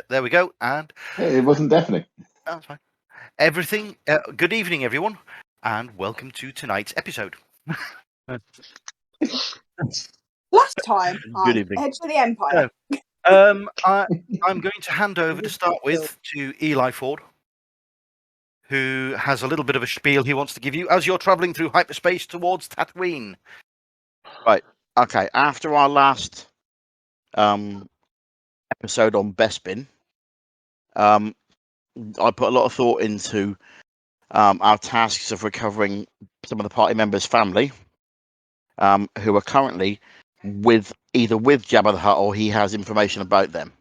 there we go. And It wasn't deafening. that's fine. Good evening, everyone, and welcome to tonight's episode. Last time Good on evening. Edge of the Empire. I'm going to hand over to start with to Eli Ford, who has a little bit of a spiel he wants to give you as you're travelling through hyperspace towards Tatooine. Right. Okay. After our last episode on Bespin, I put a lot of thought into our tasks of recovering some of the party members' family, who are currently either with Jabba the Hutt or he has information about them.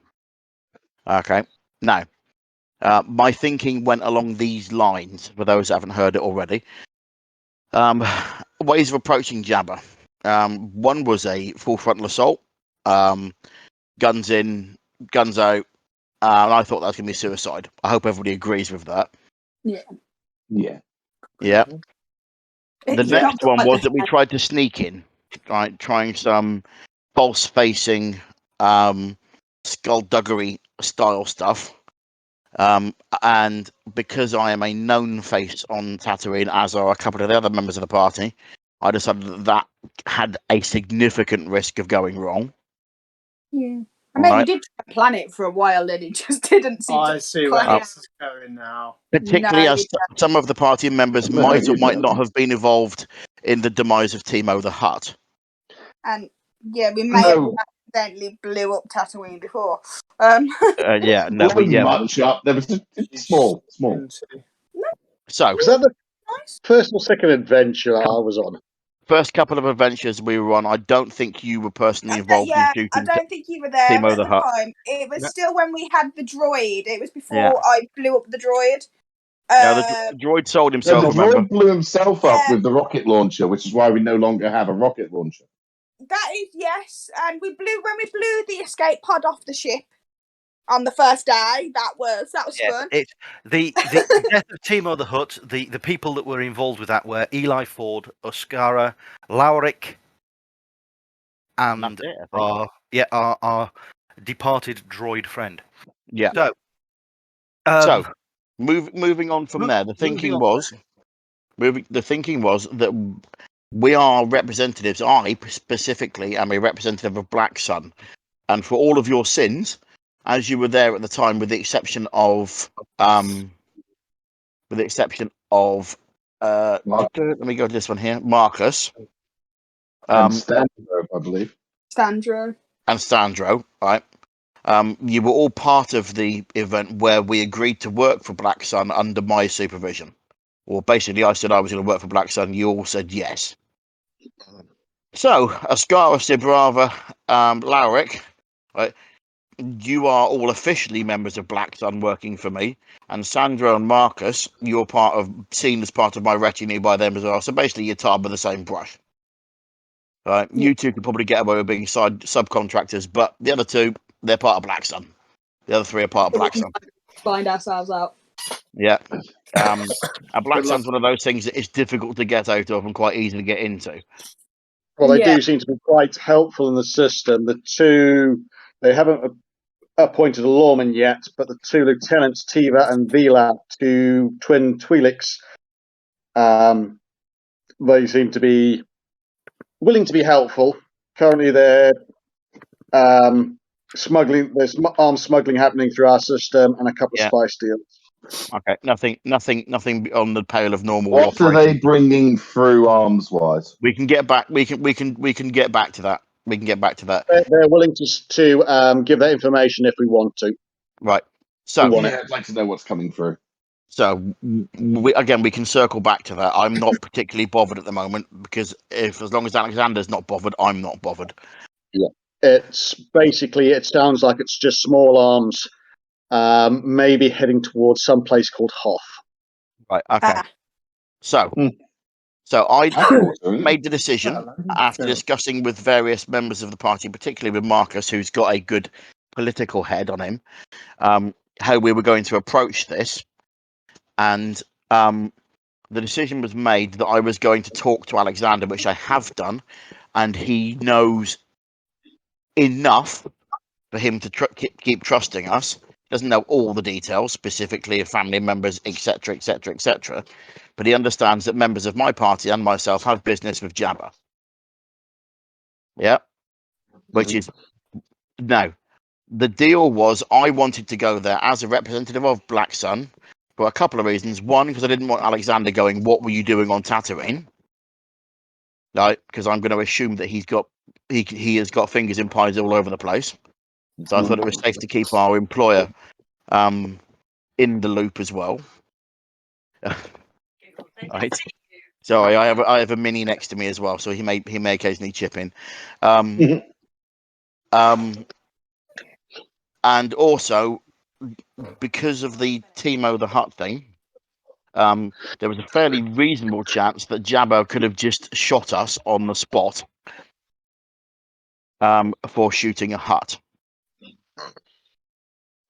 Okay. Now, my thinking went along these lines, for those that haven't heard it already. Ways of approaching Jabba. One was a full frontal assault, guns in, guns out, and I thought that was going to be suicide. I hope everybody agrees with that. Yeah. Yeah. Yeah. The It's next not one like was the- that we tried to sneak in, right? Trying some false facing, skullduggery style stuff. And because I am a known face on Tatooine, as are a couple of the other members of the party, I decided that had a significant risk of going wrong. Yeah. I mean, Right. you did try to plan it for a while and it just didn't seem I to see where play this is going now. Particularly No, as some of the party members No, might or you might don't. not have been involved in the demise of Timo the Hutt. And yeah, we may have No. accidentally blew up Tatooine before. Yeah, no, Blown much up. There was just small. So, Was that the Nice. first or second adventure I was on? first couple of adventures we were on, I don't think you were personally involved Yeah, in I shooting. don't think you were there Timo at the the Hutt. time. It was Yeah. still when we had the droid. It was before Yeah. I blew up the droid. Now, the droid sold So himself, the remember? droid blew himself up Yeah. with the rocket launcher, which is why we no longer have a rocket launcher. That is yes, and when we blew the escape pod off the ship on the first day. That was fun. It's the death of Timo the Hutt. The people that were involved with that were Eli Ford, Oscara, Lauric, and That's it, I think. our departed droid friend. Yeah. So, So, moving on from there, the thinking on. was that we are representatives. I specifically am a representative of Black Sun, and for all of your sins, as you were there at the time, with the exception of let me go to this one here, Marcus, And Stanford, I believe. Sandro. and Sandro, right? You were all part of the event where we agreed to work for Black Sun under my supervision. Or basically, I said I was going to work for Black Sun. You all said yes. So, Ascara, Sibrava, Lauric, right? You are all officially members of Black Sun working for me. And Sandra and Marcus, you're seen as part of my retinue by them as well. So basically, you're tarred with the same brush. Right? Yeah. You two could probably get away with being subcontractors, but the other two, they're part of Black Sun. The other three are part of Black Sun. Find ourselves out. Yeah. And Black Sun's one of those things that is difficult to get out of and quite easy to get into. Well, they Yeah. do seem to be quite helpful in the system. They haven't appointed a lawman yet, but the two lieutenants, Tiva and Vila, two twin Twi'leks, they seem to be willing to be helpful. Currently, they're smuggling. There's arms smuggling happening through our system, and a couple of spice deals. Okay, nothing on the pale of normal. What are they bringing through arms-wise? We can get back. We can get back to that. We can get back to that. They're willing to give that information if we want to. Right. So I'd like to know what's coming through. So we can circle back to that. I'm not particularly bothered at the moment because as long as Alexander's not bothered, I'm not bothered. Yeah, it's basically, it sounds like it's just small arms, maybe heading towards some place called Hoth. Right. Okay. So I made the decision after discussing with various members of the party, particularly with Marcus, who's got a good political head on him, how we were going to approach this. And the decision was made that I was going to talk to Alexander, which I have done, and he knows enough for him to keep trusting us. Doesn't know all the details, specifically of family members, etc., etc., etc. But he understands that members of my party and myself have business with Jabba. Yeah, which is no. The deal was I wanted to go there as a representative of Black Sun for a couple of reasons. One, because I didn't want Alexander going, "What were you doing on Tatooine?" Right, because I'm going to assume that he has got fingers in pies all over the place. So I thought it was safe to keep our employer in the loop as well. Right. Sorry, I have a mini next to me as well, so he may occasionally chip in. And also because of the Timo the Hutt thing, there was a fairly reasonable chance that Jabba could have just shot us on the spot for shooting a Hutt.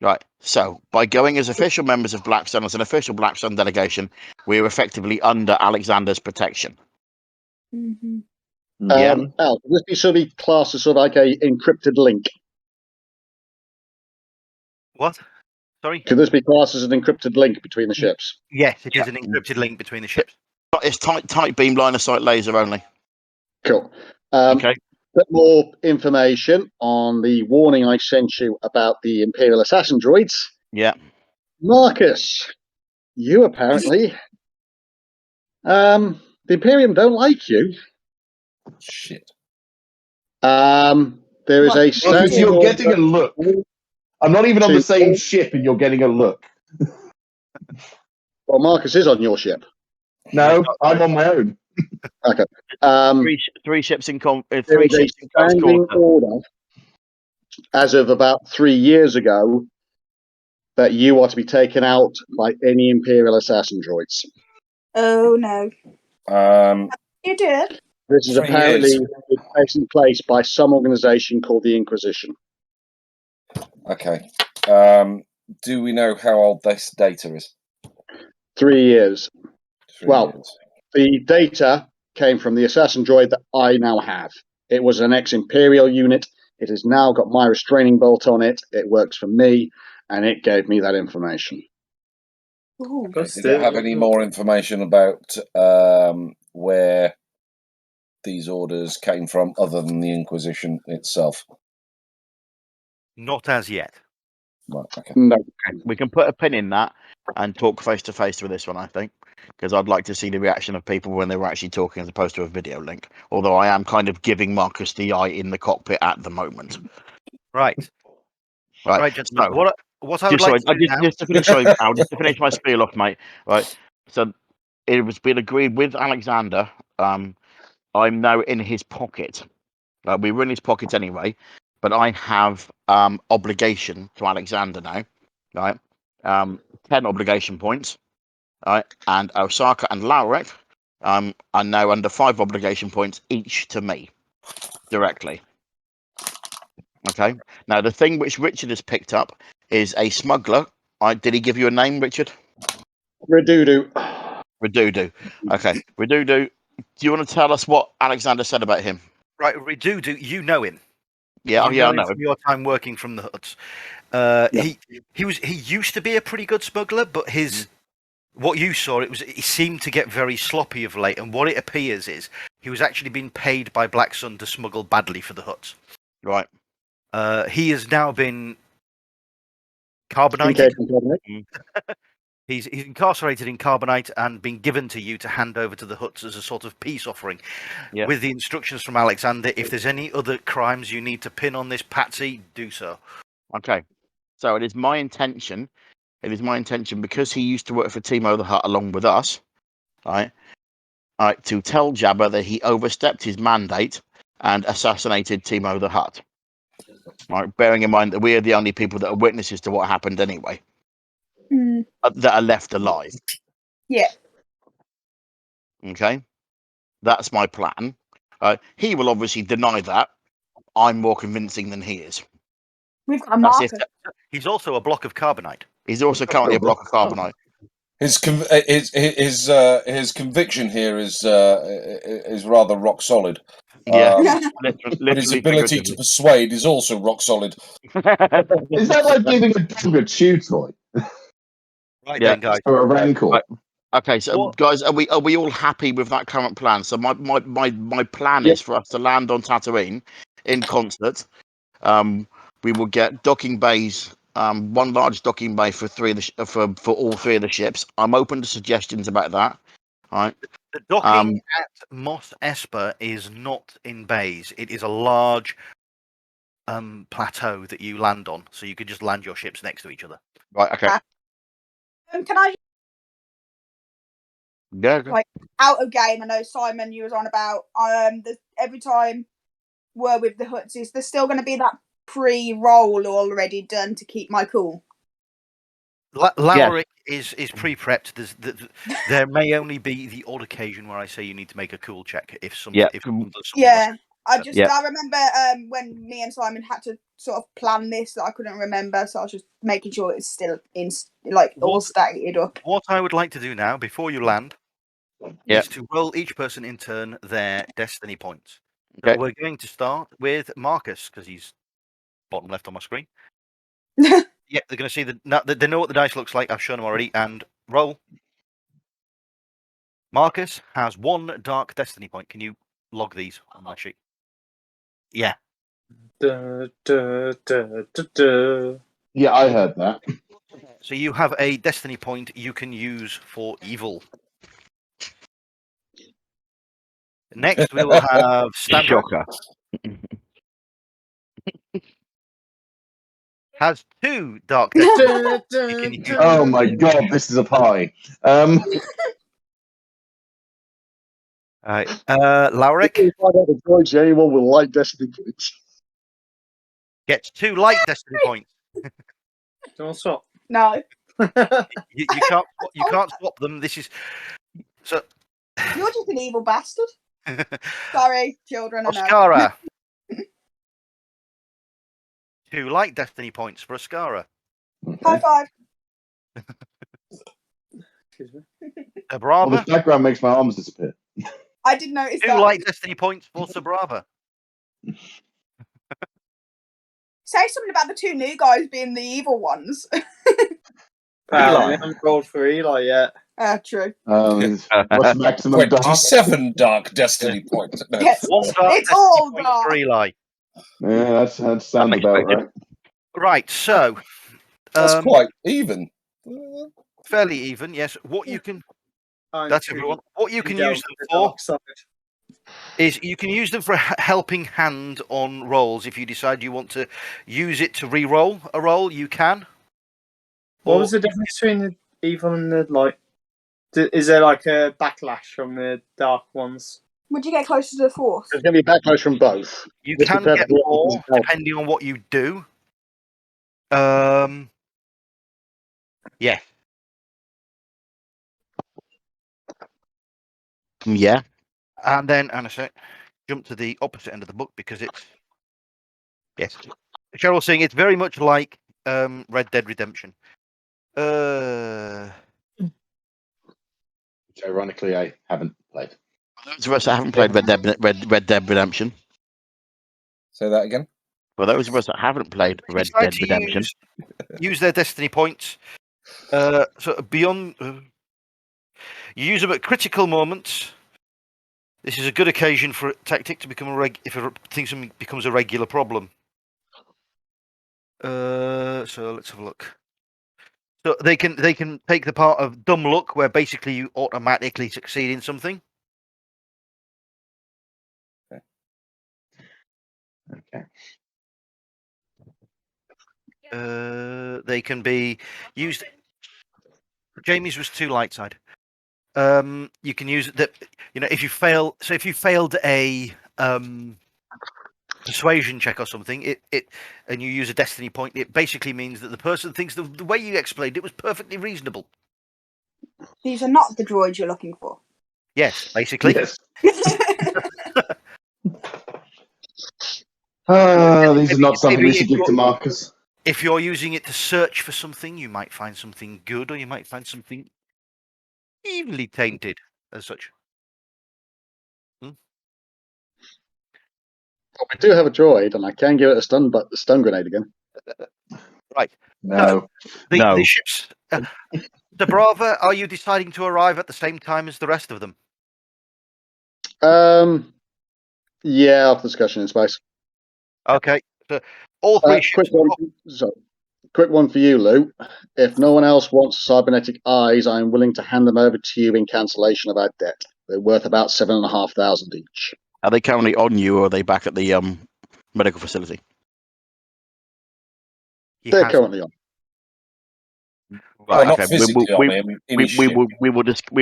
Right. So by going as official members of Black Sun, as an official Black Sun delegation, we're effectively under Alexander's protection. Mm-hmm. Yeah. Al, could this be sort of classed as sort of like a encrypted link? What? Sorry? Could this be classed as an encrypted link between the ships? Yes, it is an encrypted link between the ships. It's tight beam line of sight laser only. Cool. Okay. Bit more information on the warning I sent you about the Imperial assassin droids. Yeah. Marcus, you apparently, the Imperium don't like you. Shit. There is a Well, Because standing you're order getting a look. I'm not even on the to- same ship, and you're getting a look. Well, Marcus is on your ship. No, I'm on my own. Okay. Three ships in There three is a ships in close standing quarter. order as of about 3 years ago that you are to be taken out by any Imperial assassin droids. Oh no. Um, You did? This is 3 apparently years. taken place by some organization called the Inquisition. Okay. Do we know how old this data is? 3 years. 3 Well, years. The data came from the assassin droid that I now have. It was an ex-Imperial unit. It has now got my restraining bolt on it. It works for me, and it gave me that information. Ooh. Did it have any more information about where these orders came from other than the Inquisition itself? Not as yet. Right, okay. No. We can put a pin in that and talk face to face with this one, I think, because I'd like to see the reaction of people when they were actually talking as opposed to a video link. Although I am kind of giving Marcus the eye in the cockpit at the moment. Right. Right. Right, gentlemen. So, What I would like to do now... just to finish, sorry, Al, just to finish my spiel off, mate. Right. So it was been agreed with Alexander. I'm now in his pocket. We were in his pocket anyway, but I have obligation to Alexander now. Right. 10 obligation points. Right. And Osaka and Laurek are now under 5 obligation points each to me directly. Okay. Now the thing which Richard has picked up is a smuggler. Did he give you a name, Richard? Redudu. Redudu. Okay. Redudu. Do you want to tell us what Alexander said about him? Right, Redudu, you know him. Yeah, You I him know from him. your time working from the huts. He used to be a pretty good smuggler, but what you saw, he seemed to get very sloppy of late, and what it appears is he was actually being paid by Black Sun to smuggle badly for the huts. Right. He has now been carbonated. He's incarcerated in carbonite and been given to you to hand over to the huts as a sort of peace offering. Yep. With the instructions from Alexander, if there's any other crimes you need to pin on this patsy, do so. Okay. So it is my intention, because he used to work for Timo the Hutt along with us, right, to tell Jabba that he overstepped his mandate and assassinated Timo the Hutt. Right, bearing in mind that we are the only people that are witnesses to what happened anyway, that are left alive. Yeah. Okay, that's my plan. He will obviously deny that. I'm more convincing than he is. We've got a That's marker. He's also a block of carbonite. He's also currently a block of carbonite. His conviction here is rather rock solid. Yeah. But his Literally, ability to persuade is also rock solid. Is that like giving a dog a chew toy Right Yeah. then, guys. or a rancor? Right. Okay, so What- guys, are we all happy with that current plan? So my plan Yep. is for us to land on Tatooine in concert. We will get docking bays, one large docking bay for for all three of the ships. I'm open to suggestions about that. All right. The docking at Mos Espa is not in bays. It is a large plateau that you land on, so you could just land your ships next to each other. Right. Okay. Can I Yeah. Go. like out of game? I know Simon, you was on about every time we're with the Huts, is there still going to be that pre-roll already done to keep my cool? Lowrick is pre-prepped. There may only be the odd occasion where I say you need to make a cool check if someone does something Yeah. else. I remember when me and Simon had to sort of plan this that I couldn't remember, so I was just making sure it's still in all stated up. What I would like to do now, before you land, is to roll each person in turn their destiny points. So Okay. we're going to start with Marcus because he's bottom left on my screen. Yeah, they're going to see they know what the dice looks like. I've shown them already. And roll. Marcus has 1 dark destiny point. Can you log these on my sheet? Yeah. Yeah, I heard that. So you have a destiny point you can use for evil. Next, we will have Standard. Shocker. Has 2 dark destiny points you can use. Oh my god, this is a pie. Lowrick Find out the droids, anyone will like Destiny points. gets 2 light destiny points. Don't stop. No, You can't swap them. This is so. you're just an evil bastard. Sorry, children. I know. Oscara. 2 light destiny points for Oscara. High five. Well, Sabrava. the background makes my arms disappear. I did notice 2 that. light destiny points for Sabrava. Say something about the 2 new guys being the evil ones. Eli. I haven't rolled for Eli yet. True. What's maximum dark? 27 dark destiny points. No. Yes, 1 dark it's destiny all point dark. for Eli. Yeah, that sounds makes about sense. right. Right, so That's quite even. fairly even. Yes. What you can. That's everyone. What you can use them for is you can use them for a helping hand on rolls. If you decide you want to use it to re-roll a roll, you can. What was the difference between the evil and the light? Is there like a backlash from the dark ones? Would you get closer to the Force? There's going to be backlash from both. You Just can to be get perfectly more honest, depending on what you do. Yeah. Yeah. And then, and a sec, jump to the opposite end of the book because it's yes. Cheryl's saying it's very much like Red Dead Redemption. Which ironically, I haven't played. Those of us that haven't played Red Dead Redemption. Say that again. For those of us that haven't played Red decide Dead to Redemption, use their destiny points. So beyond, you use them at critical moments. This is a good occasion for a tactic to become if something becomes a regular problem. So let's have a look. So they can take the part of dumb luck, where basically you automatically succeed in something. Okay. They can be used. Jamie's was 2 light side. You can use that. If you fail. So if you failed a persuasion check or something, and you use a destiny point, it basically means that the person thinks the way you explained it was perfectly reasonable. These are not the droids you're looking for. Yes, basically. Yes. These are not something we should give to Marcus. If you're using it to search for something, you might find something good, or you might find something evenly tainted, as such. I do have a droid, and I can give it a stun grenade again. Right. No. The ships. The Brava, are you deciding to arrive at the same time as the rest of them? Yeah, after discussion in space. Okay. So all three ships. Quick one for you, Lou. If no one else wants cybernetic eyes, I'm willing to hand them over to you in cancellation of our debt. They're worth about 7,500 each. Are they currently on you, or are they back at the medical facility? They're currently on. Well, Right. not Okay. physically on him. In his ship. We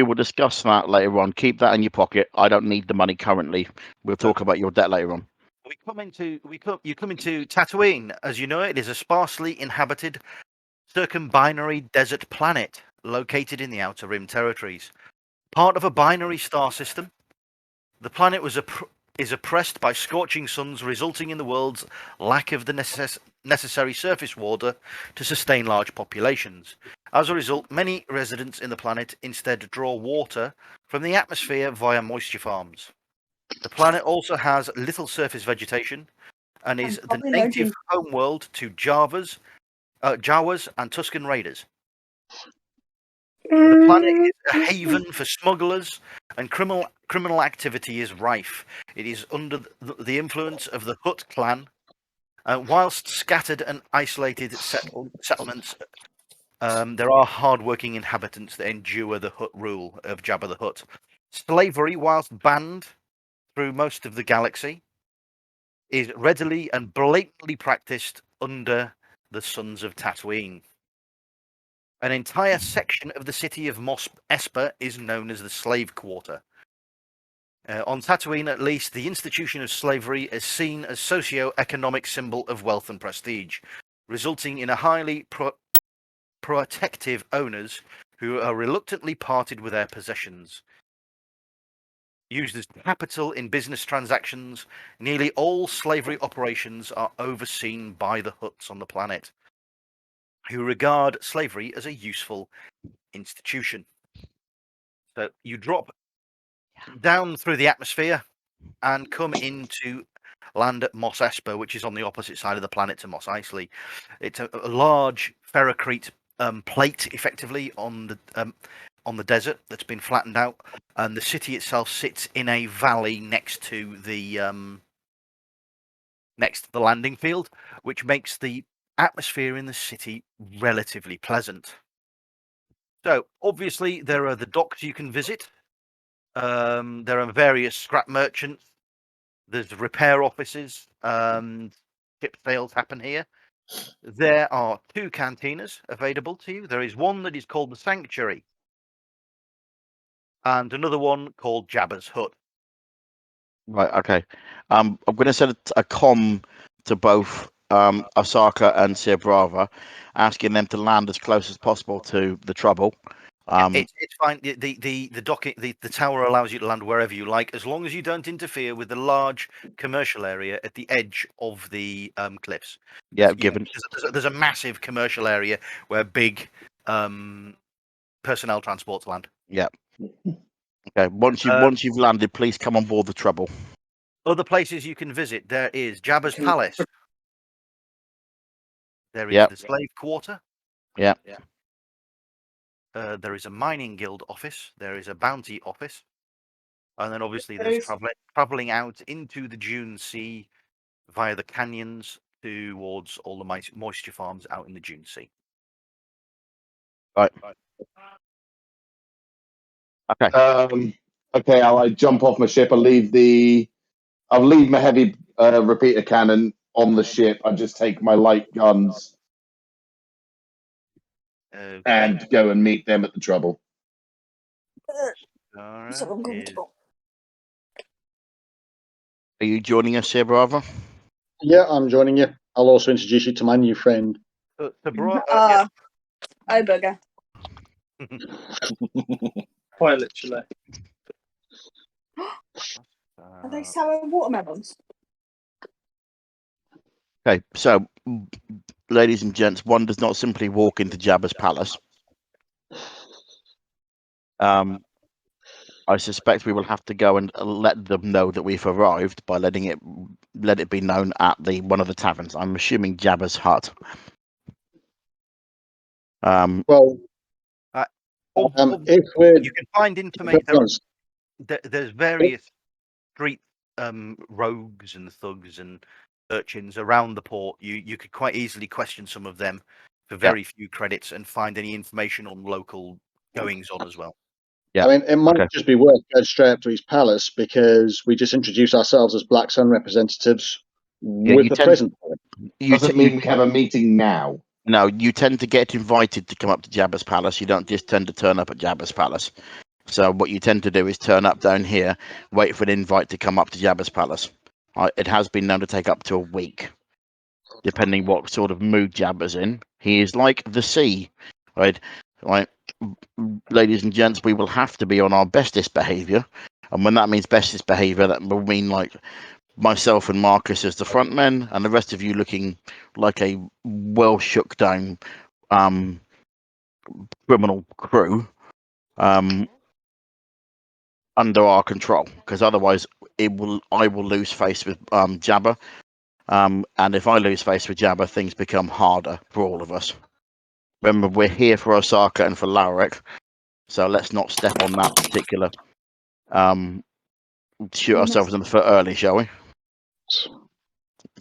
will discuss that later on. Keep that in your pocket. I don't need the money currently. We'll talk about your debt later on. You come into Tatooine. As you know, it is a sparsely inhabited circumbinary desert planet located in the Outer Rim territories. Part of a binary star system, the planet is oppressed by scorching suns, resulting in the world's lack of the necessary surface water to sustain large populations. As a result, many residents in the planet instead draw water from the atmosphere via moisture farms. The planet also has little surface vegetation and is the native homeworld to Jawas and Tusken Raiders. The planet is a haven for smugglers, and criminal activity is rife. It is under the influence of the Hutt clan. Whilst scattered and isolated settlements, there are hard-working inhabitants that endure the Hutt rule of Jabba the Hutt. Slavery, whilst banned through most of the galaxy, is readily and blatantly practiced under the Sons of Tatooine. An entire section of the city of Mos Espa is known as the Slave Quarter. On Tatooine, at least, the institution of slavery is seen as socio-economic symbol of wealth and prestige, resulting in a highly protective owners who are reluctantly parted with their possessions. Used as capital in business transactions, nearly all slavery operations are overseen by the Hutts on the planet, who regard slavery as a useful institution. So you drop down through the atmosphere and come into land at Mos Espa, which is on the opposite side of the planet to Mos Eisley. It's a large ferrocrete plate, effectively, on the desert that's been flattened out, and the city itself sits in a valley next to the landing field, which makes the atmosphere in the city relatively pleasant. So, obviously, there are the docks you can visit. There are various scrap merchants. There's repair offices. Ship sales happen here. There are 2 cantinas available to you. There is one that is called the Sanctuary, and another one called Jabba's Hut. Right. Okay. I'm going to send a comm to both Osaka and Sir Brava, asking them to land as close as possible to the trouble. It's fine. The tower allows you to land wherever you like, as long as you don't interfere with the large commercial area at the edge of the cliffs. Yeah, given There's a massive commercial area where big personnel transports land. Yeah. Okay. Once you've landed, please come on board the trouble. Other places you can visit. There is Jabba's Palace. There is Yep. the Slave Quarter. Yeah. There is a mining guild office. There is a bounty office. And then obviously there's traveling out into the Dune Sea via the canyons towards all the moisture farms out in the Dune Sea. Right. Okay. Okay, I jump off my ship. I'll leave my heavy repeater cannon on the ship. I just take my light guns and go and meet them at the trouble. So uncomfortable. Are you joining us here, Brava? Yeah, I'm joining you. I'll also introduce you to my new friend. Oh, bugger. Quite literally. Are they sour watermelons? Okay, so, ladies and gents, one does not simply walk into Jabba's palace. I suspect we will have to go and let them know that we've arrived by let it be known at one of the taverns. I'm assuming Jabba's Hut. Well, if You can find information. There's various street rogues and thugs and urchins around the port. You could quite easily question some of them for very few credits and find any information on local goings on as well. Yeah. I mean, it might just be worth going straight up to his palace because we just introduce ourselves as Black Sun representatives with the present. Doesn't mean we have a meeting now. No, you tend to get invited to come up to Jabba's palace. You don't just tend to turn up at Jabba's palace. So what you tend to do is turn up down here, wait for an invite to come up to Jabba's palace. It has been known to take up to a week, depending what sort of mood Jabba's in. He is like the sea, right? Right, ladies and gents, we will have to be on our bestest behaviour, and when that means bestest behaviour, that will mean like myself and Marcus as the front men, and the rest of you looking like a well shook down criminal crew under our control, because otherwise I will lose face with Jabba, and if I lose face with Jabba, things become harder for all of us. Remember, we're here for Osaka and for Larrick, so let's not step on that particular shoot ourselves in the foot early, shall we? Is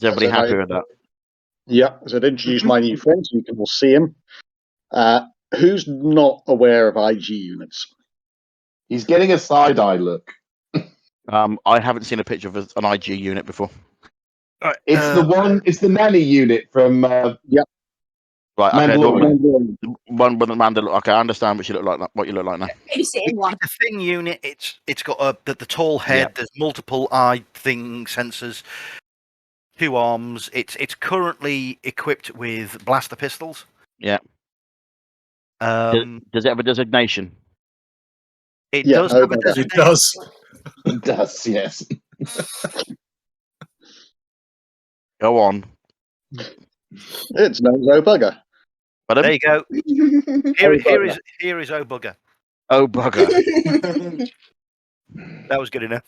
everybody happy with that? Yeah, so I'd introduce my new friend so you can all see him. Who's not aware of IG units? He's getting a side-eye look. I haven't seen a picture of an IG unit before. It's the one. It's the nanny unit from. Right, okay. Mandalorian. One with the Mandalorian. Okay, I understand what you look like. What you look like now. It's a thin unit. It's got the tall head. Yeah. There's multiple eye sensors, 2 arms. It's currently equipped with blaster pistols. Yeah. Does it have a designation? It does have a designation. It does. It does, yes. Go on. It's no bugger. Pardon? There you go. Here is Oh Bugger. Oh bugger. That was good enough.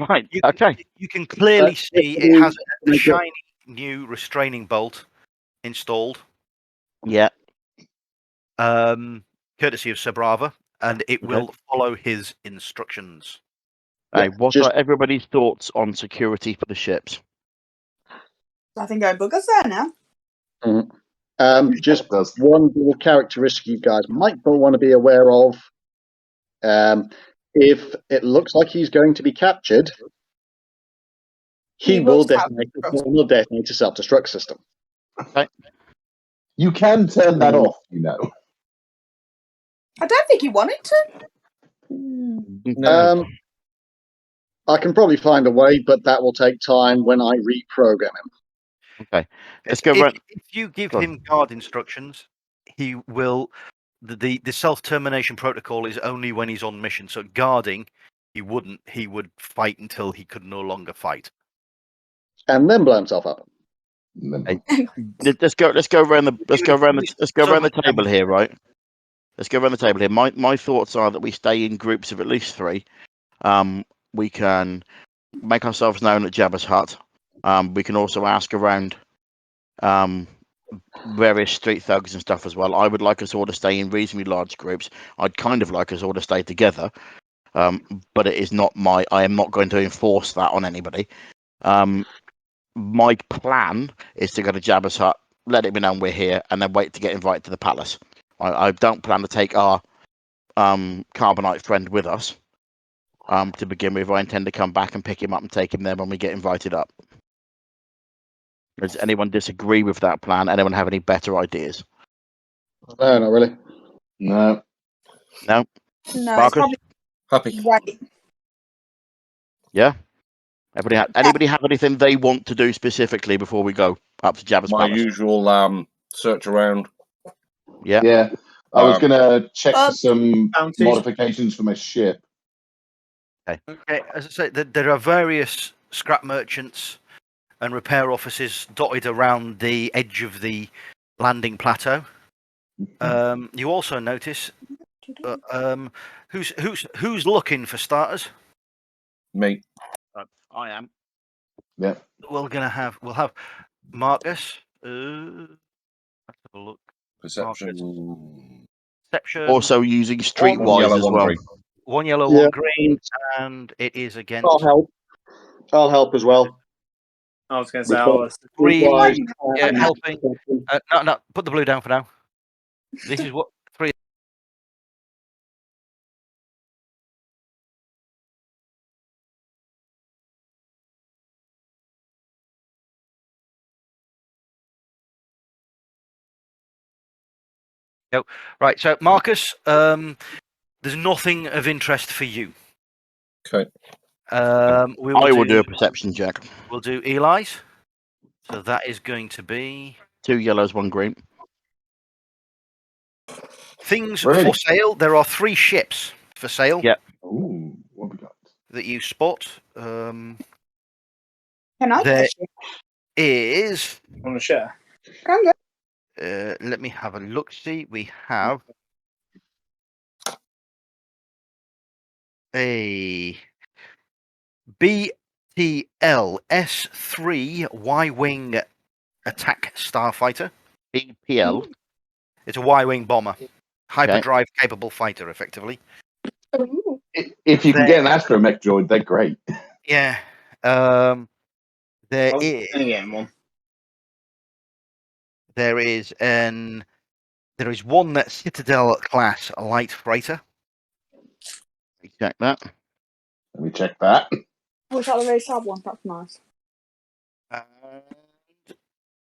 Right. Okay. You can clearly see it has a shiny new restraining bolt installed. Yeah. Courtesy of Sabrava, and it will follow his instructions. Hey, what are everybody's thoughts on security for the ships? I think Oh Bugger's there now. Just one little characteristic you guys might want to be aware of. If it looks like he's going to be captured, he will detonate a self-destruct system. Okay. You can turn that off, you know. I don't think he wanted to. I can probably find a way, but that will take time when I reprogram him. Okay. Let's go right. If you give him guard instructions, he will. The self-termination protocol is only when he's on mission. So guarding, he wouldn't. He would fight until he could no longer fight, and then blow himself up. Hey, let's go around the table here, right? Let's go around the table here. My thoughts are that we stay in groups of at least 3. We can make ourselves known at Jabba's Hut. We can also ask around various street thugs and stuff as well. I would like us all to stay in reasonably large groups. I'd kind of like us all to stay together, but it is not I am not going to enforce that on anybody. My plan is to go to Jabba's Hut, let it be known we're here, and then wait to get invited to the palace. I don't plan to take our Carbonite friend with us. To begin with, I intend to come back and pick him up and take him there when we get invited up. Does anyone disagree with that plan? Anyone have any better ideas? No, not really. No. No, Marcus? Happy. Right. Yeah? Anybody have anything they want to do specifically before we go up to Jabba's My Palace? usual search around. Yeah. Yeah. I was going to check for some bounties. modifications for my ship. Okay. As I say, there are various scrap merchants and repair offices dotted around the edge of the landing plateau. You also notice Who's looking for starters? Me. I am. Yeah. We'll have Marcus. Let's have a look. Perception. Perception. Also using One Streetwise yellow, as one well. green. One yellow, Yeah. one green, and it is against I'll help. I'll help as well. I was going to With say, both green. Streetwise Yeah, and helping. perception. No, put the blue down for now. This is what 3. Yep. Right, so Marcus, there's nothing of interest for you. Okay. I will do a perception check. We'll do Eli's. So that is going to be 2 yellows, 1 green. things Really? for sale. There are 3 ships for sale. Yeah. Ooh, what we got? That you spot. Can I There touch it? is. On the share. Can I? Let me have a look. See, we have a BTL S3 Y-wing attack starfighter. BPL. It's a Y-wing bomber, hyperdrive capable fighter, effectively. Ooh. If you can get an astromech droid, they're great. Yeah. I There was is. going to get one. There is one that Citadel class light freighter. Check that. Let me check that. Was that the very sad one? That's nice. And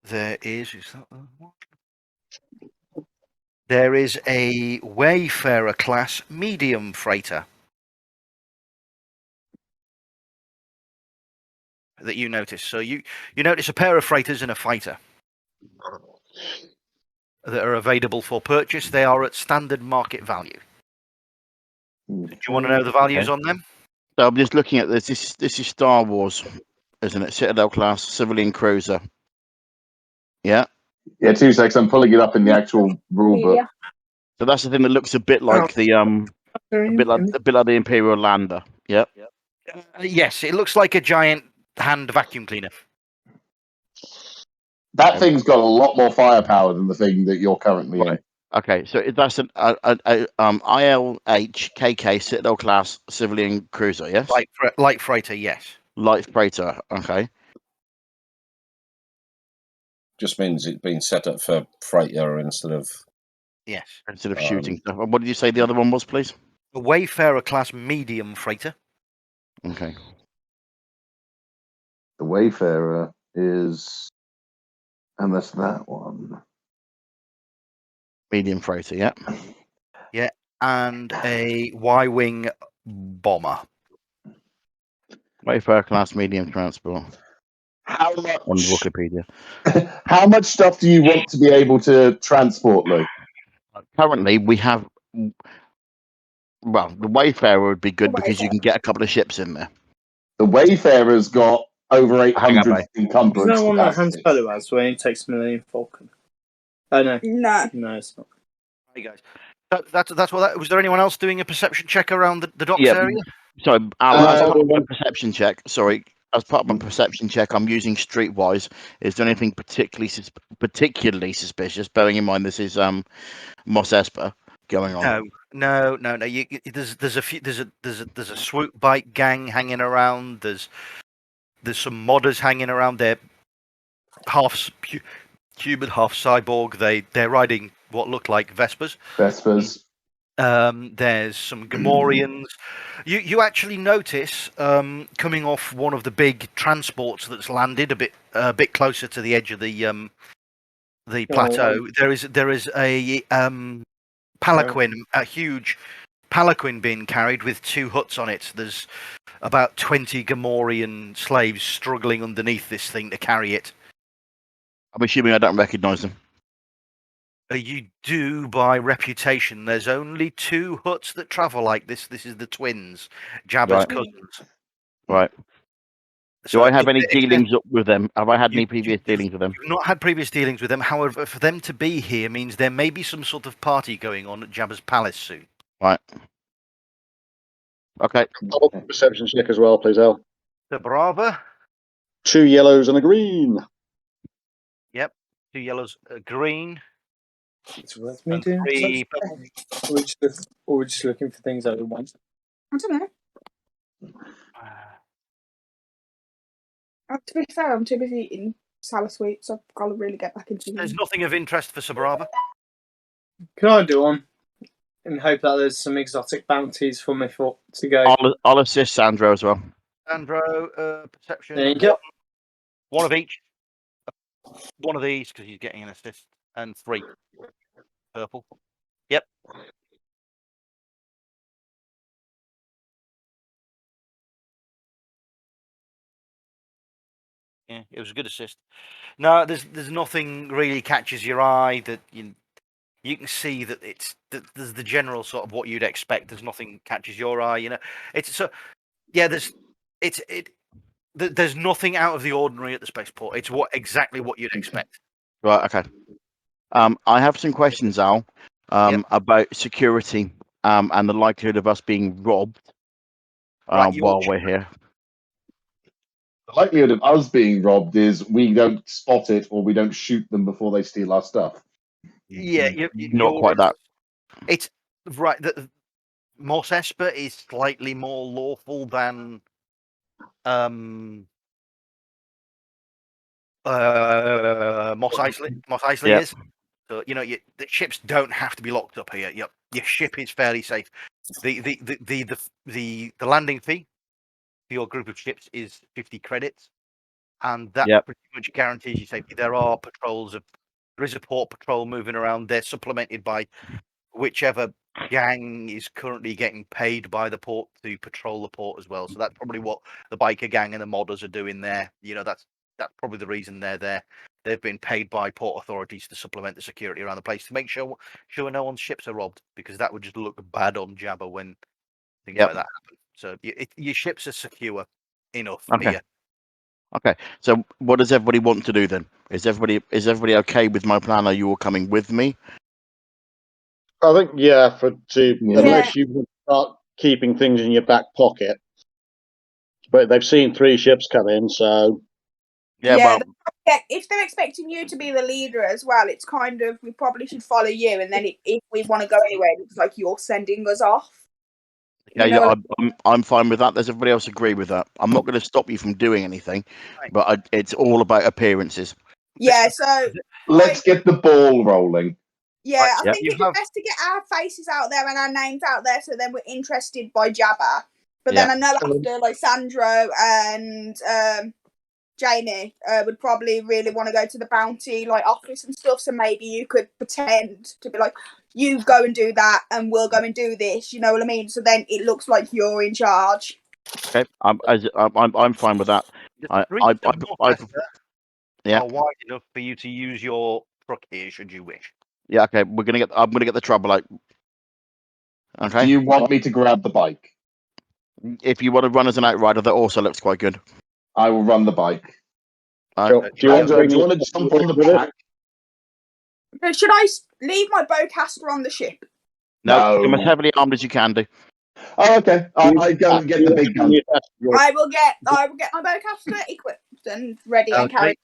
there is that the one? There is a Wayfarer class medium freighter that you notice. So you notice a pair of freighters and a fighter that are available for purchase. They are at standard market value. Do you want to know the values on them? So I'm just looking at this. This is Star Wars, isn't it? Citadel class civilian cruiser. Yeah. Yeah, 2 seconds. I'm pulling it up in the actual rule book. Yeah. So that's the thing that looks a bit like the a bit like the Imperial Lander. Yeah. Yes, it looks like a giant hand vacuum cleaner. That thing's got a lot more firepower than the thing that you're currently in. Okay, so that's an ILH KK Citadel class civilian cruiser. Yes. Light freighter, yes. Light freighter. Okay. Just means it's been set up for freighter instead of. Yes. Instead of shooting stuff. And what did you say the other one was, please? A Wayfarer class medium freighter. Okay. The Wayfarer is, and that's that one. Medium freighter. Yeah. Yeah, and a Y-wing bomber. Wayfarer class medium transport. How much? On Wikipedia. How much stuff do you want to be able to transport, Lou? Currently, we have. Well, the Wayfarer would be good because you can get a couple of ships in there. The Wayfarer's got over 800 mate. Is encumbrance that one that Hans capacity. Solo has when he takes Millennium Falcon? Oh, no. No. No, it's not. Hey guys, that's what that was. There anyone else doing a perception check around the docks Yeah. area? Sorry, Alan, as part of my one- perception check. Sorry, as part of my perception check, I'm using Streetwise. Is there anything particularly suspicious? Bearing in mind this is Mos Espa going on. No. There's a swoop bike gang hanging around. There's some modders hanging around. They're half human, half cyborg. They're riding what look like Vespers. There's some Gamorreans. You actually notice coming off one of the big transports that's landed a bit closer to the edge of the plateau. There is a palanquin, a huge palanquin being carried with 2 huts on it. There's about 20 Gamorrean slaves struggling underneath this thing to carry it. I'm assuming I don't recognise them. You do by reputation. There's only 2 huts that travel like this. This is the twins, Jabba's cousins. Right. So Do I have any dealings with them? Have I had any previous dealings with them? You've not had previous dealings with them. However, for them to be here means there may be some sort of party going on at Jabba's palace soon. Right. Okay. Double perception check as well, please, Al. The Brava. 2 yellows and a green. Yep. 2 yellows, a green, It's worth me and doing. 3 purple. Or we're just looking for things that we want. I don't know. To be fair, I'm too busy eating salad sweets. I've got to really get back into There's it. nothing of interest for Sabrava. Can I do one? And hope that there's some exotic bounties for me to go. I'll assist Sandro as well. Sandro, perception. There you go. One of each. One of these because he's getting an assist, and 3 purple. Yep. Yeah, it was a good assist. No, there's nothing really catches your eye that you can see that there's the general sort of what you'd expect. There's nothing catches your eye, It's so yeah. There's nothing out of the ordinary at the spaceport. It's exactly what you'd expect. Right. Okay. I have some questions, Al, Yep. about security and the likelihood of us being robbed Right, while we're here. The likelihood of us being robbed is we don't spot it or we don't shoot them before they steal our stuff. Yeah, Not quite that. It's right. Mos Esper is slightly more lawful than Mos Eisley. Mos Eisley Yeah. is. So the ships don't have to be locked up here. Your ship is fairly safe. The landing fee for your group of ships is 50 credits, and that Yep. pretty much guarantees you safety. There is a port patrol moving around. They're supplemented by whichever gang is currently getting paid by the port to patrol the port as well. So that's probably what the biker gang and the modders are doing there. That's probably the reason they're there. They've been paid by port authorities to supplement the security around the place to make sure no one's ships are robbed, because that would just look bad on Jabba when things like that happen. So your ships are secure enough here. Okay. So what does everybody want to do then? Is everybody okay with my plan? Are you all coming with me? I think, unless you start keeping things in your back pocket. But they've seen 3 ships come in, so. Yeah, if they're expecting you to be the leader as well, it's kind of, we probably should follow you, and then if we want to go anywhere, it's like you're sending us off. I'm fine with that. Does everybody else agree with that? I'm not going to stop you from doing anything, but it's all about appearances. Yeah, so let's get the ball rolling. Yeah, I think it's best to get our faces out there and our names out there, so then we're interested by Jabba. But then I know after like Sandro and Jamie would probably really want to go to the bounty office and stuff. So maybe you could pretend to be like, you go and do that, and we'll go and do this. You know what I mean? So then it looks like you're in charge. Okay, I'm fine with that. The streets of Mos Esper are wide enough for you to use your truck here, should you wish. Yeah. Okay. I'm gonna get the trouble out. Okay. Do you want me to grab the bike? If you want to run as an outrider, that also looks quite good. I will run the bike. Do you want to jump on the back? Should I leave my bowcaster on the ship? No, you're as heavily armed as you can do. Oh, okay. I go and get the big gun. I will get my bowcaster equipped and ready and carried.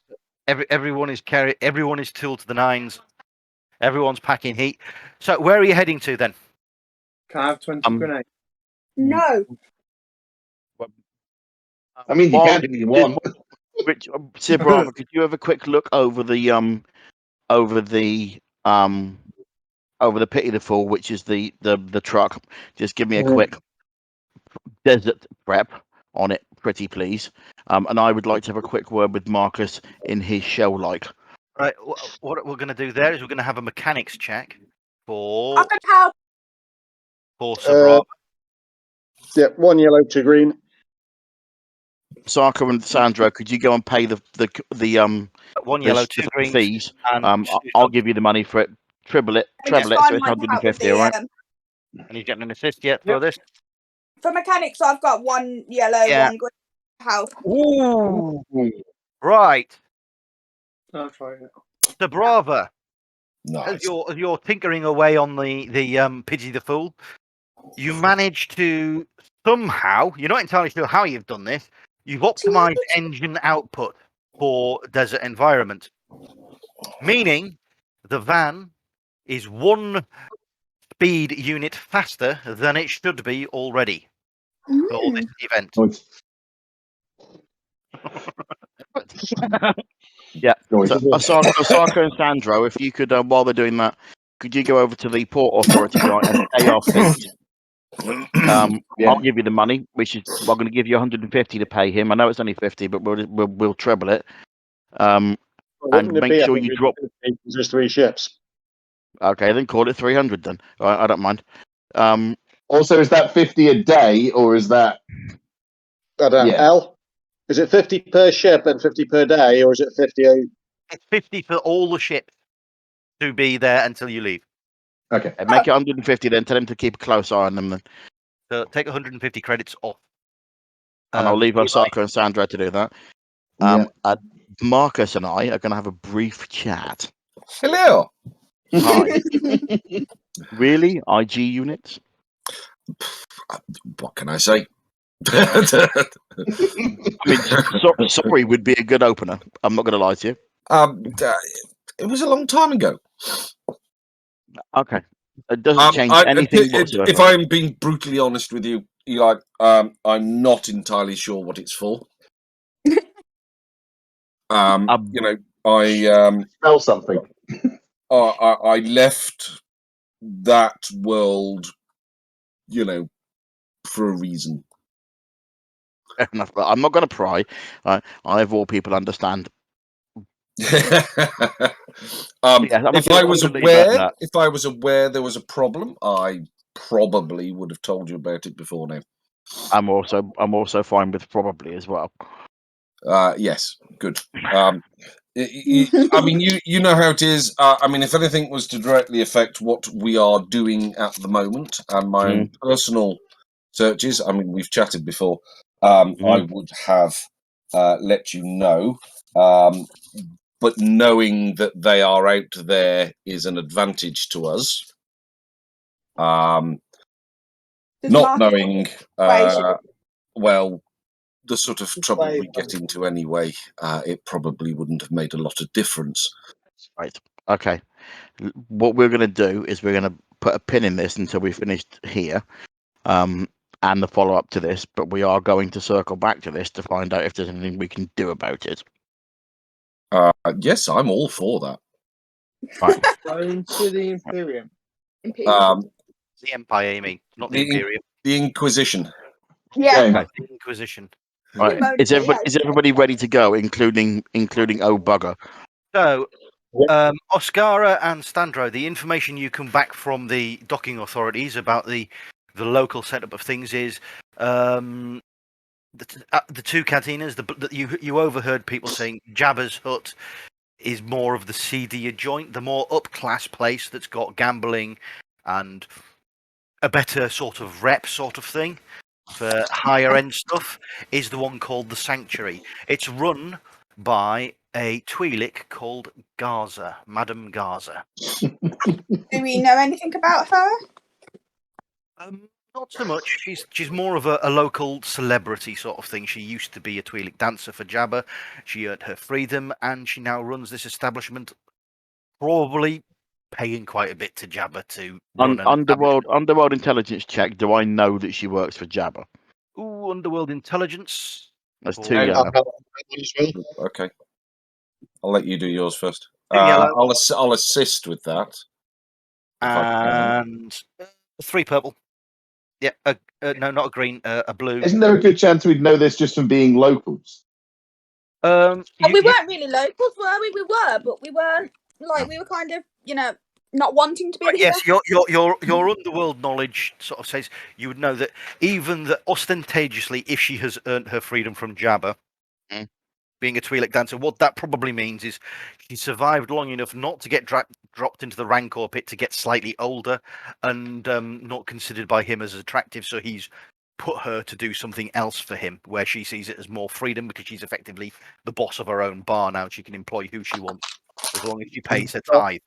Everyone is tooled to the nines. Everyone's packing heat. So where are you heading to then? Can I have 20 grenades? No. I mean, you can if you want. Rich, Sibrava, could you have a quick look over the pit of the fall, which is the truck? Just give me a quick desert prep on it, pretty please. And I would like to have a quick word with Marcus in his shell like. Right. What we're going to do there is we're going to have a mechanics check for. I can help. For Sabrava. Yeah, 1 yellow, 2 green. Sarko and Sandro, could you go and pay the 1 yellow, 2 green fees? I'll give you the money for it. Treble it, so it's 150, all right? And he's getting an assist yet for this? For mechanics, I've got 1 yellow, 1 green. Help. Ooh. Right. I'll try it. Sabrava. Nice. As you're tinkering away on the Pidgey the Fool, you manage to somehow, you're not entirely sure how you've done this, you've optimized engine output for desert environment, meaning the van is 1 speed unit faster than it should be already for this event. Oh, it's- Yeah. oh, So, it's- Osaka and Sandro, if you could, while they're doing that, could you go over to the port authority guy and pay our fees? Yeah. I'll give you the money, which is I'm going to give you 150 to pay him. I know it's only 50, but we'll treble it. And Wouldn't it make be sure you drop. 150 for just 3 ships? Okay, then call it 300 then. All right, I don't mind. Also, is that 50 a day or is that? Yeah. L? Is it 50 per ship and 50 per day, or is it 50? It's 50 for all the ships to be there until you leave. Okay. And make it 150 then. Tell him to keep a close eye on them then. So take 150 credits off. And I'll leave Eli. Osaka and Sandra to do that. Yeah. Marcus and I are going to have a brief chat. Hello. Hi. Really? IG units? What can I say? I mean, sorry would be a good opener. I'm not going to lie to you. It was a long time ago. Okay. It doesn't change anything whatsoever. If I'm being brutally honest with you, Eli, I'm not entirely sure what it's for. You know, I Smell something. I left that world, you know, for a reason. Fair enough, but I'm not going to pry. I, of all people, understand. If I was aware there was a problem, I probably would have told you about it before now. I'm also fine with probably as well. Yes, good. I mean, you know how it is. I mean, if anything was to directly affect what we are doing at the moment and my own personal searches, I mean, we've chatted before. I would have let you know. But knowing that they are out there is an advantage to us. Not knowing, well, the sort of trouble we get into anyway, it probably wouldn't have made a lot of difference. Right. Okay. What we're going to do is we're going to put a pin in this until we finished here, and the follow up to this. But we are going to circle back to this to find out if there's anything we can do about it. Yes, I'm all for that. Right. Going to the Imperium. The Empire, you mean, not the Imperium. The Inquisition. Yeah. Okay. The Inquisition. Right. Is everybody ready to go, including oh bugger? So, Oscara and Standro, the information you come back from the docking authorities about the local setup of things is the two cantinas. You overheard people saying Jabba's hut is more of the seedier joint, the more up-class place that's got gambling and a better sort of rep sort of thing for higher end stuff is the one called the Sanctuary. It's run by a Twi'lek called Garza, Madame Garza. Do we know anything about her? Not so much. She's more of a local celebrity sort of thing. She used to be a Twi'lek dancer for Jabba. She earned her freedom, and she now runs this establishment, probably paying quite a bit to Jabba to run an underworld intelligence check. Do I know that she works for Jabba? Ooh, underworld intelligence. That's 2 yellow. Okay, I'll let you do yours first. 2 yellow. I'll assist with that. And 3 purple. Yeah, no, not a green, a blue. Isn't there a good chance we'd know this just from being locals? We weren't really locals, were we? We were, but we weren't we were kind of, not wanting to be here. Yes, your underworld knowledge sort of says you would know that even that ostentatiously, if she has earned her freedom from Jabba, being a Twi'lek dancer, what that probably means is she survived long enough not to get dropped into the Rancor pit, to get slightly older and not considered by him as attractive, so he's put her to do something else for him, where she sees it as more freedom because she's effectively the boss of her own bar now. She can employ who she wants as long as she pays her tithe.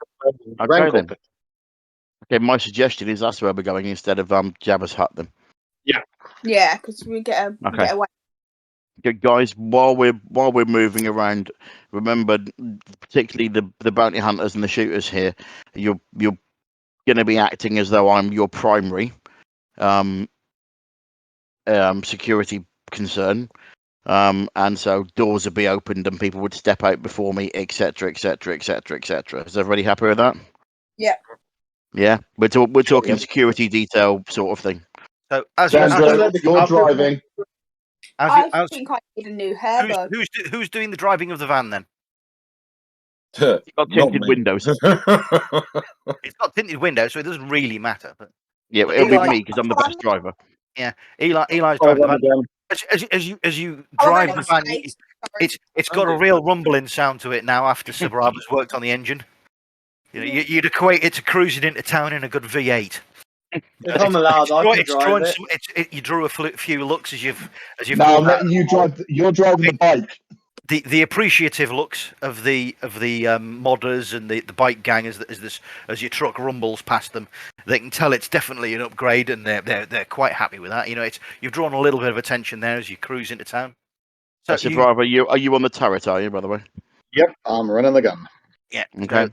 Okay, then. Okay, my suggestion is that's where we're going instead of Jabba's Hut then. Yeah, because we get away. Okay, guys, while we're moving around, remember particularly the bounty hunters and the shooters here, you're going to be acting as though I'm your primary security concern. And so doors would be opened and people would step out before me, etc., etc., etc., etc. Is everybody happy with that? Yeah. Yeah, we're talking Yep. security detail sort of thing. So as Sandra, you're driving. I think I need a new hair bow. who's doing the driving of the van then? It's got Not tinted me. windows. It's got tinted windows, so it doesn't really matter. But Yeah, But it'll be Eli- me because I'm the best driver. Eli's I'll driving the run van. again. As you Oh, drive I've the got van, space. Sorry. it's got a real rumbling sound to it now after Sir Barbara's worked on the engine. You know, you'd equate it to cruising into town in a good V8. If I'm allowed, I can It's drive drawing it. you drew a few looks as you've No, I'm gone out. letting you drive. You're driving the bike. The appreciative looks of the modders and the bike gang as your truck rumbles past them, they can tell it's definitely an upgrade, and they're quite happy with that. You know, you've drawn a little bit of attention there as you cruise into town. So So, driver, are you on the turret? Are you, by the way? Yep, I'm running the gun. yeah, Okay.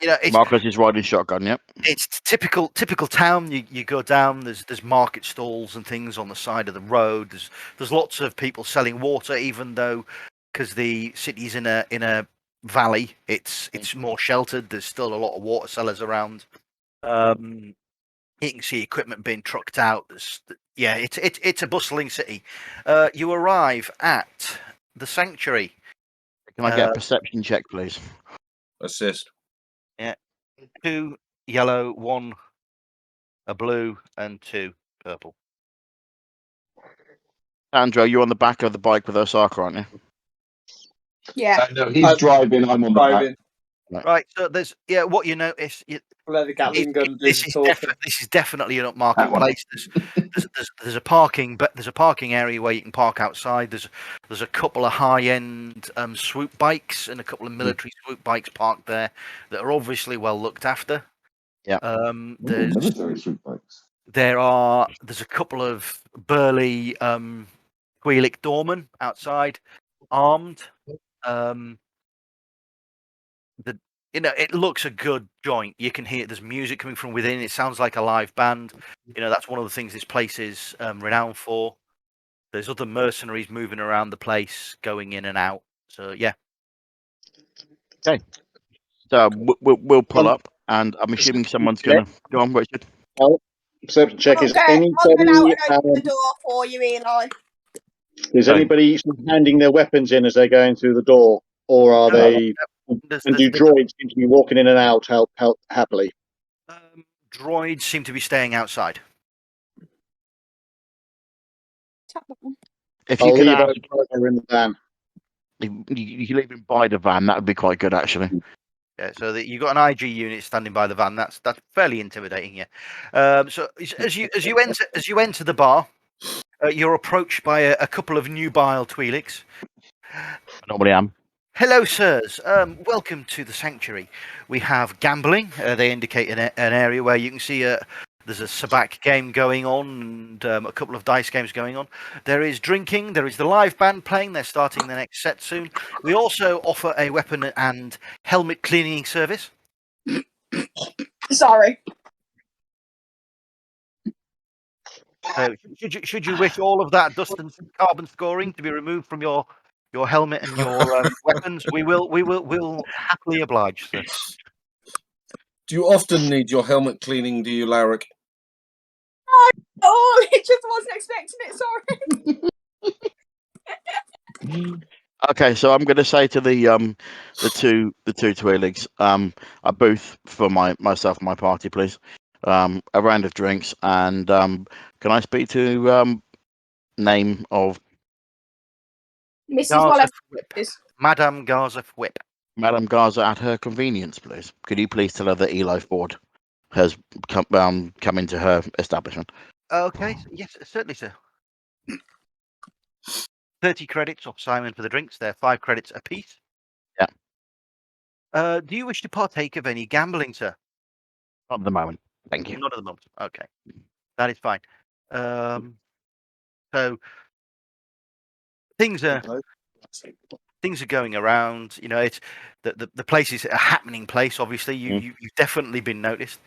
you know, Marcus is riding shotgun. Yep. it's typical town. You go down. There's market stalls and things on the side of the road. There's lots of people selling water, even though because the city's in a valley, it's more sheltered. There's still a lot of water sellers around. You can see equipment being trucked out. It's a bustling city. You arrive at the sanctuary. Can I get a perception check, please? Assist. 2 yellow, 1 a blue, and 2 purple. Andrew, you're on the back of the bike with Osaka, aren't you? Yeah. No, he's driving. I'm on the back. Driving. Right. So there's what you notice. Let the Gatling gun do the talking. This is definitely an upmarket place. There's a parking, but there's a parking area where you can park outside. There's a couple of high-end swoop bikes and a couple of military swoop bikes parked there that are obviously well looked after. Yeah. There's Military street bikes. there's a couple of burly Twi'lek doormen outside, armed. It looks a good joint. You can hear there's music coming from within. It sounds like a live band. That's one of the things this place is renowned for. There's other mercenaries moving around the place, going in and out. So yeah. Okay. So we'll pull up, and I'm assuming someone's gonna go on, Richard. Oh, perception check. Is Okay, I'll anybody? run out and open the door for you, Eli. Is anybody handing their weapons in as they're going through the door, or are they? And do droids seem to be walking in and out happily? Droids seem to be staying outside. If you could leave ask, a driver in the van. you can leave him by the van. That would be quite good, actually. Yeah, so you've got an IG unit standing by the van. That's fairly intimidating. Yeah. So as you enter the bar, you're approached by a couple of nubile Twi'leks. I normally am. Hello, sirs. Welcome to the sanctuary. We have gambling. They indicate an area where you can see there's a sabacc game going on and a couple of dice games going on. There is drinking. There is the live band playing. They're starting the next set soon. We also offer a weapon and helmet cleaning service. Sorry. So should you wish all of that dust and carbon scoring to be removed from your helmet and your weapons, we'll happily oblige, sir. Do you often need your helmet cleaning, do you, Larrick? Oh, it just wasn't expecting it. Sorry. Okay, so I'm going to say to the two Twi'leks, a booth for myself and my party, please. A round of drinks, and can I speak to name of Mrs. Gaza Wallace. Whip. Madame Gaza Whip. Madame Gaza at her convenience, please? Could you please tell her that Eli Ford has come into her establishment? Okay, yes, certainly, sir. 30 credits off Simon for the drinks. They're 5 credits apiece. Yeah. Do you wish to partake of any gambling, sir? Not at the moment. Thank you. Not at the moment. Okay, that is fine. So things are going around. You know, it's the place is a happening place. Obviously, you've definitely been noticed.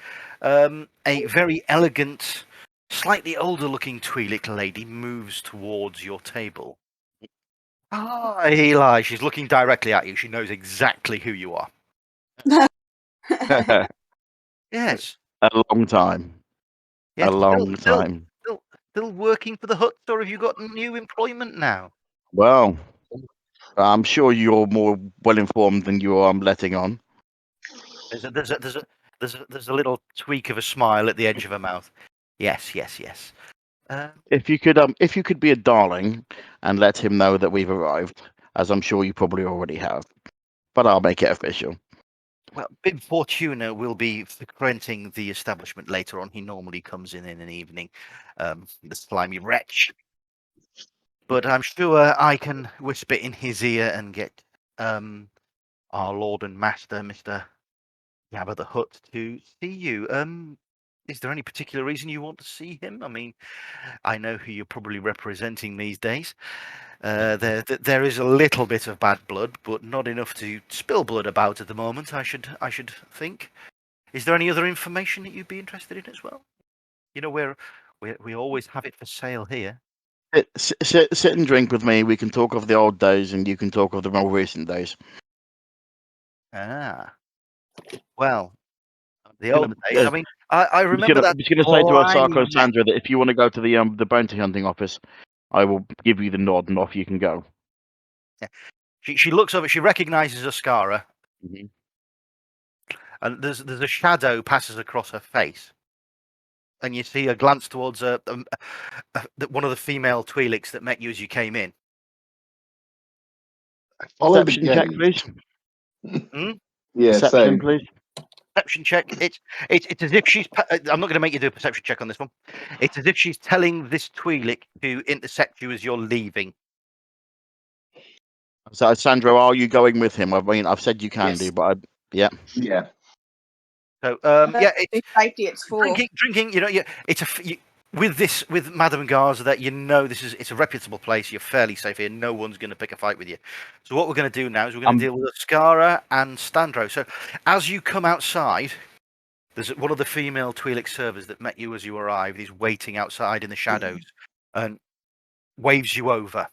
A very elegant, slightly older looking Twi'lek lady moves towards your table. Ah, Eli, she's looking directly at you. She knows exactly who you are. Yes. A long time. Yes. A long time. Still working for the Huts, or have you got new employment now? Well, I'm sure you're more well informed than you are letting on. There's a little tweak of a smile at the edge of her mouth. Yes. If you could be a darling and let him know that we've arrived, as I'm sure you probably already have, but I'll make it official. Well, Bib Fortuna will be frequenting the establishment later on. He normally comes in an evening, the slimy wretch. But I'm sure I can whisper in his ear and get our Lord and Master, Mr. Jabba the Hutt, to see you. Is there any particular reason you want to see him? I mean, I know who you're probably representing these days. There is a little bit of bad blood, but not enough to spill blood about at the moment. I should think. Is there any other information that you'd be interested in as well? You know, we always have it for sale here. Sit and drink with me. We can talk of the old days, and you can talk of the more recent days. Ah, well, the old days. I mean, I I'm remember that. just going to say to Asako Sandra that if you want to go to the bounty hunting office, I will give you the nod, and off you can go. Yeah. She looks over. She recognizes Ascara, and there's a shadow passes across her face, and you see a glance towards one of the female Twi'leks that met you as you came in. Follow the Perception check, gaze. Hmm? Yeah, Perception, same. please. Perception check. It's as if she's. I'm not going to make you do a perception check on this one. It's as if she's telling this Twi'lek to intercept you as you're leaving. So, Sandra, are you going with him? I mean, I've said you can do, but yeah. Yeah. So it's safety. It's for drinking. You know, with Madame Garza, that it's a reputable place. You're fairly safe here. No one's going to pick a fight with you. So what we're going to do now is we're going to deal with Ascara and Standro. So as you come outside, there's one of the female Twi'lek servers that met you as you arrived. He's waiting outside in the shadows and waves you over.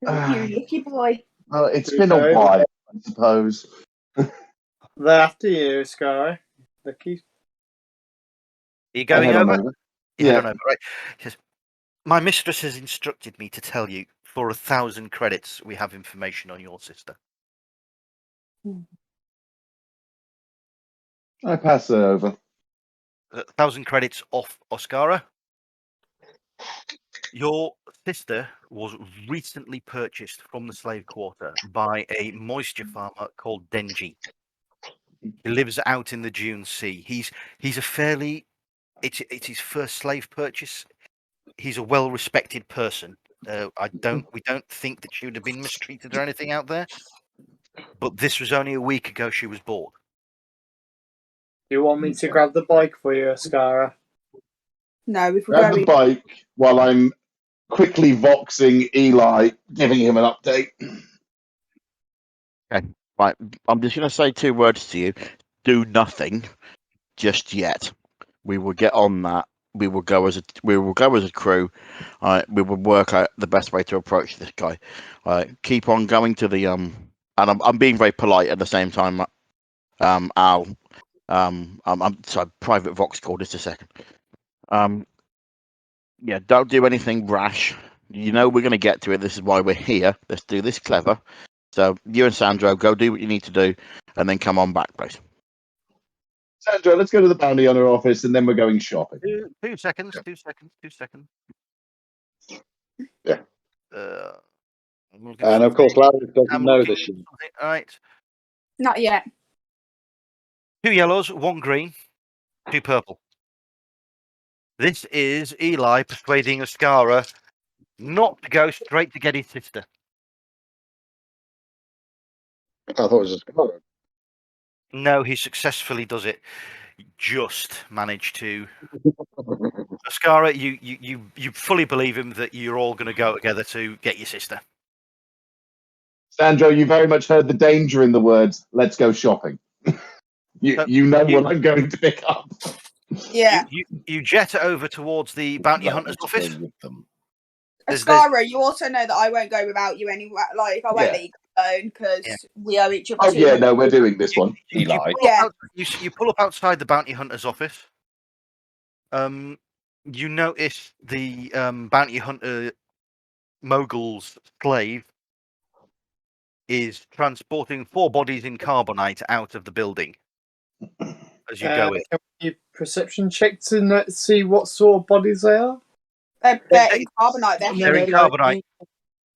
you lucky boy. Well, it's been a while, I suppose. They're after you, Sky. Lucky. Are you going over? Yeah. Over, right. He says, my mistress has instructed me to tell you for 1,000 credits we have information on your sister. I pass it over. 1,000 credits off Oscara. Your sister was recently purchased from the slave quarter by a moisture farmer called Denji. He lives out in the Dune Sea. He's a fairly. It's his first slave purchase. He's a well-respected person. We don't think that she would have been mistreated or anything out there. But this was only a week ago she was bought. You want me to grab the bike for you, Ascara? No, if we're Grab the bike while I'm quickly voxing Eli, giving him an update. Okay, right. I'm just going to say 2 words to you. Do nothing just yet. We will get on that. We will go as a crew. We will work out the best way to approach this guy. Keep on going to the and I'm being very polite at the same time. Al. I'm sorry. Private Vox call. Just a second. Yeah. Don't do anything rash. You know we're going to get to it. This is why we're here. Let's do this clever. So you and Sandro go do what you need to do, and then come on back, please. Sandra, let's go to the bounty hunter office, and then we're going shopping. 2 seconds. 2 seconds. 2 seconds. Yeah. And of course, Larry doesn't know this yet. All right. Not yet. 2 yellows, 1 green, 2 purple. This is Eli persuading Ascara not to go straight to get his sister. I thought it was a Ascara. No, he successfully does it. Just managed to. Oscara, you fully believe him that you're all going to go together to get your sister. Sandro, you very much heard the danger in the words, let's go shopping. you know what I'm going to pick up. Yeah. You jet over towards the bounty hunter's office. With them. Ascara, you also know that I won't go without you anyway. Like, I won't let you go alone because we owe each other. Oh, yeah, no, we're doing this one. You pull up outside the bounty hunter's office. You notice the bounty hunter mogul's slave is transporting 4 bodies in carbonite out of the building as you go in. Can you perception check to see what sort of bodies they are? They're in carbonite. They're in carbonite.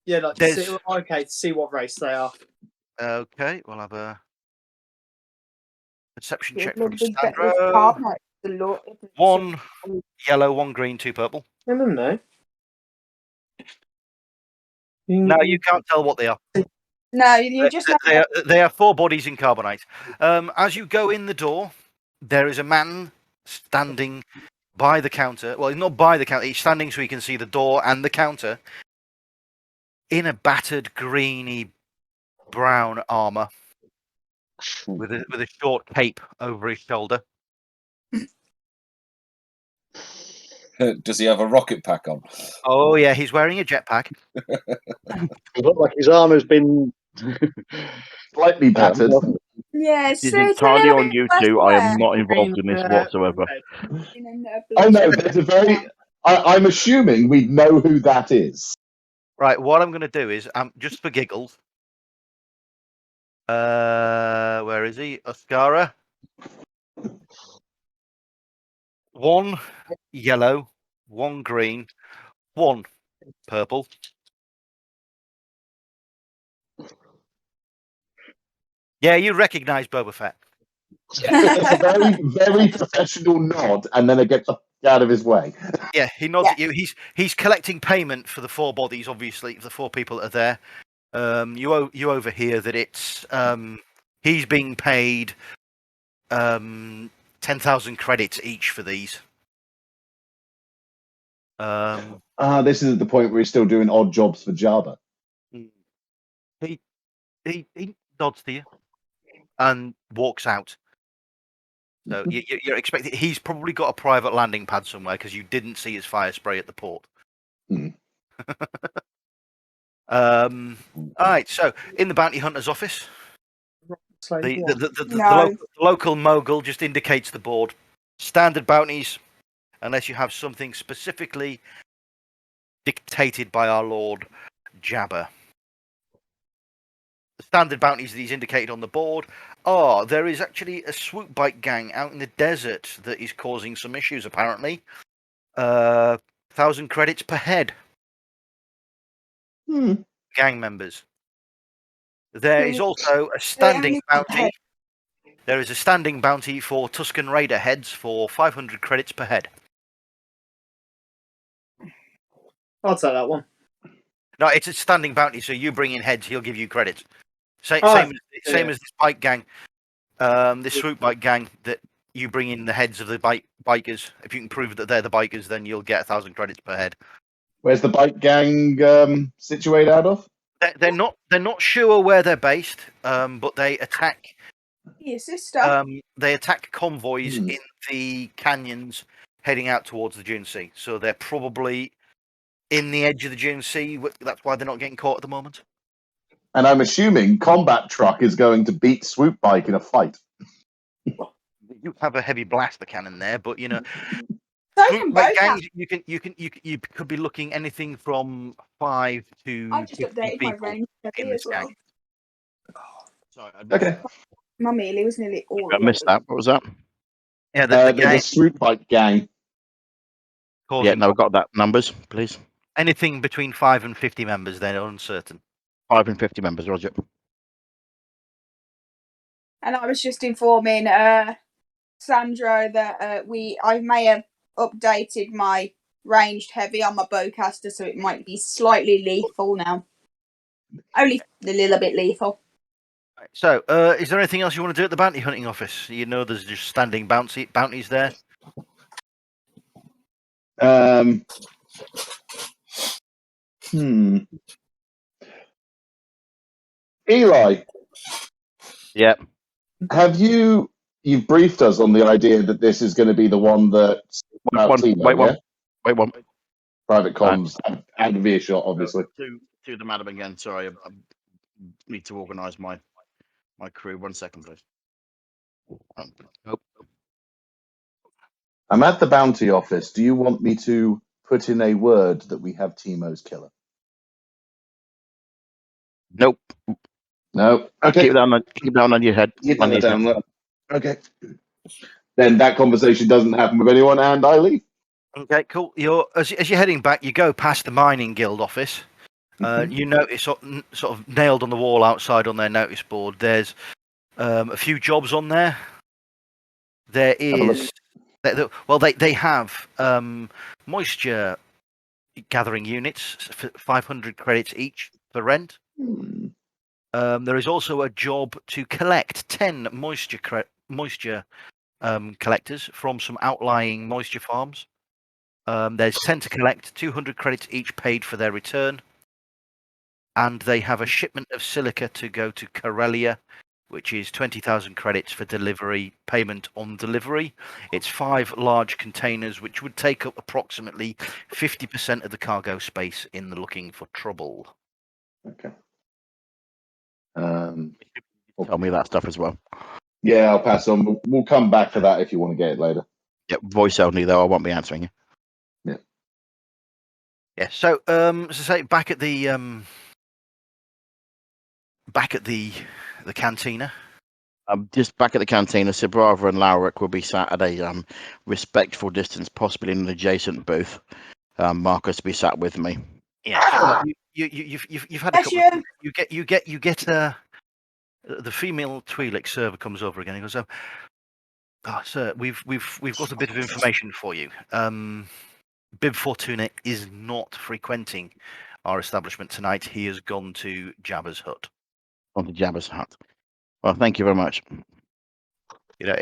Yeah, like to see what race they are. Okay, we'll have a perception check Look, from it's Sandro. carbonite. 1 yellow, 1 green, 2 purple. I don't know. No, you can't tell what they are. No, you just know. They are 4 bodies in carbonite. As you go in the door, there is a man standing by the counter. Well, not by the counter. He's standing so he can see the door and the counter in a battered, greeny, brown armor with a short cape over his shoulder. Does he have a rocket pack on? Oh yeah, he's wearing a jetpack. It looks like his armor's been slightly battered. Yeah, It's entirely on you two. I am not involved in this whatsoever. Oh no, there's a very. I'm assuming we know who that is. Right, what I'm going to do is, just for giggles. Where is he? Oscara. 1 yellow, 1 green, 1 purple. Yeah, you recognise Boba Fett. It's a very, very professional nod, and then it gets out of his way. Yeah, he nods at you. He's collecting payment for the 4 bodies, obviously, the 4 people that are there. You overhear that it's he's being paid 10,000 credits each for these. This is at the point where he's still doing odd jobs for Jabba. He nods to you and walks out. So you're expecting he's probably got a private landing pad somewhere because you didn't see his fire spray at the port. All right, so in the bounty hunter's office, the local mogul just indicates the board. Standard bounties, unless you have something specifically dictated by our Lord Jabba. The standard bounties that he's indicated on the board are there is actually a swoop bike gang out in the desert that is causing some issues, apparently. 1,000 credits per head. Gang members. There is also a standing bounty. There is a standing bounty for Tusken Raider heads for 500 credits per head. I'll take that one. No, it's a standing bounty, so you bring in heads, he'll give you credits. Same as this bike gang, this swoop bike gang, that you bring in the heads of the bikers. If you can prove that they're the bikers, then you'll get 1,000 credits per head. Where's the bike gang situated out of? They're not sure where they're based, but they attack. Your sister. They attack convoys in the canyons heading out towards the Dune Sea. So they're probably in the edge of the Dune Sea. That's why they're not getting caught at the moment. And I'm assuming Combat Truck is going to beat Swoop Bike in a fight. You have a heavy blaster cannon there, but you know, gangs, you could be looking anything from 5 to. I just updated my range as well. Sorry, Okay. My melee was nearly all. I missed that. What was that? Yeah, the Swoop Bike gang. Yeah, no, got that. Numbers, please. Anything between 5 and 50 members, they're uncertain. 5 and 50 members, Roger. And I was just informing Sandro that I may have updated my ranged heavy on my bowcaster, so it might be slightly lethal now. Only a little bit lethal. So, is there anything else you want to do at the bounty hunting office? You know, there's just standing bounties there. Eli, Yep. have you've briefed us on the idea that this is going to be the one that's about Timo, yeah? Wait one. Private comms and via shot, obviously. To the madam again. Sorry, I need to organise my crew. 1 second, please. I'm at the bounty office. Do you want me to put in a word that we have Timo's killer? Nope. No. Okay. Keep that on your head. Keep that down. Look. Okay. Then that conversation doesn't happen with anyone, and I leave. Okay, cool. As you're heading back, you go past the mining guild office. You notice sort of nailed on the wall outside on their notice board. There's a few jobs on there. There is. They have moisture gathering units for 500 credits each for rent. There is also a job to collect 10 moisture collectors from some outlying moisture farms. There's 10 to collect, 200 credits each paid for their return. And they have a shipment of silica to go to Karelia, which is 20,000 credits for delivery, payment on delivery. It's 5 large containers, which would take up approximately 50% of the cargo space in the Looking for Trouble. Okay. Tell me that stuff as well. Yeah, I'll pass on. We'll come back to that if you want to get it later. Yep, voice only though. I won't be answering you. Yeah. Yeah. So, as I say, back at the cantina. Just back at the cantina, Sibrava and Lauric will be sat at a respectful distance, possibly in an adjacent booth. Marcus will be sat with me. Yeah. So you've had a couple. You get the female Twi'lek server comes over again. He goes, sir, we've got a bit of information for you. Bib Fortuna is not frequenting our establishment tonight. He has gone to Jabba's hut. On to Jabba's hut. Well, thank you very much. You know,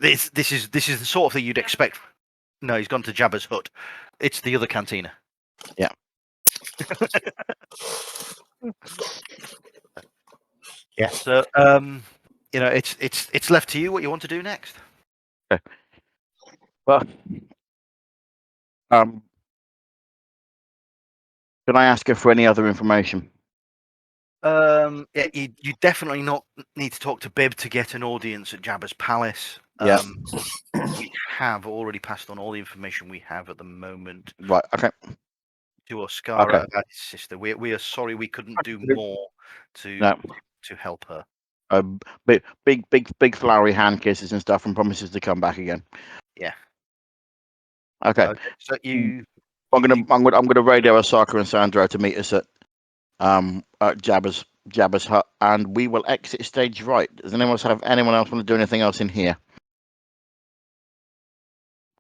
this is the sort of thing you'd expect. No, he's gone to Jabba's hut. It's the other cantina. Yeah. Yeah. So, you know, it's left to you what you want to do next. Okay. Well, can I ask her for any other information? Yeah, you definitely not need to talk to Bib to get an audience at Jabba's palace. Yeah. We have already passed on all the information we have at the moment. Right. Okay. To Oscara about his sister. We are sorry we couldn't do more to help her. Big flowery hand kisses and stuff, and promises to come back again. Yeah. Okay. So I'm gonna radio Osaka and Sandro to meet us at Jabba's hut, and we will exit stage right. Does anyone else want to do anything else in here?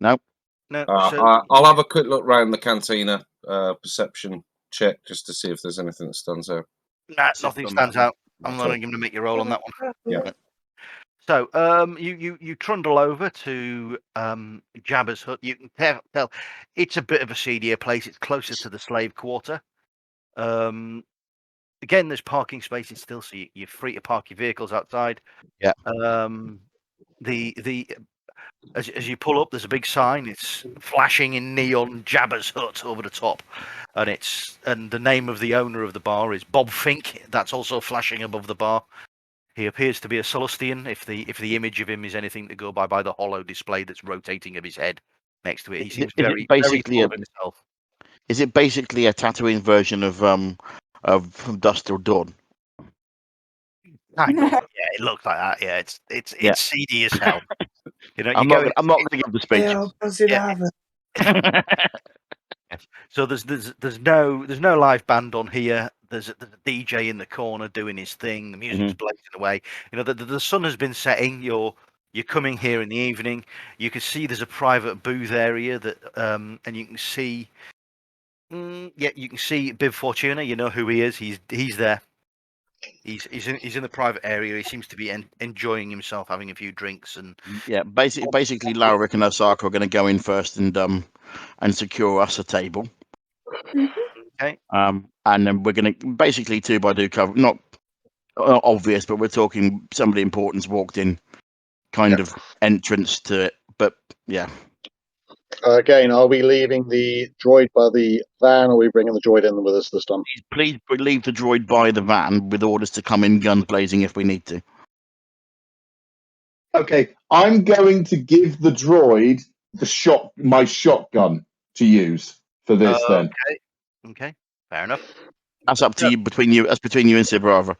No. No. I'll have a quick look round the cantina, perception check, just to see if there's anything that stands out. Nah, nothing stands out. I'm not going to make you roll on that one. Yeah. So, you trundle over to Jabba's hut. You can tell it's a bit of a seedier place. It's closer to the slave quarter. Again, there's parking spaces still, so you're free to park your vehicles outside. Yeah. As you pull up, there's a big sign. It's flashing in neon, Jabba's hut over the top, and the name of the owner of the bar is Bob Fink. That's also flashing above the bar. He appears to be a Celestian, if the image of him is anything to go by the hollow display that's rotating of his head next to it. He seems very full of himself. Is it basically a Tatooine version of From Dusk Till Dawn? Kind of, yeah, it looks like that. Yeah, it's seedy as hell. You know, I'm not going to give the speech. So there's no live band on here. There's a DJ in the corner doing his thing. The music's blazing away. You know, the sun has been setting. You're coming here in the evening. You can see there's a private booth area that and you can see you can see Bib Fortuna. You know who he is. He's there. He's in the private area. He seems to be enjoying himself, having a few drinks, and Yeah, basically, Larrick and Osaka are going to go in first and secure us a table. okay. And then we're going to basically 2x2 cover. Not obvious, but we're talking somebody important's walked in, kind of entrance to it. But yeah. Again, are we leaving the droid by the van, or are we bringing the droid in with us this time? Please leave the droid by the van with orders to come in guns blazing if we need to. Okay, I'm going to give the droid my shotgun to use for this. Then Okay, fair enough. That's up to you. That's between you and Sibrava.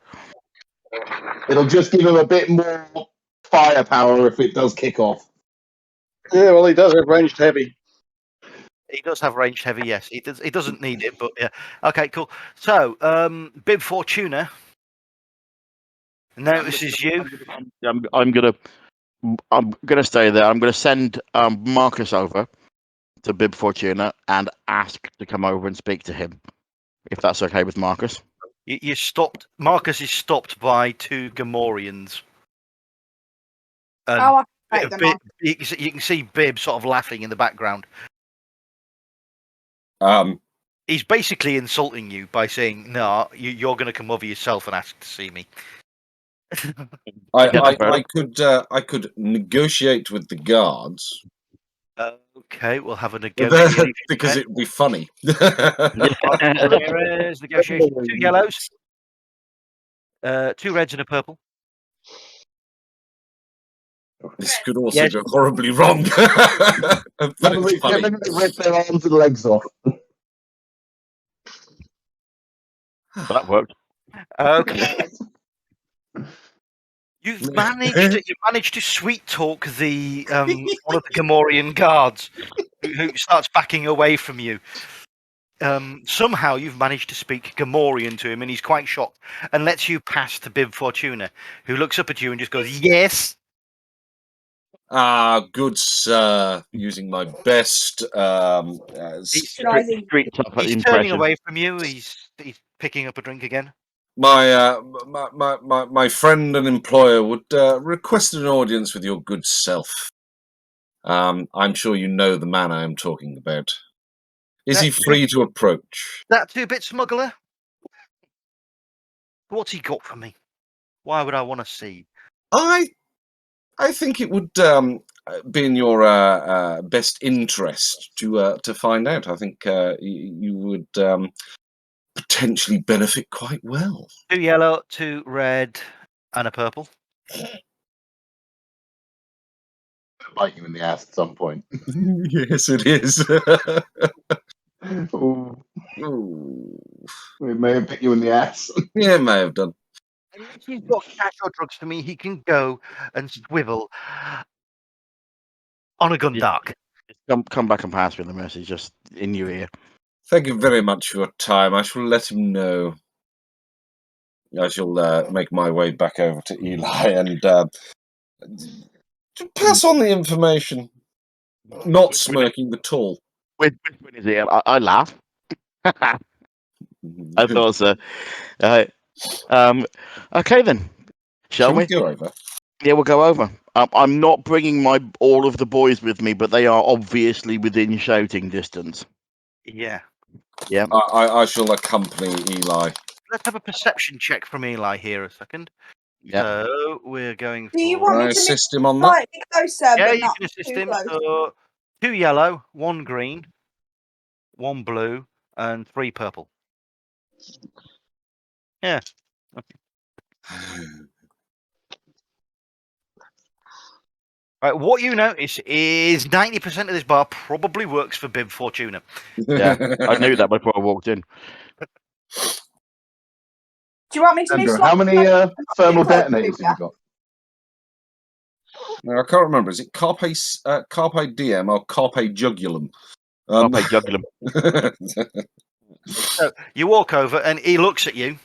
it'll just give him a bit more firepower if it does kick off. Yeah, well, he does have ranged heavy. He does have ranged heavy, yes. He doesn't need it, but yeah. Okay, cool. So, Bib Fortuna notices you. I'm gonna stay there. I'm gonna send Marcus over to Bib Fortuna and ask to come over and speak to him, if that's okay with Marcus. You stopped. Marcus is stopped by 2 Gamorreans. I take them on. You can see Bib sort of laughing in the background. He's basically insulting you by saying, "No, you're going to come over yourself and ask to see me." I could negotiate with the guards. Okay, we'll have a negotiation because it would be funny. There is negotiation. 2 yellows, 2 reds, and a purple. This could also go horribly wrong. But it's funny. Rip their arms and legs off. That worked. Okay. You've managed to sweet talk the one of the Gamorrean guards who starts backing away from you. Somehow you've managed to speak Gamorrean to him, and he's quite shocked and lets you pass to Bib Fortuna, who looks up at you and just goes, "Yes." Good sir. Using my best. He's impression. turning away from you. He's picking up a drink again. My friend and employer would request an audience with your good self. I'm sure you know the man I am talking about. Is he free to approach? That 2-bit smuggler? What's he got for me? Why would I want to see? I think it would be in your best interest to find out. I think you would potentially benefit quite well. 2 yellow, 2 red, and a purple. Bite you in the ass at some point. Yes, it is. Ooh. Ooh. It may have bit you in the ass. Yeah, it may have done. Unless he's got cash or drugs for me, he can go and swivel on a gun dark. Come back and pass me the message just in your ear. Thank you very much for your time. I shall let him know. I shall make my way back over to Eli and to pass on the information. Not smirking at all. With his ear, I laugh. I thought so. Okay then. Shall we go over? Yeah, we'll go over. I'm not bringing all of the boys with me, but they are obviously within shouting distance. Yeah. Yeah. I shall accompany Eli. Let's have a perception check from Eli here a second. Yeah. So we're going for... Do you want Can I me to assist move him on that? slightly closer, Yeah, but you not can assist too him. close? So 2 yellow, 1 green, 1 blue, and 3 purple. Yeah. Right, what you notice is 90% of this bar probably works for Bib Fortuna. Yeah, I knew that before I walked in. Do you want me to move Andrew, slightly how many closer? thermal Too close, detonators have you got? No, I can't remember. Is it Carpe Diem or Carpe Jugulum? Carpe Jugulum. So you walk over and he looks at you.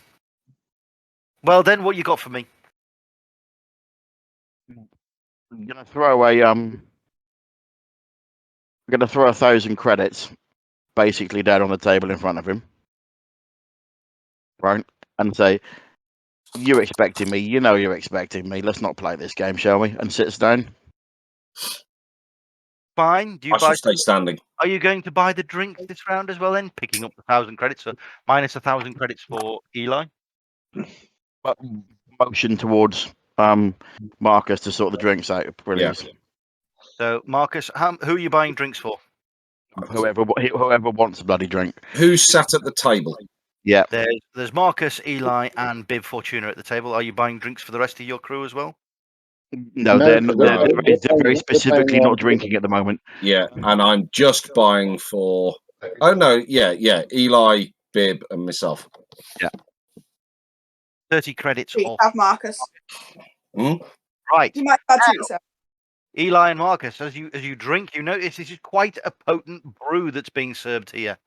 Well, then, what you got for me? I'm gonna throw I'm gonna throw 1,000 credits, basically down on the table in front of him, right, and say, You're expecting me. You know you're expecting me. Let's not play this game, shall we? And sit down. Fine. Do you I shall buy? stay standing. Are you going to buy the drink this round as well? Then picking up the 1,000 credits, so minus 1,000 credits for Eli. But motion towards Marcus to sort the drinks out, please. Yeah. So Marcus, who are you buying drinks for? Whoever wants a bloody drink. Who's sat at the table? Yeah. There's Marcus, Eli, and Bib Fortuna at the table. Are you buying drinks for the rest of your crew as well? No, they're very specifically not drinking at the moment. Yeah, and I'm just buying for. Oh no, yeah, Eli, Bib, and myself. Yeah. 30 credits You off. have Marcus. Right. You might have treat yourself. Eli and Marcus, as you drink, you notice this is quite a potent brew that's being served here.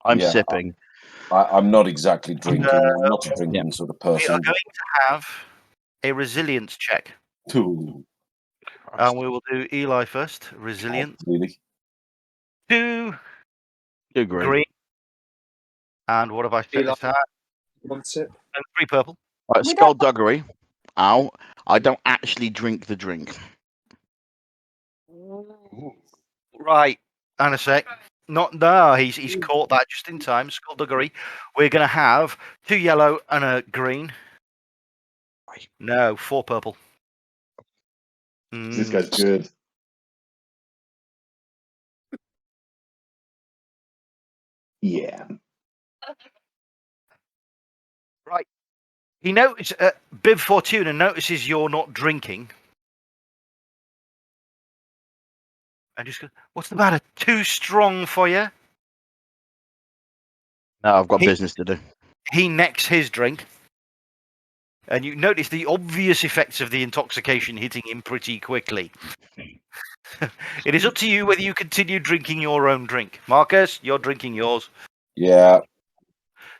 I'm sipping. I'm not exactly drinking. I'm not a drinking sort of We are person. going to have a resilience check. Ooh, And we will do Eli first. Resilience. really? 2 Two green. And what have I set this at? 1 sip. And 3 purple. Right, skullduggery. Ow. I don't actually drink the drink. Right. And a sec. No, he's caught that just in time. Skullduggery. We're going to have 2 yellow and a green. No, 4 purple. This guy's good. Yeah. Right. He notices, Bib Fortuna notices you're not drinking. And just goes, what's the matter? Too strong for you? No, I've got business to do. He necks his drink. And you notice the obvious effects of the intoxication hitting him pretty quickly. It is up to you whether you continue drinking your own drink. Marcus, you're drinking yours. Yeah.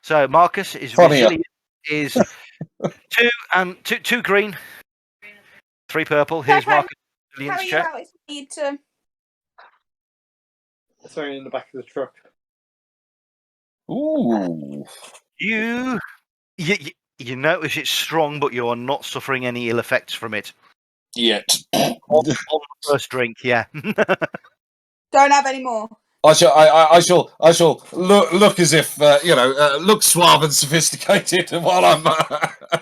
So Marcus is resilient, is 2 green, 3 purple. Here's Marcus' resilience check. Out if you need to. Throwing in the back of the truck. Ooh. You notice it's strong, but you are not suffering any ill effects from it. Yet. On the first drink, yeah. Don't have any more. I shall look as if look suave and sophisticated while I'm.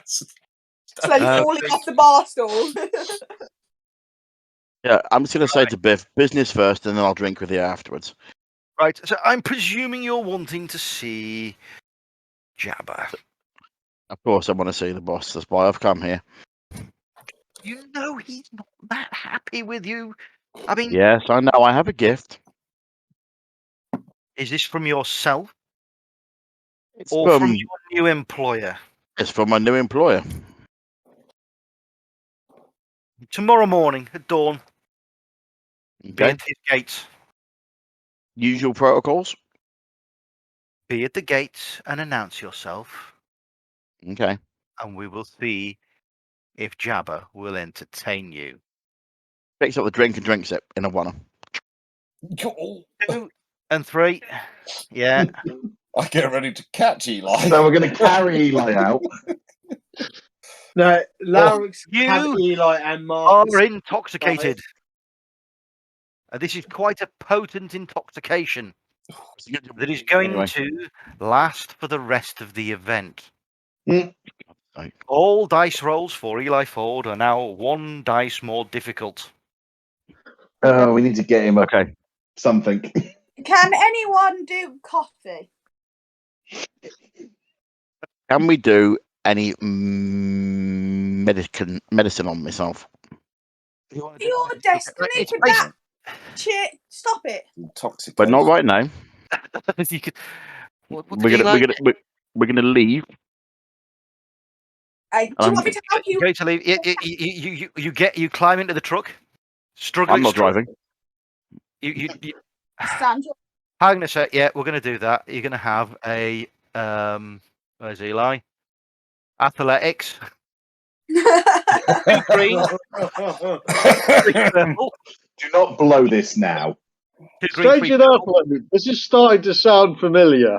Slowly falling off the bar stool. Yeah, I'm just going to say to Biff, business first, and then I'll drink with you afterwards. Right, so I'm presuming you're wanting to see Jabba. Of course, I want to see the boss. That's why I've come here. You know he's not that happy with you. I mean, yes, I know. I have a gift. Is this from yourself? It's or from your new employer? It's from my new employer. Tomorrow morning at dawn. Okay. Be at his gates. Usual protocols. Be at the gates and announce yourself. Okay. And we will see if Jabba will entertain you. Picks up the drink and drinks it in a one. 2 and 3. Yeah. I get ready to catch Eli. So we're going to carry Eli out. No, Larix, you have Eli and Marcus are intoxicated. This is quite a potent intoxication that is going to last for the rest of the event. All dice rolls for Eli Ford are now 1 dice more difficult. Oh, we need to get him something. Can anyone do coffee? Can we do any medicine on myself? Your destiny to that shit. Stop it. Intoxication. But not right now. We're gonna leave. Do you want me to help you? Going to leave. You climb into the truck. Struggling. I'm not driving. Sandra. Hang on a sec. Yeah, we're going to do that. You're going to have a where's Eli? Athletics. 2 green. 3 purple. Do not blow this now. 2 green, 3 Straighten up, this is starting to sound familiar.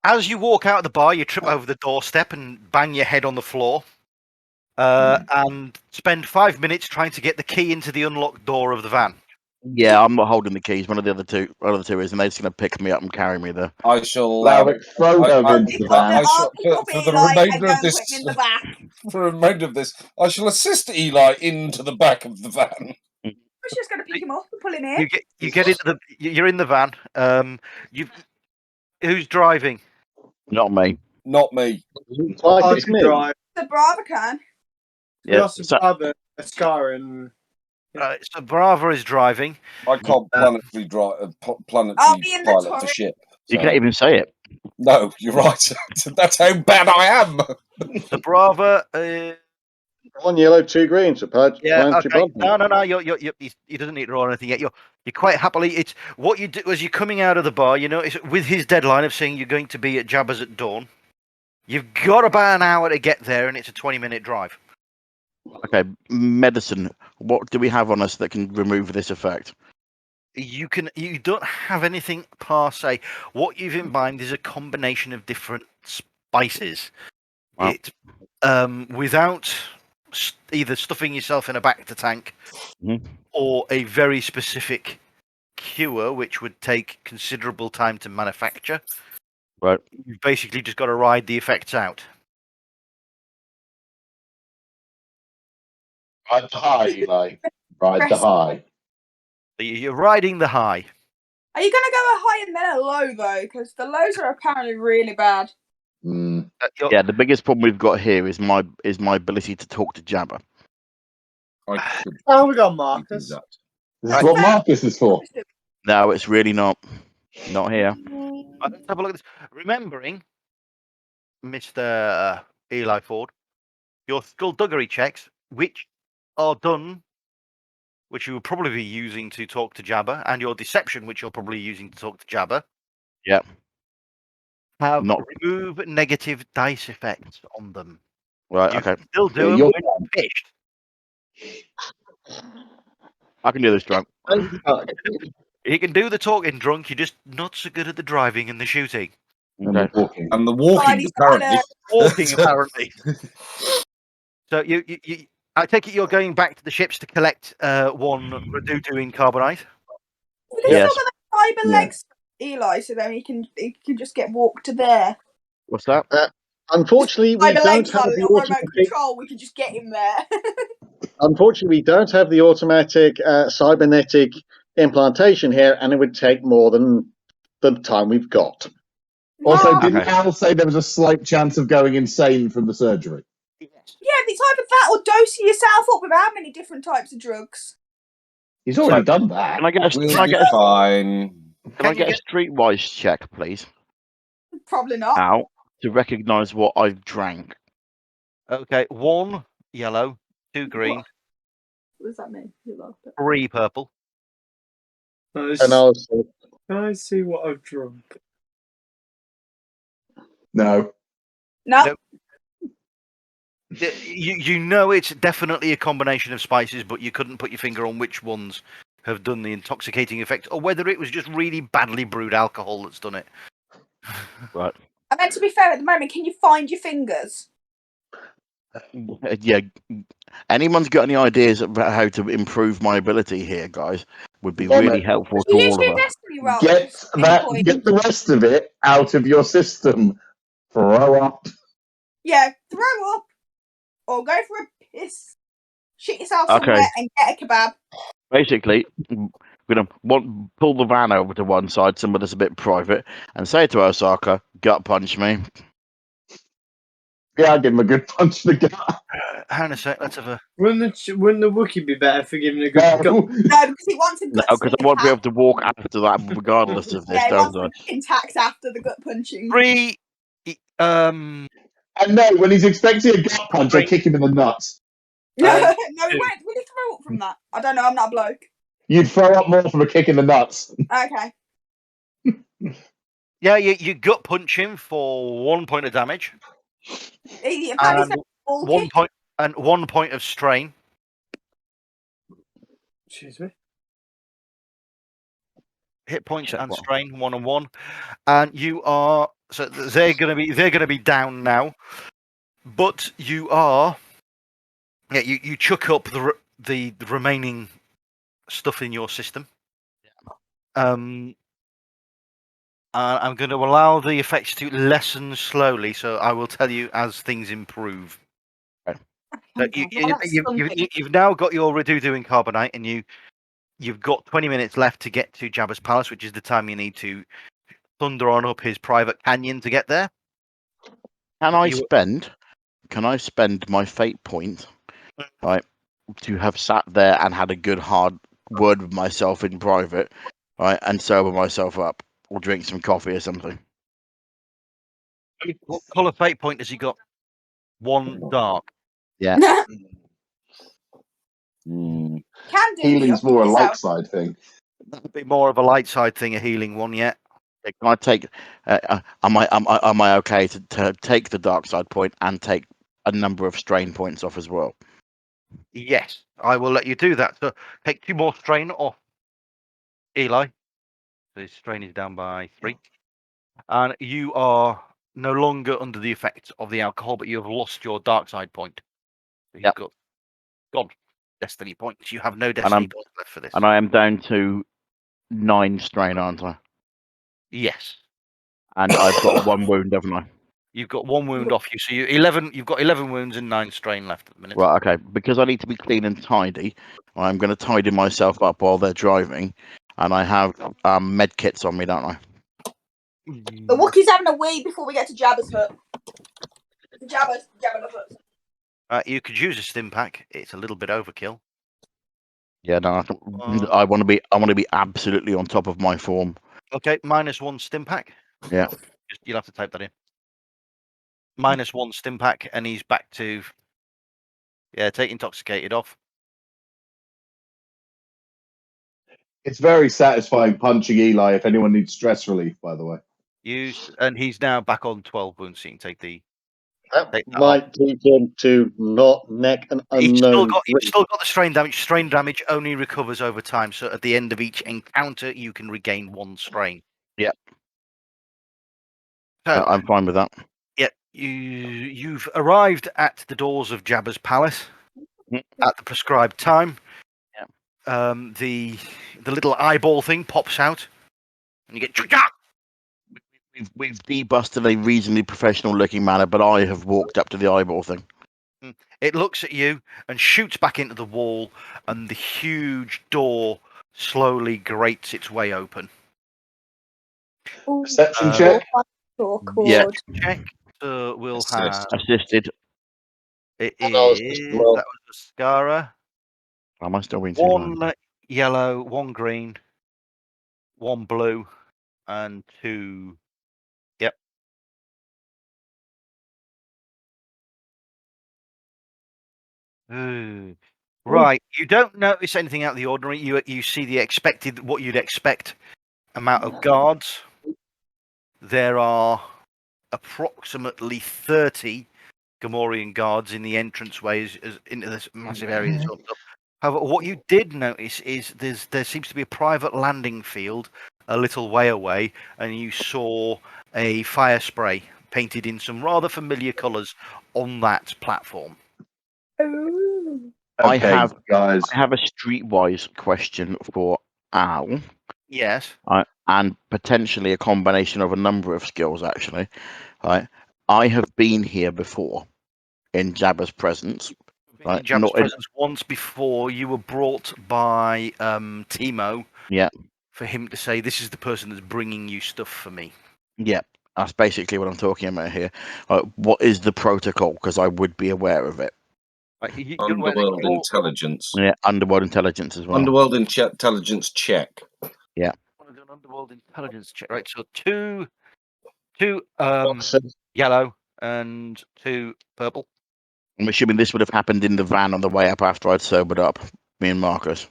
As you walk out of the bar, you trip over the doorstep and bang your head on the floor. And spend 5 minutes trying to get the key into the unlocked door of the van. Yeah, I'm not holding the keys. One of the other two is, and they're just going to pick me up and carry me there. I shall. Lavik, throw her into the van. I shall, for the remainder of this, in the back. for the remainder of this, I shall assist Eli into the back of the van. We're just going to pick him up and pull him in. You get into the. You're in the van. Who's driving? Not me. Not me. Like it's me. Drive. The Brava can. Yeah, Lost so- a Scar and So Brava is driving. I can't planetary drive. Planetary I'll be in the pilot the turret. ship. You so- can't even say it. No, you're right. That's how bad I am. So Brava. 1 yellow, 2 green. So Yeah. Okay. planetary bomb. No. He doesn't need to roll anything yet. You're quite happily. It's what you do as you're coming out of the bar. You know, with his deadline of saying you're going to be at Jabba's at dawn. You've got about an hour to get there, and it's a 20-minute drive. Okay, medicine. What do we have on us that can remove this effect? You don't have anything per se. What you've in mind is a combination of different spices. Wow. It without either stuffing yourself in a back to tank or a very specific cure, which would take considerable time to manufacture. Right. You've basically just got to ride the effects out. Ride the high, Eli. Ride the high. You're riding the high. Are you going to go a high and then a low, though? Because the lows are apparently really bad. Mm. Yeah, the biggest problem we've got here is my ability to talk to Jabba. I could oh, we got do Marcus. that. This is what Marcus is for. No, it's really not. Not here. Let's have a look at this. Remembering, Mr. Eli Ford, your skullduggery checks, which are done, which you will probably be using to talk to Jabba, and your deception, which you're probably using to talk to Jabba. Yep. Have Not- remove negative dice effects on them. Right, You okay. can still do Yeah, them you're- when you're pissed. I can do this drunk. You can do the talking drunk, you're just not so good at the driving and the shooting. And Okay. the walking. And the walking, He's apparently. Walking, apparently. So I take it you're going back to the ships to collect one Redudu in carbonite. But he's Yes. still got the fibre Yeah. legs, Eli, so then he can just get walked to there. What's that? Unfortunately, we Fibre don't legs have on a the little remote automatic. control, we can just get him there. Unfortunately, we don't have the automatic cybernetic implantation here, and it would take more than the time we've got. Also, No. didn't Okay. Al say there was a slight chance of going insane from the surgery? Yeah, it's either that or dosing yourself up with how many different types of drugs? He's already done that. Can I get a We'll can I be get a, fine. can I get a streetwise check, please? Probably not. Out to recognise what I've drank. Okay, 1 yellow, 2 green, What does that mean? 3 purple. And also, Can I see what I've drunk? No. No. You know it's definitely a combination of spices, but you couldn't put your finger on which ones have done the intoxicating effect, or whether it was just really badly brewed alcohol that's done it. Right. I mean, to be fair, at the moment, can you find your fingers? Yeah. Anyone's got any ideas about how to improve my ability here, guys? Would be Yeah, really but- helpful to You all usually of a us. destiny roll. Get the rest of it out of your system. Throw up. Yeah, throw up or go for a piss. Shit yourself Okay. somewhere and get a kebab. Basically, we're gonna pull the van over to one side, somewhere that's a bit private, and say to Osaka, "Gut punch me." Yeah, I'll give him a good punch to the gut. Hang on a sec, let's have a... Wouldn't the Wookiee be better for giving a good No. gut? No, because he wants a No, gut because I won't be able to walk after that, regardless of this, Yeah, he don't wants I? the intact after the gut punching. 3... And no, when he's expecting a gut punch, I kick him in the nuts. No, Uh, no, he won't. Will he throw up from that? I don't know, I'm not a bloke. You'd throw up more from a kick in the nuts. Okay. Yeah, you gut punch him for 1 point of damage. Apparently he's And got a ball 1 kick. point and 1 point of strain. Excuse me. Hit points Check and what? strain 1 and 1. And you are So they're gonna be down now. But you are, yeah. You chuck up the remaining stuff in your system. And I'm going to allow the effects to lessen slowly. So I will tell you as things improve. So you've now got your Redudu and Carbonite, and you've got 20 minutes left to get to Jabba's Palace, which is the time you need to thunder on up his private canyon to get there. Can I spend my fate point, right, to have sat there and had a good hard word with myself in private, right, and sober myself up, or drink some coffee or something? What colour fate point has he got? One dark. Yeah. Can do. Healing's more a light side thing. That'd be more of a light side thing, a healing one, yeah. Can I take? Am I okay to take the dark side point and take a number of strain points off as well? Yes, I will let you do that. So take 2 more strain off Eli. So his strain is down by 3. And you are no longer under the effect of the alcohol, but you have lost your dark side point. So you've got gone. Destiny points. You have no destiny points left for this. And I am down to 9 strain, aren't I? Yes. And I've got 1 wound, haven't I? You've got 1 wound off you, so you've got 11 wounds and 9 strain left at the minute. Right, okay. Because I need to be clean and tidy, I'm going to tidy myself up while they're driving, and I have med kits on me, don't I? The Wookiee's having a wee before we get to Jabba's hut. Jabba's hut. You could use a stim pack. It's a little bit overkill. Yeah, no. I want to be absolutely on top of my form. Okay, -1 stim pack. Yeah. You'll have to type that in. -1 stim pack, and he's back to take intoxicated off. It's very satisfying punching Eli if anyone needs stress relief, by the way. And he's now back on 12 wounds, so you can take the. That might take him to not neck an unknown. You've still got the strain damage. Strain damage only recovers over time, so at the end of each encounter, you can regain 1 strain. Yeah. So, I'm fine with that. Yeah, you've arrived at the doors of Jabba's palace at the prescribed time. Yeah. The little eyeball thing pops out, and you get. We've debusted a reasonably professional-looking manner, but I have walked up to the eyeball thing. It looks at you and shoots back into the wall, and the huge door slowly grates its way open. Perception check. Yeah. Check. We'll have assisted. It And is that was a Scara. Am I still winning? 1 yellow, 1 green, 1 blue, and 2. Yep. Right. You don't notice anything out of the ordinary. You see what you'd expect amount of guards. There are approximately 30 Gamorrean guards in the entranceways into this massive area. However, what you did notice is there seems to be a private landing field a little way away, and you saw a fire spray painted in some rather familiar colours on that platform. I have a streetwise question for Al. Yes. And potentially a combination of a number of skills, actually. Right. I have been here before in Jabba's presence. Right. Jabba's presence once before. You were brought by Timo. Yeah. For him to say, this is the person that's bringing you stuff for me. Yeah. That's basically what I'm talking about here. What is the protocol? Because I would be aware of it. Underworld intelligence. Yeah, underworld intelligence as well. Underworld intelligence check. Yeah. I want to do an underworld intelligence check. Right, so two yellow and 2 purple. I'm assuming this would have happened in the van on the way up after I'd sobered up, me and Marcus.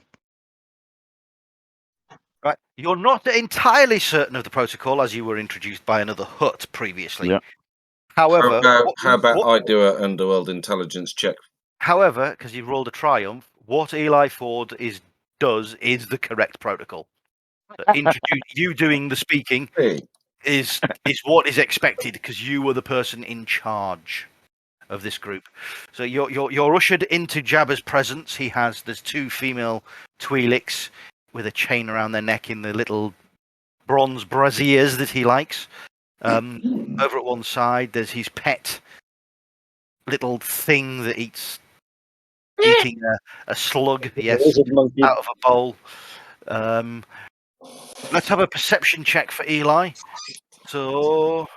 Right, you're not entirely certain of the protocol as you were introduced by another hut previously. Yeah. However, how about I do an underworld intelligence check? However, because you've rolled a triumph, what Eli Ford does is the correct protocol. So you doing the speaking is what is expected because you were the person in charge of this group. So you're ushered into Jabba's presence. There's 2 female Twi'leks with a chain around their neck in the little bronze braziers that he likes. Over at one side, there's his pet little thing that eating a slug, yes, Lizard monkey. out of a bowl. Let's have a perception check for Eli. So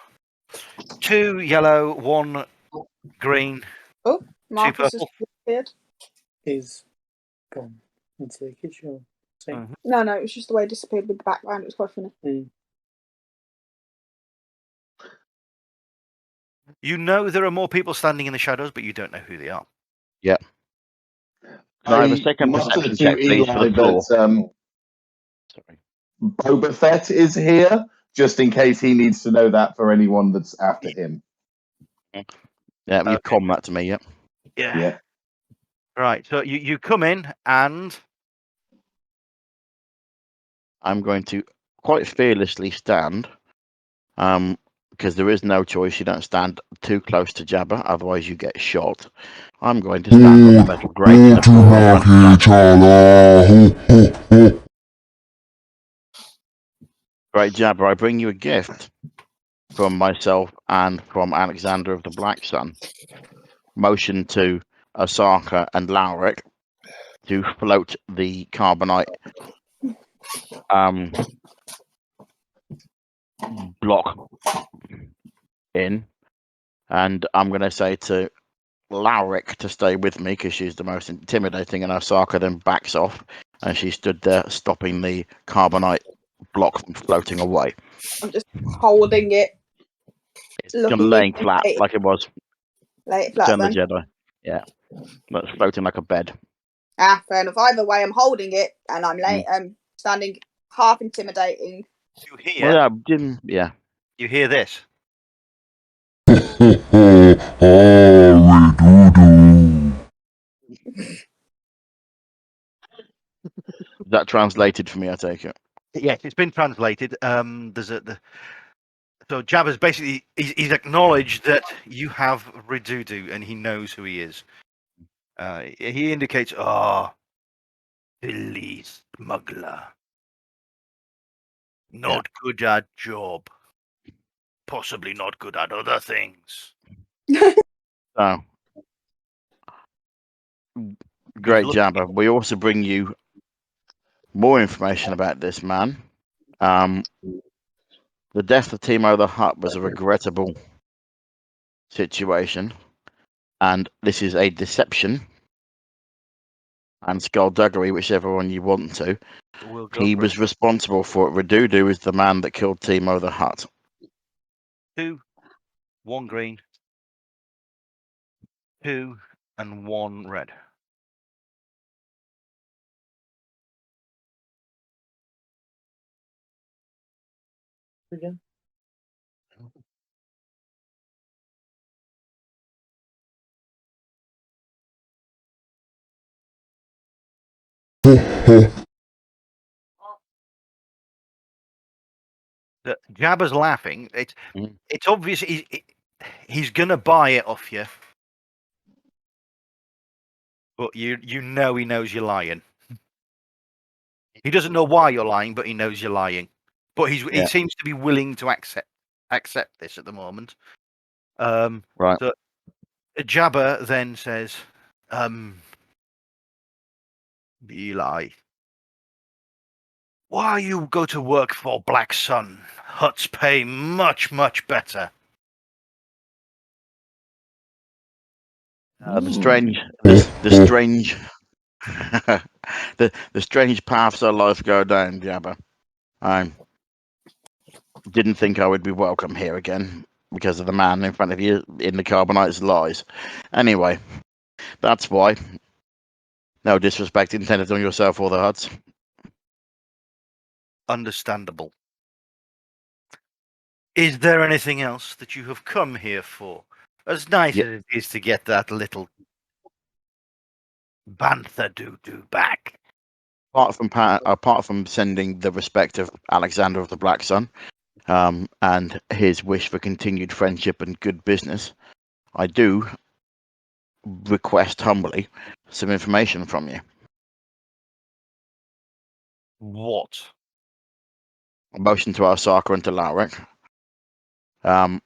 2 yellow, 1 green. Oh, Marcus has purple. disappeared. He's gone into the kitchen. No, it was just the way it disappeared with the background. It was quite funny. You know there are more people standing in the shadows, but you don't know who they are. Yeah. Can I have a second muttered perception to check, please, for Eli the floor? that Sorry. Boba Fett is here, just in case he needs to know that for anyone that's after him. Yeah, you've common that to me, yep. Yeah. Right, so you come in and... I'm going to quite fearlessly stand, because there is no choice. You don't stand too close to Jabba, otherwise you get shot. I'm going to stand on the metal grate in the floor. Great Jabba, I bring you a gift from myself and from Alexander of the Black Sun. Motion to Osaka and Lauric to float the carbonite block in, and I'm going to say to Lauric to stay with me because she's the most intimidating, and Osaka then backs off, and she stood there stopping the carbonite block from floating away. I'm just holding it. It's laying flat like it was. Lay it flat Turn the then. Jedi. Yeah, that's floating like a bed. Fair enough. Either way, I'm holding it and I'm standing half intimidating. You hear? Well, yeah. You hear this? Is that translated for me, I take it? Yes, it's been translated. So Jabba's basically he's acknowledged that you have Redudu and he knows who he is. He indicates, silly smuggler. Not good at job. Possibly not good at other things. Oh. Great Jabba. We also bring you more information about this man. The death of Timo the Hutt was a regrettable situation, and this is a deception and skullduggery, whichever one you want to. He was responsible for it. Redudu is the man that killed Timo the Hutt. 2, 1 green, 2 and 1 red. Again. Jabba's laughing. It's obvious he's gonna buy it off you, but you know he knows you're lying. He doesn't know why you're lying, but he knows you're lying. But he seems to be willing to accept this at the moment. Right. So Jabba then says, Eli, why you go to work for Black Sun? Huts pay much, much better. The strange paths of life go down, Jabba. I didn't think I would be welcome here again because of the man in front of you in the carbonite's lies. Anyway, that's why. No disrespect intended on yourself or the Hutts. Understandable. Is there anything else that you have come here for? As nice as it is to get that little bantha doo-doo back. Apart from sending the respect of Alexander of the Black Sun, and his wish for continued friendship and good business, I do request humbly some information from you. What? A motion to Osaka and to Larrick. I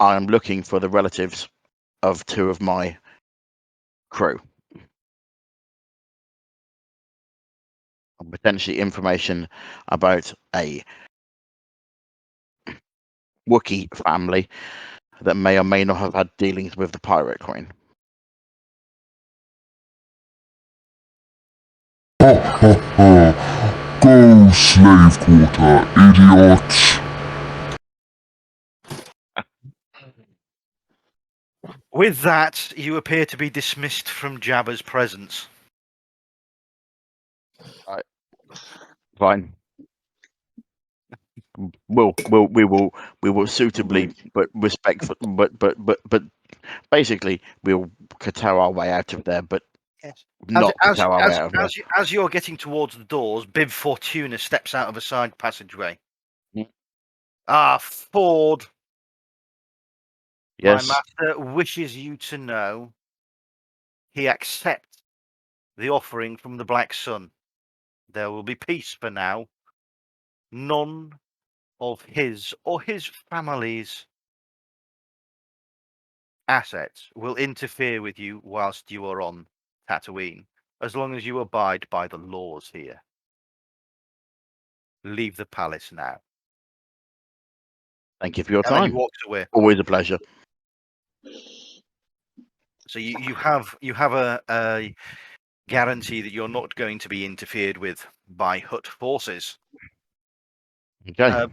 am looking for the relatives of 2 of my crew. And potentially information about a Wookiee family that may or may not have had dealings with the Pirate Queen. Go, slave quarter, idiots! With that, you appear to be dismissed from Jabba's presence. Fine. We will suitably but respectful but basically we'll kowtow our way out of there, but Yes. not kowtow our way out of there. As you're getting towards the doors, Bib Fortuna steps out of a side passageway. Ford, Yes. my master wishes you to know he accepts the offering from the Black Sun. There will be peace for now. None of his or his family's assets will interfere with you whilst you are on Tatooine, as long as you abide by the laws here. Leave the palace now. Thank you for your And then he time. walks away. Always a pleasure. So you have a guarantee that you're not going to be interfered with by Hutt forces. Okay.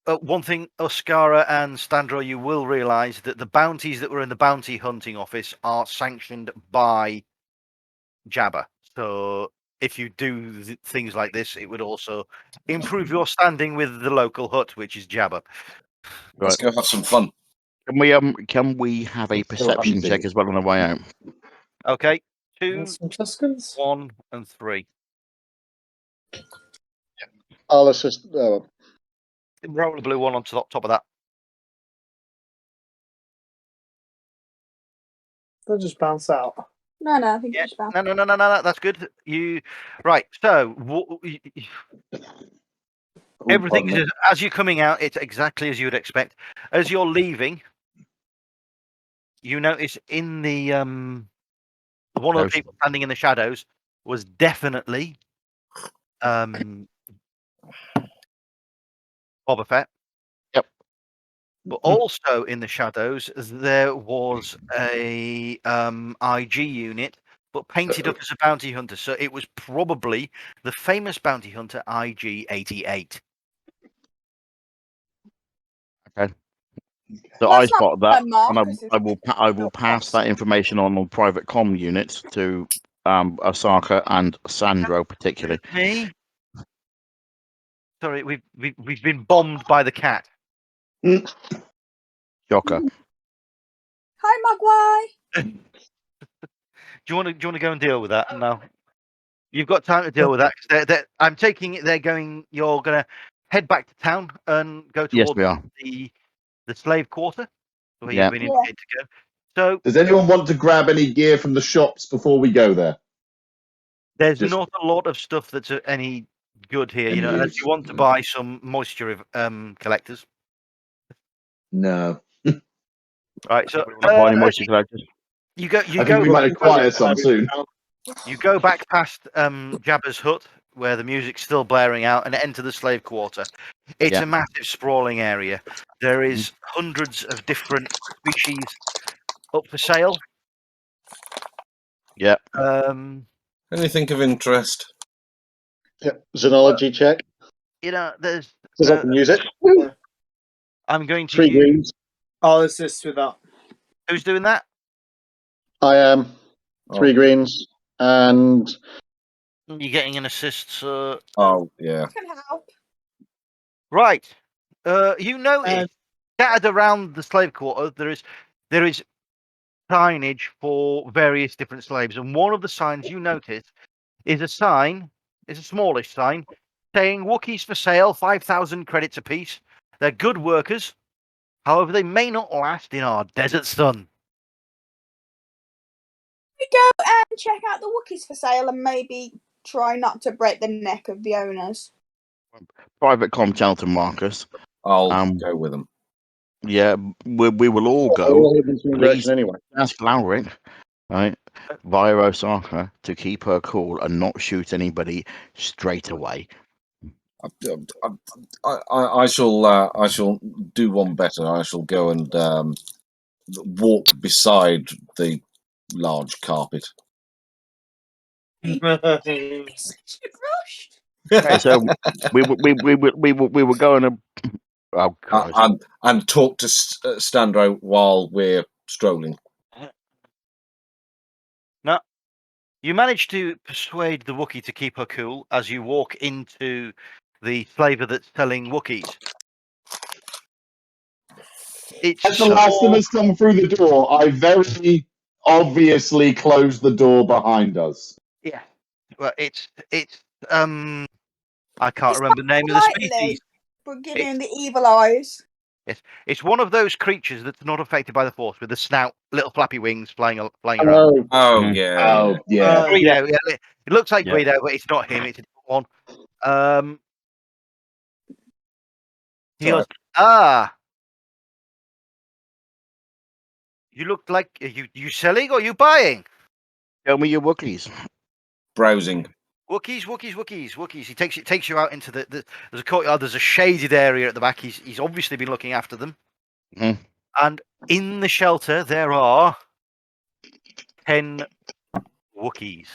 One thing, Oscara and Standro, you will realise that the bounties that were in the bounty hunting office are sanctioned by Jabba. So if you do things like this, it would also improve your standing with the local Hutt, which is Jabba. Let's go have some fun. Can we have a perception check as well on the way out? Okay, 2, Some Tuscans? 1, and 3. I'll assist. Roll a blue one on top of that. They'll just bounce out. No, I think Yeah. it's bad. No. That's good. Right. So everything is as you're coming out. It's exactly as you would expect. As you're leaving, you notice in the one of the people standing in the shadows was definitely Boba Fett. Yep. But also in the shadows there was a IG unit, but painted up as a bounty hunter. So it was probably the famous bounty hunter IG-88. Okay. So I spot that, and I will pass that information on private comm units to Osaka and Sandro particularly. Me? Sorry, we've been bombed by the cat. Shocker. Hi, Mogwai. Do you want to go and deal with that? No, you've got time to deal with that. 'Cause I'm taking it. You're gonna head back to town and go Yes, towards we are. the slave quarter where Yeah. you've been indicated to go. So Does anyone want to grab any gear from the shops before we go there? there's Just- not a lot of stuff that's any good here, Any unless use. you want to buy some moisture collectors. No. Right. So Buy any moisture collectors? you go. I think we might acquire some soon. You go back past Jabba's hut, where the music's still blaring out, and enter the slave quarter. It's a massive, sprawling area. There is hundreds of different species up for sale. Yeah. Anything of interest? Xenology check. There's. Because I can use it. I'm going to 3 use. greens. I'll assist with that. Who's doing that? I am 3 greens. And You're getting an assist, sir. Oh, yeah. Can help. Right. You notice scattered around the slave quarter there is signage for various different slaves, and one of the signs you notice is a sign, it's a smallish sign, saying Wookiees for sale, 5,000 credits apiece. They're good workers. However, they may not last in our desert sun. We go and check out the Wookiees for sale and maybe try not to break the neck of the owners. Private comm channel to Marcus. I'll go with them. Yeah, we will all We're go. all heading in the same Please direction anyway. ask Lowrick, right, via Osaka, to keep her cool and not shoot anybody straight away. I shall do one better. I shall go and walk beside the large carpet. She rushed. Okay, so we were going to. Oh God! And talk to Standro while we're strolling. No, you manage to persuade the Wookiee to keep her cool as you walk into the slaver that's selling Wookiees. It's As the last of small. us come through the door, I very obviously closed the door behind us. Yeah. Well, it's I can't remember the name of the species. But giving the evil eyes. Yes, it's one of those creatures that's not affected by the Force, with the snout, little flappy wings flying around. Oh, Oh Mm. yeah. Oh, yeah. Greedo, yeah. It looks like Yeah. Greedo, but it's not him. It's a different one. He goes, you look like you selling or you buying? Show me your Wookiees. Browsing. Wookiees. He takes you out into the there's a courtyard. There's a shaded area at the back. He's obviously been looking after them. Mhm. And in the shelter there are 10 Wookiees.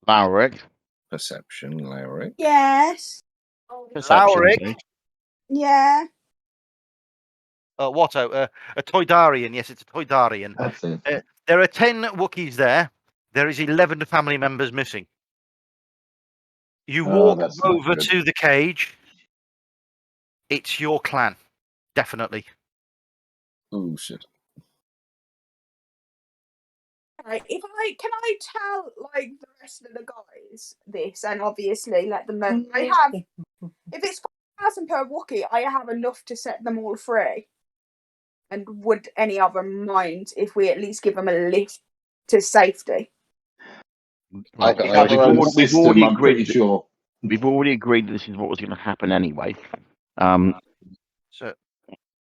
Lowrick. Perception, Larry. Yes. Perception. Lowrick. Yeah. Watto, a Toydarian. Yes, it's a Toydarian. That's it. There are 10 Wookiees there. There is 11 family members missing. You walk that's not over good. to the cage. It's your clan, definitely. Oh shit. Right. Can I tell like the rest of the guys this, and obviously let them know I have. If it's 5,000 per Wookiee, I have enough to set them all free. And would any of them mind if we at least give them a lift to safety? Right. They have their own system, I'm pretty sure. We've already agreed that this is what was going to happen anyway. So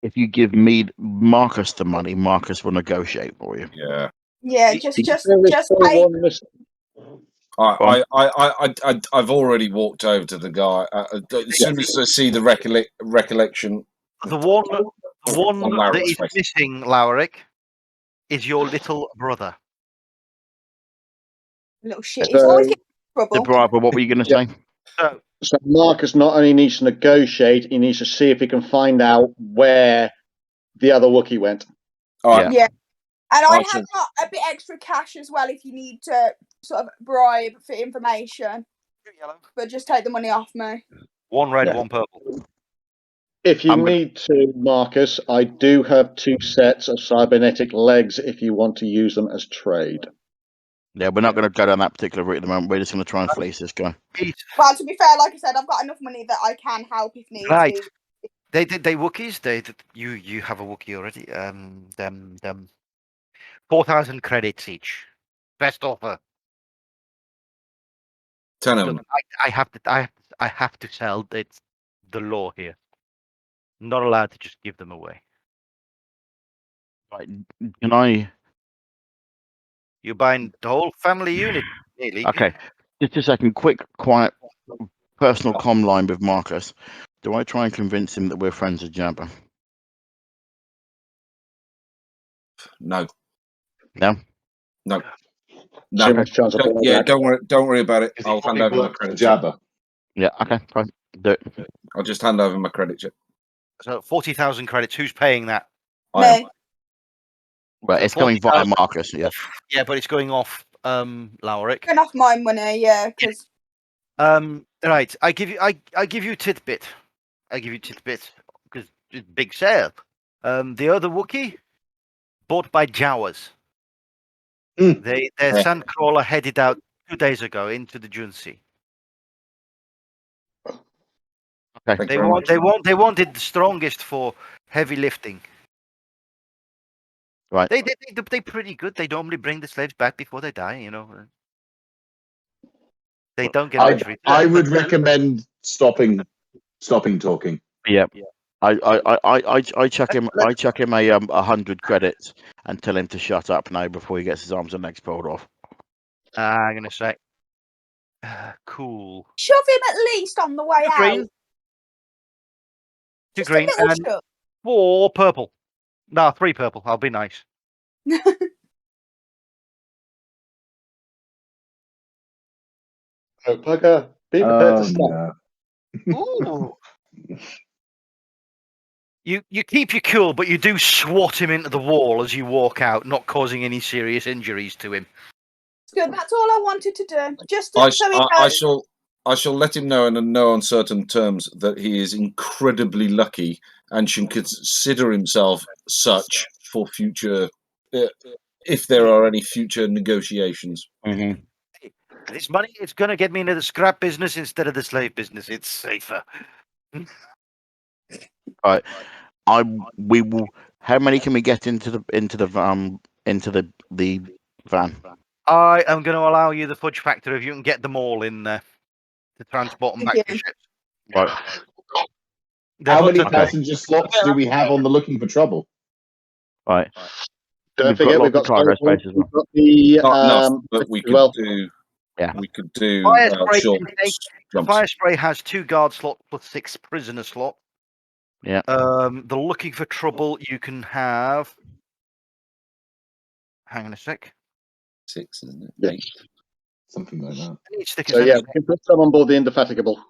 If you give Marcus the money, Marcus will negotiate for you. Yeah. Yeah, just Still pay. one missing. I've already walked over to the guy. As soon as I see the recollection, the one on Larry's that is face. missing, Lowrick, is your little brother. Little shit. He's always getting in trouble. Debriber, what were you going to say? So Marcus not only needs to negotiate, he needs to see if he can find out where the other Wookiee went. All right. Yeah. And I Awesome. have got a bit extra cash as well if you need to sort of bribe for information. But just take the money off me. One red, Yeah. one purple. If you need to, Marcus, I do have 2 sets of cybernetic legs if you want to use them as trade. Yeah, we're not going to go down that particular route at the moment. We're just going to try and fleece this guy. Well, to be fair, like I said, I've got enough money that I can help if need Right. be. They Wookiees. You have a Wookiee already. Them 4,000 credits each. Best offer. 10 of them. I have to sell. It's the law here. Not allowed to just give them away. Right. Can I? You're buying the whole family unit, nearly. Okay. Just a second. Quick, quiet, personal comm line with Marcus. Do I try and convince him that we're friends with Jabba? No. No. No. Too much chance of blowing back. Don't worry about it. I'll hand over my credit check. Jabba. Yeah. Okay. Fine. Do it. I'll just hand over my credit check. So 40,000 credits. Who's paying that? I am. Right. So It's going via 40,000 Marcus. Yeah. Yeah, but it's going off Lowrick. Going off my money, yeah, because Right. I give you tidbit. Because it's big sale. The other Wookiee bought by Jawas. Their sandcrawler headed out 2 days ago into the Jun Sea. Okay. Thank you very much. They wanted the strongest for heavy lifting. Right. They're pretty good. They normally bring the slaves back before they die. You know. They don't get injured. I would recommend stopping talking. Yeah. I chuck him. I chuck him a 100 credits and tell him to shut up now before he gets his arms and legs pulled off. I'm gonna say, cool. Shove him at least on the way Two out. green. Two Just green a little and shove. 4 purple. No, 3 purple. I'll be nice. Oh, Plugger, be prepared to stop. No. Ooh. You keep your cool, but you do swat him into the wall as you walk out, not causing any serious injuries to him. Good. That's all I wanted to do. Just I so he knows. I shall let him know in no uncertain terms that he is incredibly lucky and should consider himself such for future, if there are any future negotiations. Mm-hmm. This money is going to get me into the scrap business instead of the slave business. It's safer. Right. We will. How many can we get into the van? I am going to allow you the fudge factor if you can get them all in there to transport them back to the ships. Right. How many Okay. passenger slots do we have on the Looking for Trouble? Right. Don't We've got forget, lots we've got of cargo skeleton, spaces. we've got the Not enough, but we could well, do. Yeah. We could do Fire spray short can take- The jumps. fire spray has 2 guard slots plus 6 prisoner slots. Yeah. The Looking for Trouble, you can have. Hang on a sec. 6, isn't it? Yeah. 8. Something like that. I need stickers so yeah, anyway. we can put some on board the Indefatigable.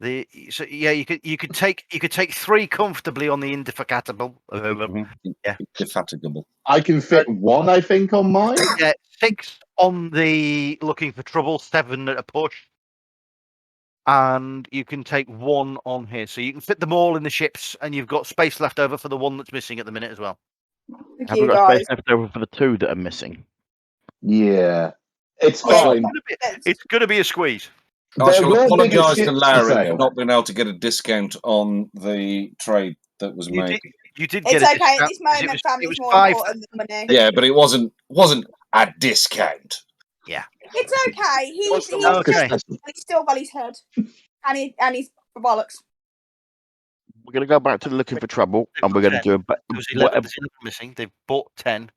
You could take 3 comfortably on the Indefatigable. Yeah. Indefatigable. I can fit 1, I think, on mine. Yeah, 6 on the Looking for Trouble, 7 at a push. And you can take 1 on here. So you can fit them all in the ships, and you've got space left over for the one that's missing at the minute as well. Thank Have you, we got guys. space left over for the 2 that are missing? Yeah, it's Yeah. fine. It's going to be a squeeze. I There shall were bigger apologise to ships to Larry sail. for not being able to get a discount on the trade that was You made. did It's get a okay. At discount this 'cause moment, it family's was more 5. important than money. Yeah, but it wasn't a discount. It's okay. He's Okay. he's still got his head, and he's bollocks. We're going to go back to the Looking for Trouble, and we're going to do There was 11 missing. They've bought 10.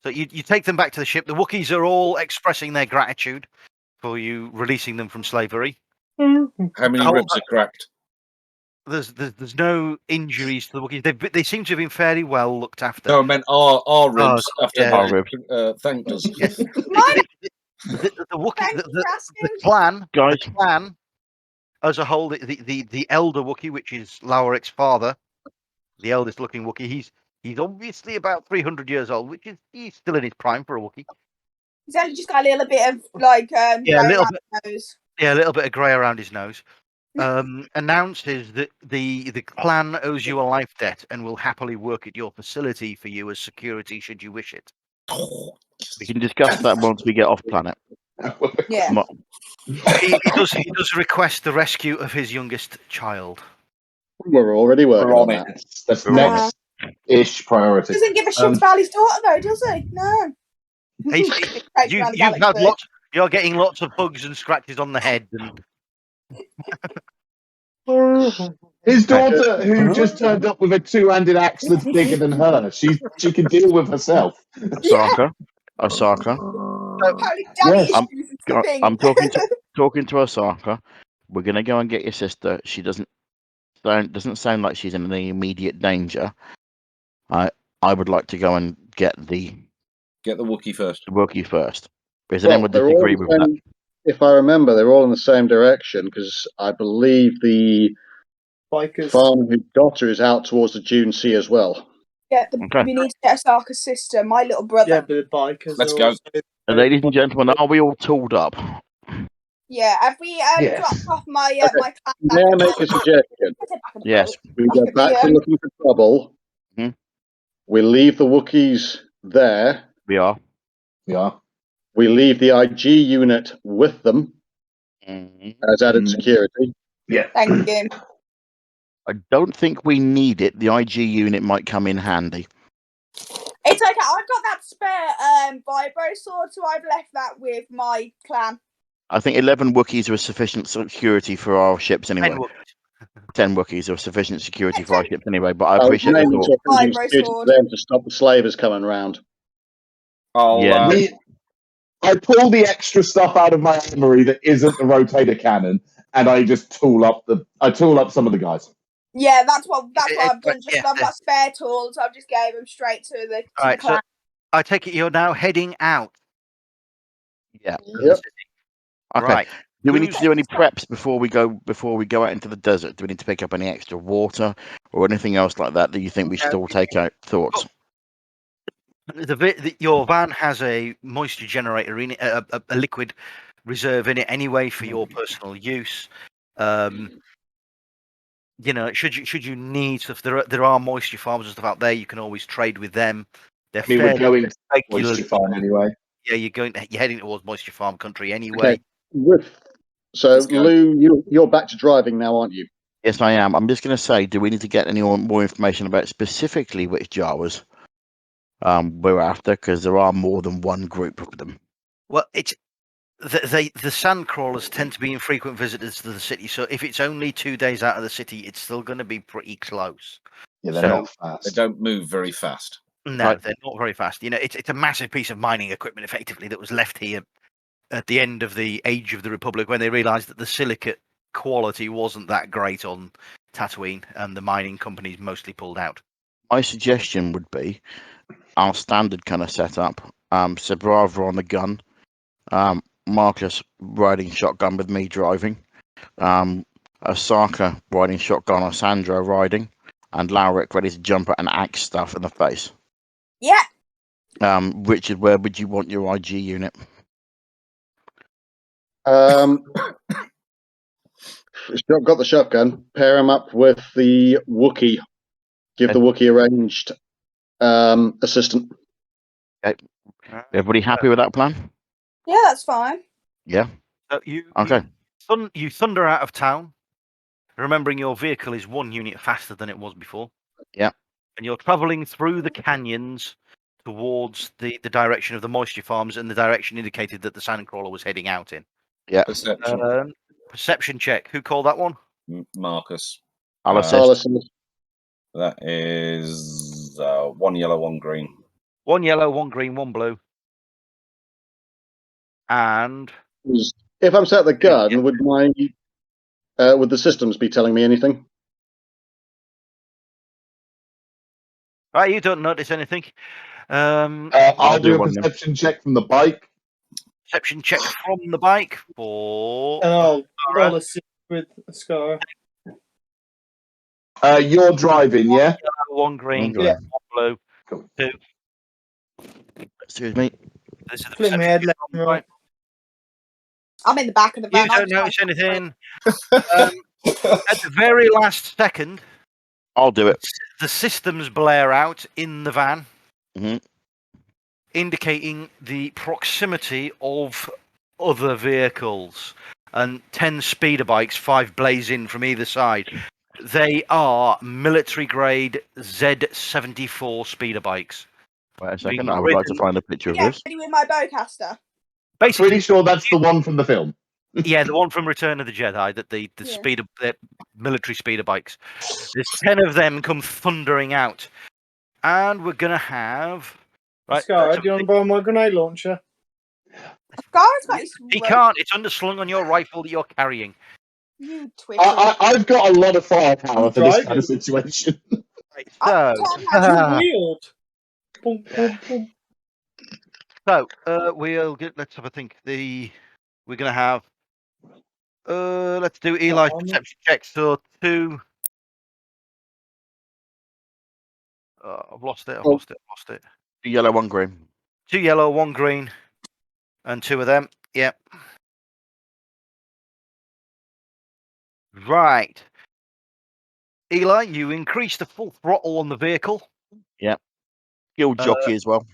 So you take them back to the ship. The Wookiees are all expressing their gratitude for you releasing them from slavery. How many ribs are cracked? There's no injuries to the Wookiees. They seem to have been fairly well looked after. No, I meant our ribs after yeah. Our they ribs. thanked us. Mine. The Wookiee, Thank you for asking. Guys. the clan as a whole, the elder Wookiee, which is Lauric's father, the eldest looking Wookiee, he's obviously about 300 years old, which is he's still in his prime for a Wookiee. He's only just got a little bit of like a grey little around bit. his nose. Yeah, a little bit of grey around his nose. Announces that the clan owes you a life debt and will happily work at your facility for you as security should you wish it. We can discuss that once we get off planet. Yeah. He does request the rescue of his youngest child. We're already working on that. That's We're on next-ish priority. Doesn't give a shit about his daughter though, does he? No. You're getting lots of bugs and scratches on the head, and His daughter, who just turned up with a 2-handed axe that's bigger than her, she can deal with herself. Osaka. Yes. I'm talking to Osaka. We're gonna go and get your sister. She doesn't sound like she's in any immediate danger. I would like to go and get the Wookiee first. Wookiee first. Does anyone disagree with that? If I remember, they're all in the same direction because I believe the farmer's daughter is out towards the Dune Sea as well. Yeah, we need to get Osaka's sister, my little brother. Yeah, but the bikers. Let's go. Ladies and gentlemen, are we all tooled up? Yeah, have we dropped off my my clan? May I make a suggestion? Yes. We go back to Looking for Trouble. Mhm. We leave the Wookiees there. We are. We leave the IG unit with them as added security. Yeah. Thank you. I don't think we need it. The IG unit might come in handy. It's okay. I've got that spare vibro sword, so I've left that with my clan. I think 11 Wookiees are sufficient security for our ships anyway. 10 Wookiees are sufficient security for our ships anyway, but I appreciate the Mainly thought. to security for them to stop the slavers coming round. Yeah. I pull the extra stuff out of my armory that isn't the rotator cannon, and I just tool up some of the guys. Yeah, that's what I've done. Just I've got spare tools. I've just gave them straight to the Right, clan. so I take it you're now heading out. Yeah. of the city. Okay. Right. Do we need to do any preps before we go out into the desert? Do we need to pick up any extra water or anything else like that you think we should all take out? Thoughts? Your van has a moisture generator in it, a liquid reserve in it anyway for your personal use. You know, should you need stuff, there are moisture farms and stuff out there. You can always trade with them. They're we're going to regularly. moisture farm anyway. Yeah, you're heading towards moisture farm country anyway. Okay. So Lou, you're back to driving now, aren't you? Yes, I am. I'm just going to say, do we need to get any more information about specifically which Jawas we're after? Because there are more than one group of them. Well, it's the sand crawlers tend to be infrequent visitors to the city, so if it's only 2 days out of the city, it's still going to be pretty close. Yeah, they're not fast. They don't move very fast. No, they're not very fast. You know, it's a massive piece of mining equipment, effectively, that was left here at the end of the Age of the Republic when they realised that the silicate quality wasn't that great on Tatooine, and the mining companies mostly pulled out. My suggestion would be our standard kind of setup. Sabrava on the gun, Marcus riding shotgun with me driving, Osaka riding shotgun or Sandra riding, and Lauric ready to jump at and axe stuff in the face. Yeah. Richard, where would you want your IG unit? Got the shotgun. Pair him up with the Wookiee. Give the Wookiee a ranged assistant. Okay. Everybody happy with that plan? Yeah, that's fine. Yeah. You thunder out of town, remembering your vehicle is 1 unit faster than it was before. Yeah. And you're travelling through the canyons towards the direction of the moisture farms and the direction indicated that the sandcrawler was heading out in. Yeah. Perception check. Who called that one? Marcus. I'll assist. That is 1 yellow, 1 green. 1 yellow, 1 green, 1 blue. And if I'm set the gun, would the systems be telling me anything? Right, you don't notice anything. I'll do a perception check from the bike. Perception check from the bike for. And I'll assist with Scar. You're driving, yeah? 1 green, 1 blue, 2. Excuse me. This is the Flip my head left and right. I'm in the back of the van. You don't notice anything. At the very last second, I'll do it. The systems blare out in the van, Mm-hmm. indicating the proximity of other vehicles. And 10 speeder bikes, 5 blaze in from either side. They are military-grade Z74 speeder bikes. Wait a second, I would like to find a picture of this. With my bowcaster. Basically, pretty sure that's the one from the film. Yeah, the one from Return of the Jedi, that the speeder, military speeder bikes. There's 10 of them come thundering out, and we're gonna have. Right, Scar, do you want to borrow my grenade launcher? Scar's got his. He can't. It's underslung on your rifle that you're carrying. You Twitter. I've got a lot of firepower for this kind of situation. Right, Wield. Boom, boom, boom. So we'll get. Let's have a think. We're gonna have. Let's do Eli's perception check. So 2. I've lost it. I've lost it. 2 yellow, 1 green. 2 yellow, 1 green, and 2 of them. Yep. Right. Eli, you increase the full throttle on the vehicle. Yep. Skilled jockey as well.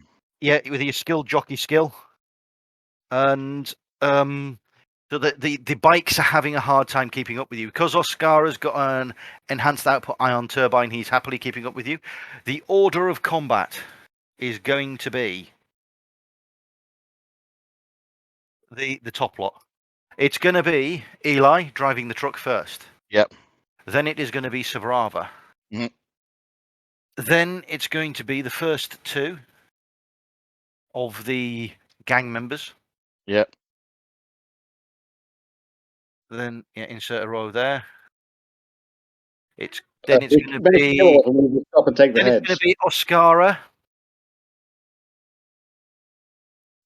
Yeah, with your skilled jockey skill. And So the bikes are having a hard time keeping up with you. Because Oscara's got an enhanced output ion turbine, he's happily keeping up with you. The order of combat is going to be the top lot. It's going to be Eli driving the truck first. Yep. Then it is going to be Sabrava. Mhm. Then it's going to be the first two of the gang members. Yep. Then insert a row there. It's So going to we managed to kill all of them, we will stop and take the then it's going heads. to be Oscara.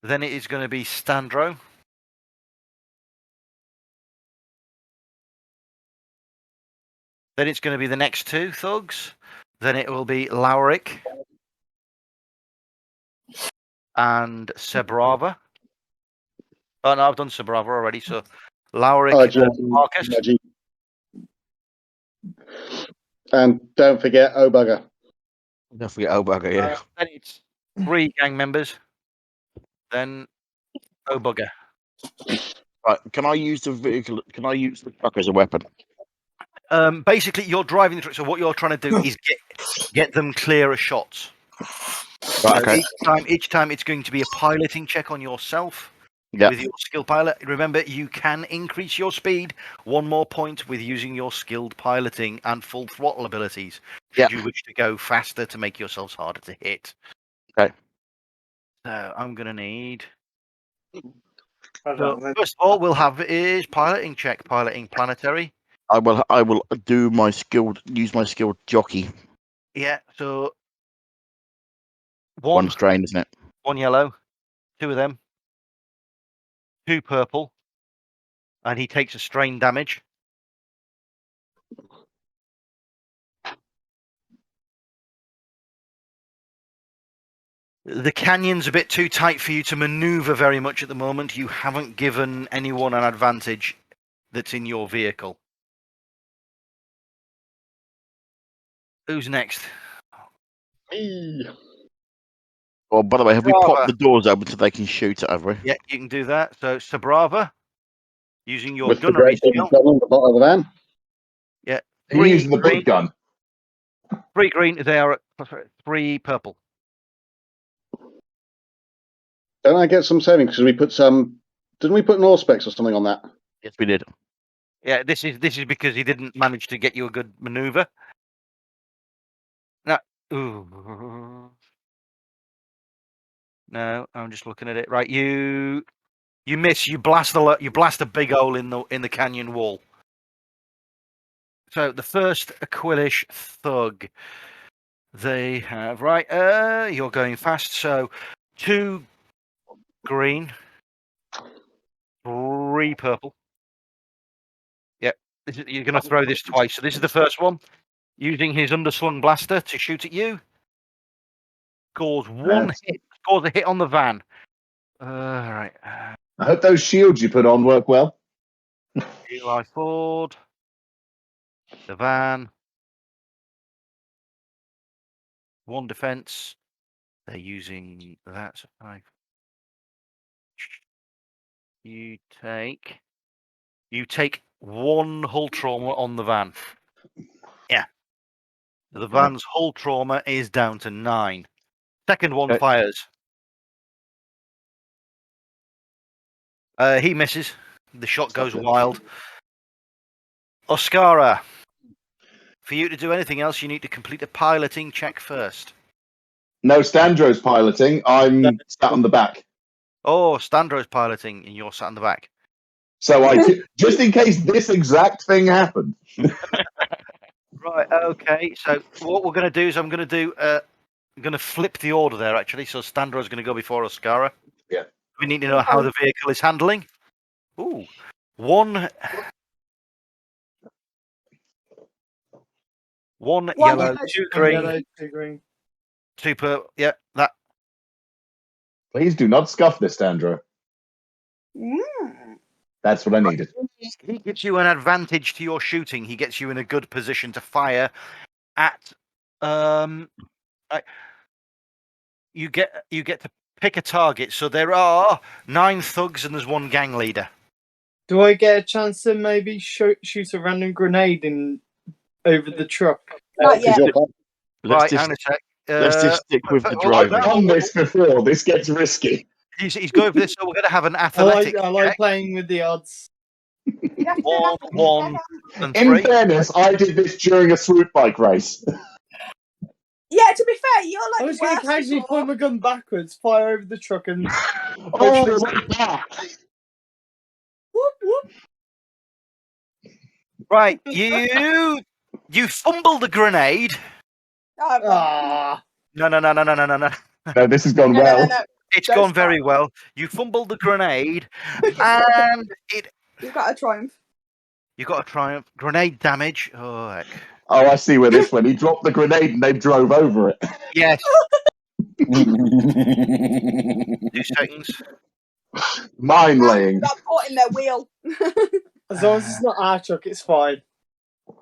Then it is going to be Standro. Then it's going to be the next two thugs. Then it will be Lauric and Sebrava. Oh no, I've done Sebrava already. So Lauric and Marcus. And don't forget Bugger. Don't forget Bugger, yeah. Then it's 3 gang members. Then Bugger. Right, can I use the vehicle? Can I use the truck as a weapon? Basically, you're driving the truck. So what you're trying to do is get them clearer shots. Right, okay. Each time it's going to be a piloting check on yourself. Yep. With your skill pilot. Remember, you can increase your speed 1 more point with using your skilled piloting and full throttle abilities. Should you wish to go faster to make yourselves harder to hit. Okay. So I'm going to need. Hold So, on, then. first of all, we'll have is piloting check, piloting planetary. I will do my use my skilled jockey. Yeah. So One strain, isn't it? 1 yellow, 2 of them. 2 purple, and he takes a strain damage. The canyon's a bit too tight for you to maneuver very much at the moment. You haven't given anyone an advantage that's in your vehicle. Who's next? Me. Well, by the way, have we Sabrava. popped the doors open so they can shoot it, have we? Yeah, you can do that. So Sabrava, using your With the gunnery great big skill. gun on the bottom of the van. Yeah. He using the big gun. 3 green, they are at 3 purple. Don't I get some savings because we put some? Didn't we put an Allspecs or something on that? Yes, we did. Yeah, this is because he didn't manage to get you a good maneuver. No. Ooh. No, I'm just looking at it. Right, you miss. You blast a big hole in the canyon wall. So the first Aquilish thug, they have right. You're going fast. So 2 green, 3 purple. Yep. You're going to throw this twice. So this is the first one. Using his underslung blaster to shoot at you. Scores a hit on the van. All right. I hope those shields you put on work well. Eli Ford. The van. 1 defense. They're using that. So 5. You take 1 hull trauma on the van. Yeah. The van's hull trauma is down to 9. Second one Okay. fires. He misses. The shot goes wild. Oscara. For you to do anything else, you need to complete a piloting check first. No, Standro's piloting. I'm sat on the back. Oh, Standro's piloting, and you're sat on the back. So just in case this exact thing happened. Right. Okay. So what we're going to do is I'm going to flip the order there. Actually, so Standro's going to go before Oscara. Yeah. We need to know how the vehicle is handling. Ooh, 1 yellow, 2 green, Yellow, 2 green. 2 purple. Yeah, that. Please do not scuff this, Standro. That's what I needed. He gives you an advantage to your shooting. He gets you in a good position to fire at. You get to pick a target. So there are 9 thugs and there's 1 gang leader. Do I get a chance to maybe shoot a random grenade in over the truck? Not yet. Let's Hang on a sec. let's just stick with the hold on, I've driving. done this before. This gets risky. He's going for this, so we're going to have an I athletics like check. playing with the odds. You have to 1, 1, and In 3. fairness, I did this during a swoop bike race. Yeah, to be fair, you're like I was the going worst to casually before. point my gun backwards, fire over the truck, and Oh, like that. Whoop, whoop. Right, you fumble the grenade. Oh, ah, No. No, this has gone well. no. It's Don't gone stop. very well. You fumbled the grenade, and You've got a triumph. you got a triumph. Grenade damage. Oh heck. Oh, I see where this went. He dropped the grenade and they drove over it. Yes. 2 seconds. Mine laying. Got caught in their wheel. as long as it's not our truck, it's fine.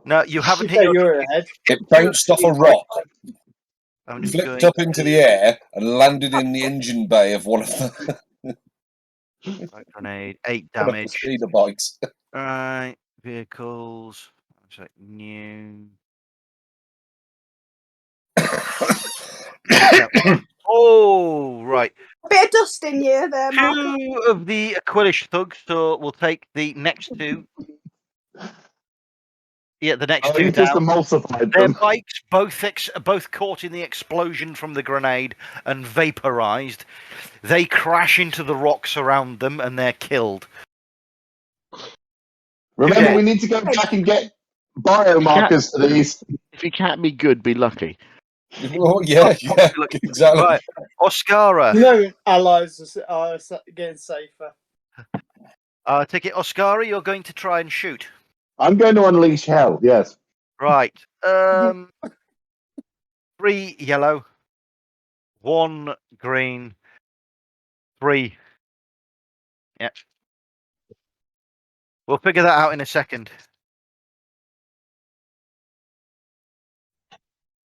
No, you haven't hit Okay, your. you're ahead. It bounced off a rock, I'm just flipped going. up into the air, and landed in the engine bay of one of the Grenade. 8 one of the damage. speeder bikes. Right. Vehicles. It's like new. Oh, right. A bit of dust in you there, Mark. 2 of the Aquilish thugs, so we'll take the next 2. Yeah, the next Oh, 2 you just down. emulsified Their them. bikes both caught in the explosion from the grenade and vaporized. They crash into the rocks around them and they're killed. Remember, Yeah. we need to go back and get biomarkers for these. If you can't be good, be lucky. Oh, yeah, exactly. Right, Oscara. You know, our lives are getting safer. Take it, Oscara. You're going to try and shoot. I'm going to unleash hell, yes. Right. 3 yellow, 1 green, 3. Yeah. We'll figure that out in a second.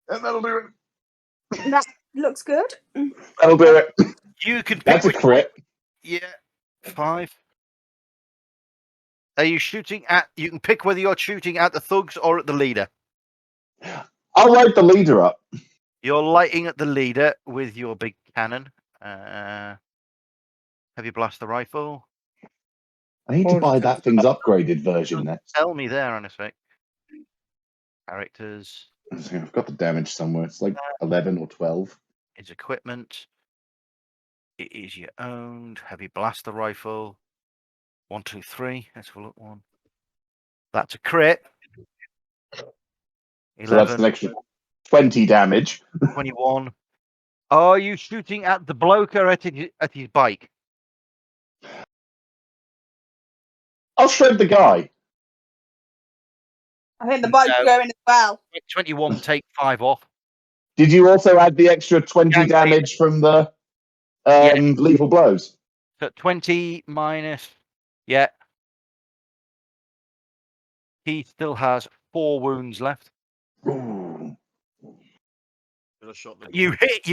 And that'll do it. That looks good. That'll do it. You can pick That's a which crit. Yeah, 5. Are you shooting at? You can pick whether you're shooting at the thugs or at the leader. I'll light the leader up. You're lighting at the leader with your big cannon. Heavy blaster rifle. I need to buy that thing's upgraded version next. Tell me there in a sec. Characters. I've got the damage somewhere. It's like 11 or 12. It's equipment. It is your owned heavy blaster rifle. 1, 2, 3. Let's have a look. 1. That's a crit. 11. So that's an extra 20 damage. 21. Are you shooting at the bloke or at his bike? I'll shred the guy. I think the bike's No. going as well. 21. Take 5 off. Did you also add the extra 20 Yeah, damage from the lethal blows? So 20 minus. Yeah. He still has 4 wounds left. Ooh. You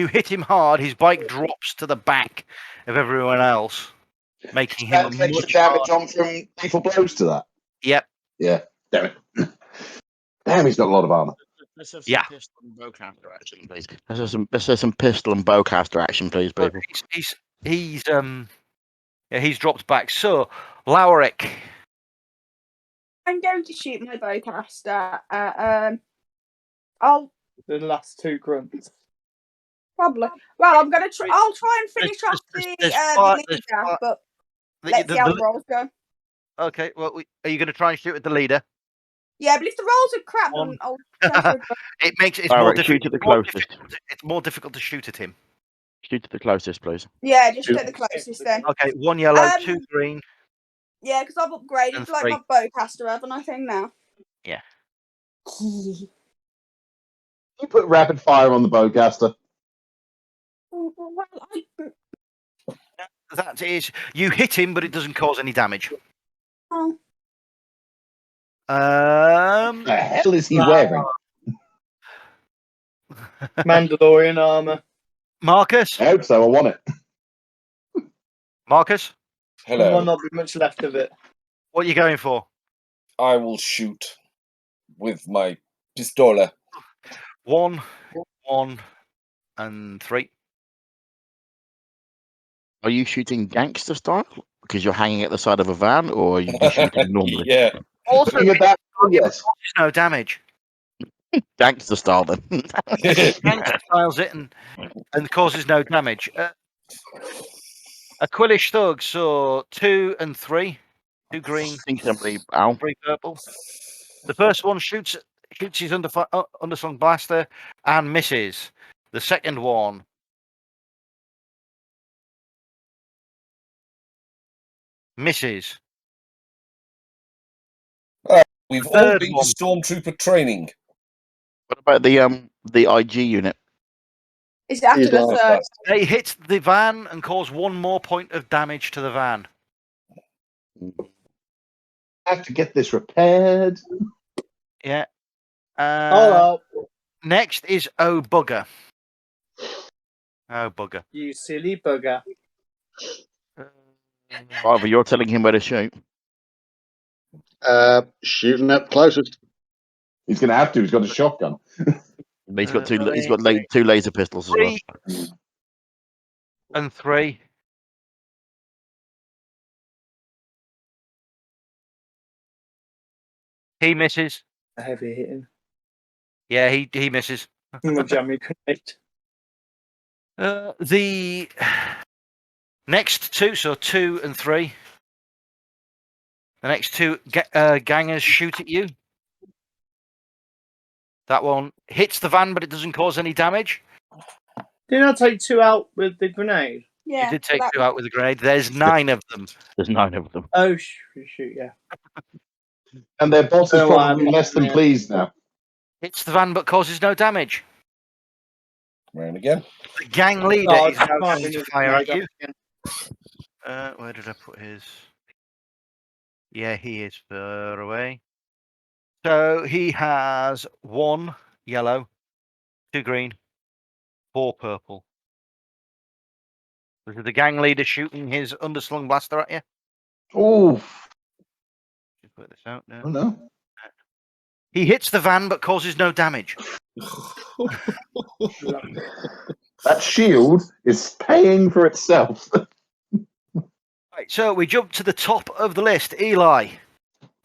hit him hard. His bike drops to the back of everyone else, making him That's extra much damage harder. on from lethal blows to that. Yep. Yeah. Damn it. Damn, he's got a lot of armor. Let's have Yeah. pistol and bowcaster action, please. Let's have some pistol and bowcaster action, please, But people. he's dropped back. So Lowrick. I'm going to shoot my bowcaster at I'll The last 2 grunts. probably. Well, I'm gonna try. I'll try and finish There's- off the there's leader, five- but let's see how the rolls go. Okay. Well, are you going to try and shoot at the leader? Yeah, but if the rolls are crap, One. then I'll try to It makes it All more right, difficult. shoot at the closest. It's more difficult to shoot at him. Shoot at the closest, please. Yeah, just take the closest then. Okay. 1 yellow, Um, 2 green. Yeah, because I've upgraded And to like 3. my bowcaster, haven't I? Thing now. Yeah. You put rapid fire on the bowcaster. Well, That is, you hit him, but it doesn't cause any damage. oh. What the hell is he wearing? Mandalorian armor. Marcus. I hope so. I want it. Marcus. There might Hello. not be much left of it. What are you going for? I will shoot with my pistola. 1, 1, and 3. Are you shooting gangster style? Because you're hanging at the side of a van, or are you just shooting normally? Yeah. Also, Looking at that, yes. causes no damage. Gangster style, then. Gangster styles it and causes no damage. A Quillish thug saw 2 and 3, 2 green, think somebody, Al. 3 purple. The first one shoots his underslung blaster and misses. The second one misses. We've The all third been one. to Stormtrooper training. What about the IG unit? Is it after He's the last. third? They hit the van and cause 1 more point of damage to the van. I have to get this repaired. Yeah. Hello, Next is Oh Bugger. Oh Bugger. you silly bugger. Either you're telling him where to shoot. Shooting at closest. He's going to have to. He's got a shotgun. He's got two laser pistols as well. 3 and 3. He misses. A heavy hitting. Yeah, he misses. My jammy grenade. The next 2, so 2 and 3. The next 2 gangers shoot at you. That one hits the van, but it doesn't cause any damage. Didn't I take 2 out with the grenade? Yeah. You did take 2 out with a grenade. There's 9 of them. There's 9 of them. Oh, shoot, yeah. And their boss is Oh, probably I'm- less than yeah. pleased now. Hits the van, but causes no damage. Round again. The gang leader Oh, is now it's fine, going to we fire at need you. to- Where did I put his? Yeah, he is far away. So he has 1 yellow, 2 green, 4 purple. This is the gang leader shooting his underslung blaster at you. Oh, Just put this out now. oh no. He hits the van but causes no damage. That shield is paying for itself. Right, so we jump to the top of the list. Eli,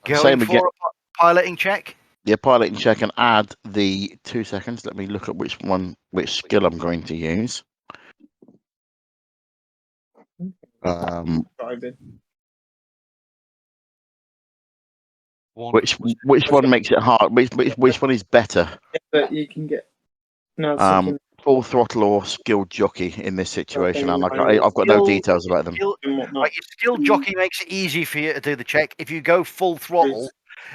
going Same for again. a piloting check. Yeah, piloting check and add the 2 seconds. Let me look at which skill I'm going to use. Driving. Which one makes it hard? Which one is better? Yeah, but you can get. No, I was thinking Full throttle or skilled jockey in this situation, and Okay, I've got no details about them. and whatnot. Right, your skilled jockey makes it easy for you to do the check. If you go full throttle,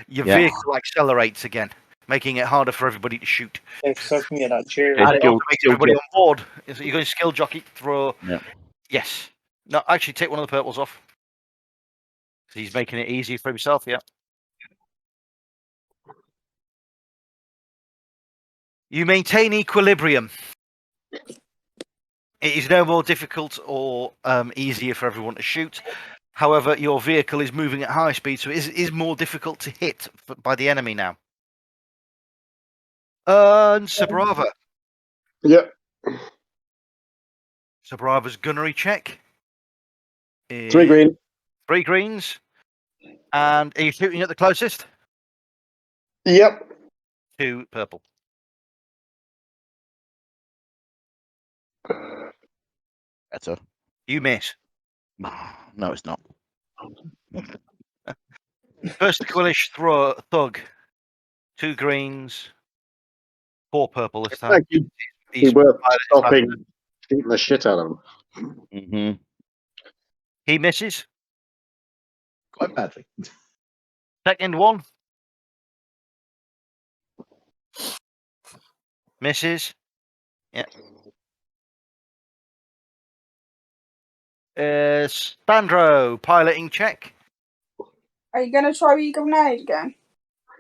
your Yeah. vehicle accelerates again, making it harder for everybody to shoot. Yeah, so I can get that cheer. Yeah, And it skilled- also makes skilled everybody jockey. on board. So you're going to skill jockey throw. Yeah. Yes. No, actually, take one of the purples off. He's making it easy for himself. Yeah. You maintain equilibrium. It is no more difficult or easier for everyone to shoot. However, your vehicle is moving at high speed, so it is more difficult to hit by the enemy now. And Sabrava. Yep. Sabrava's gunnery check. 3 is green. 3 greens. And are you shooting at the closest? Yep. 2 purple. Better. You miss. No, it's not. First Quillish thug. 2 greens. 4 purple this time. Thank you. He worth stopping, beating the shit out of him. Mm-hmm. He misses. Quite badly. Second one. Misses. Yeah. Spandro, piloting check. Are you going to try with your grenade again?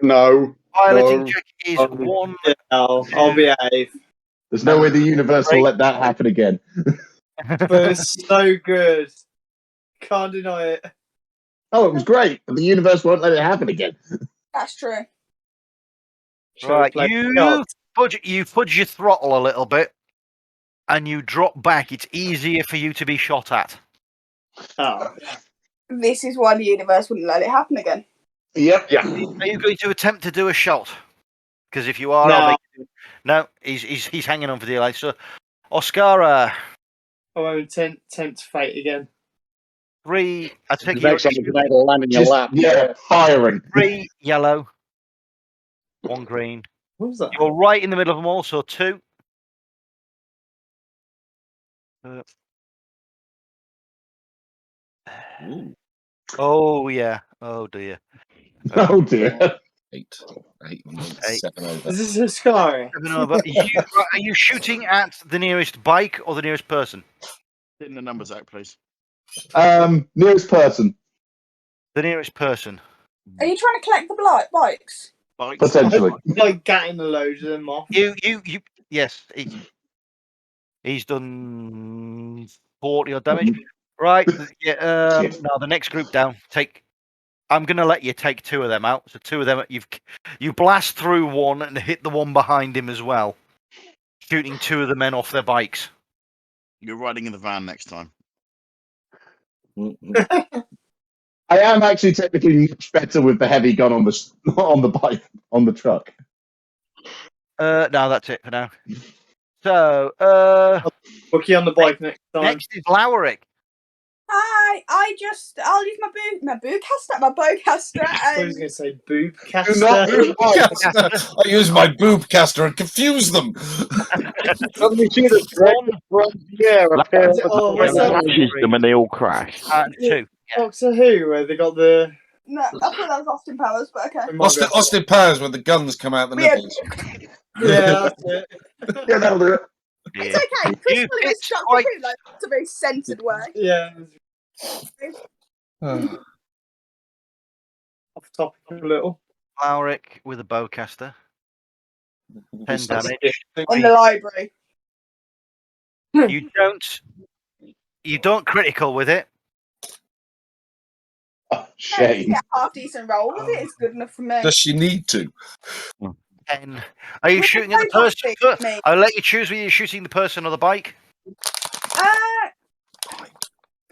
No. Piloting No. check is No. 1. I'll behave. There's no way the universe will let that happen again. But it's so good. Can't deny it. Oh, it was great, but the universe won't let it happen again. That's true. Right, you fudge your throttle a little bit, and you drop back. It's easier for you to be shot at. Oh. This is why the universe wouldn't let it happen again. Yep. Yeah. Are you going to attempt to do a shot? Because if you are, I'll make you... No, he's hanging on for dear life. So, Oscara. I won't tempt fate again. 3. I take it Next time you can land in your lap. Yeah, firing. 3 yellow, 1 green. What was that? You're right in the middle of them all, so 2. Oh yeah. Oh dear. Oh dear. 8, 7 over. Is this a sky? 7 over. Are you shooting at the nearest bike or the nearest person? Getting the numbers out, please. Nearest person. The nearest person. Are you trying to collect the bikes? Potentially. Like getting a load of them off. You. Yes. He's done 40 odd damage. Right. Yeah. No, the next group down. I'm gonna let you take 2 of them out. So 2 of them, you blast through one and hit the one behind him as well, shooting 2 of the men off their bikes. You're riding in the van next time. I am actually technically much better with the heavy gun on the bike on the truck. No, that's it for now. So, Bookie on the bike next time. Next is Lowerick. Hi, I'll use my bowcaster. I was going to say boobcaster. Do not Boobcaster. I use my boobcaster and confuse them. Suddenly see the appear. Oh, what's that? Crashes them and they all crash. 2. Doctor Who, where they got the... No, I thought that was Austin Powers, but okay. Austin Powers, when the guns come out the nipples. Yeah, that's it. Yeah, that'll do it. It's okay. Chris Willis Doctor Who, like, it's a very centered way. Yeah. Off topic a little. Lowerick with a bowcaster. 10 damage. In the library. You don't critical with it. Oh, shame. Get a half decent roll with it. It's good enough for me. Does she need to? 10. Are you shooting at the person? I'll let you choose whether you're shooting the person or the bike.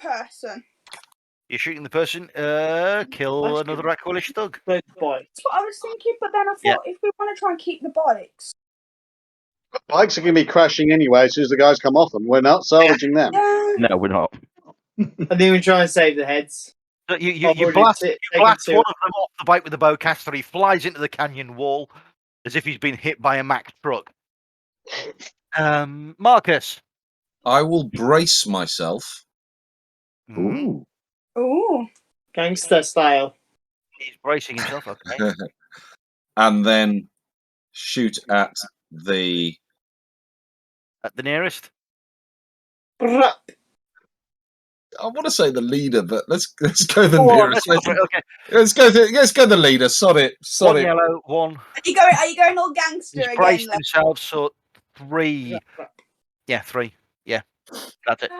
Person. You're shooting the person. Kill another Aquilish thug. Bike. That's what I was thinking, but then I thought if we want to try and keep the bikes. Bikes are going to be crashing anyway as soon as the guys come off them. We're not salvaging them. No, we're not. I didn't even try and save the heads. So you blast one of them off the bike with the bowcaster. He flies into the canyon wall as if he's been hit by a Mack truck. Marcus. I will brace myself. Ooh. Ooh. Gangster style. He's bracing himself, okay. And then shoot at the nearest. I want to say the leader, but let's go the nearest. Okay. Let's go the leader. Sod it. 1 yellow, 1. Are you going all gangster He's again? braced himself, so 3. Yeah, 3. Yeah, that's it.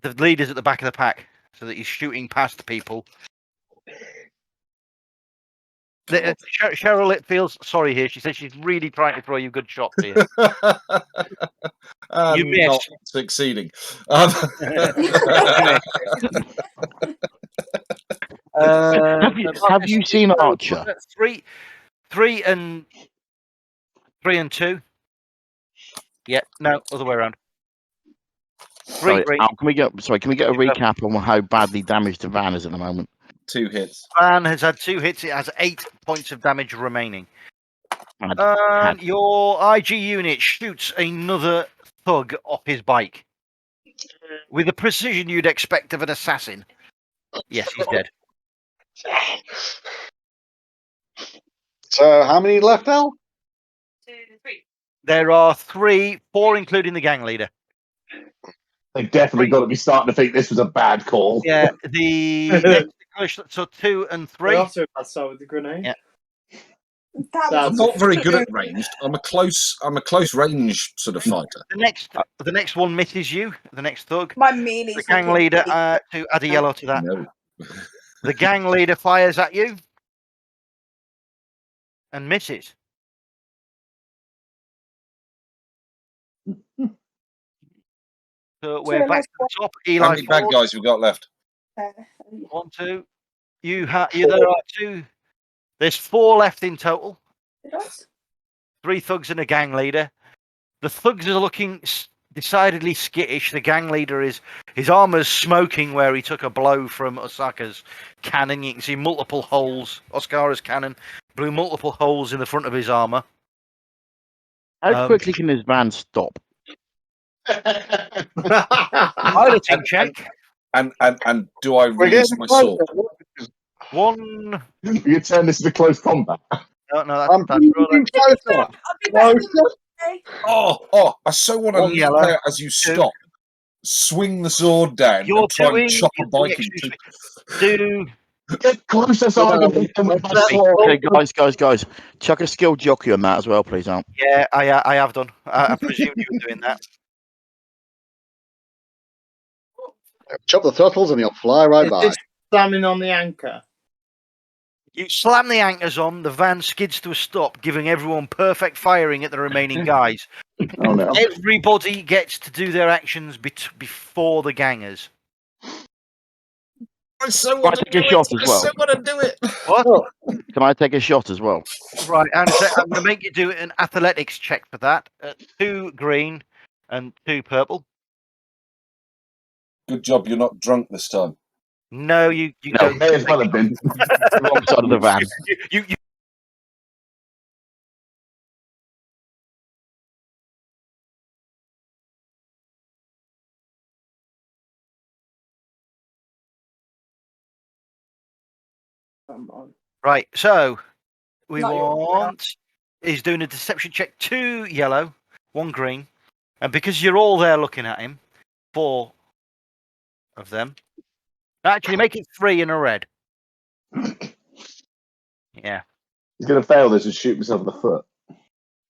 The leader's at the back of the pack, so that he's shooting past people. Cheryl, it feels sorry here. She says she's really trying to throw you good shots here. You missed. Not succeeding. Have you seen Archer? 3 and 2. Yeah, no, other way around. 3. Can we get a recap on how badly damaged the van is at the moment? 2 hits. Van has had 2 hits. It has 8 points of damage remaining. And your IG unit shoots another thug off his bike with the precision you'd expect of an assassin. Yes, he's dead. So, how many left now? 2, 3. There are 3, 4 including the gang leader. They've definitely got to be starting to think this was a bad call. Yeah, so 2 and 3. After I start with the grenade. Yeah. I'm not very good at ranged. I'm a close range sort of fighter. The next one misses you. The next thug. My melee. The gang leader to add a yellow to that. No. The gang leader fires at you and misses. So we're back to the top. How Eli many bad Ford. guys have we got left? 1, 2. There are 2. There's 4 left in total. 3 thugs and a gang leader. The thugs are looking decidedly skittish. The gang leader his armor's smoking where he took a blow from Osaka's cannon. You can see multiple holes. Osaka's cannon blew multiple holes in the front of his armor. How quickly can his van stop? Piloting check. And do I release my sword? 1. You turn this into close combat. No, I'm that's moving closer. Oh! I so want to One leap yellow, out as you 2. stop, swing the sword down, You're and try and doing chop a you're bike doing in two. do Get closer so I can hit them with my sword. Okay, guys, chuck a skilled jockey on that as well, please. Out. Yeah, I have done. I presumed you were doing that. Chop the throttles and you'll fly right Is by. this slamming on the anchor? You slam the anchors on, the van skids to a stop, giving everyone perfect firing at the remaining guys. Oh no. Everybody gets to do their actions before the gangers. I so want to take a do shot it. as well. I so want to do it. What? Can I take a shot as well? Right, I'm going to make you do an athletics check for that. 2 green and 2 purple. Good job, you're not drunk this time. No, you No. don't. May as well have been. Wrong side of the van. You Right, so we Not your- want he's doing a deception check. 2 yellow, 1 green, and because you're all there looking at him, 4 of them. Actually, make it 3 and a red. Yeah. He's going to fail this and shoot himself in the foot.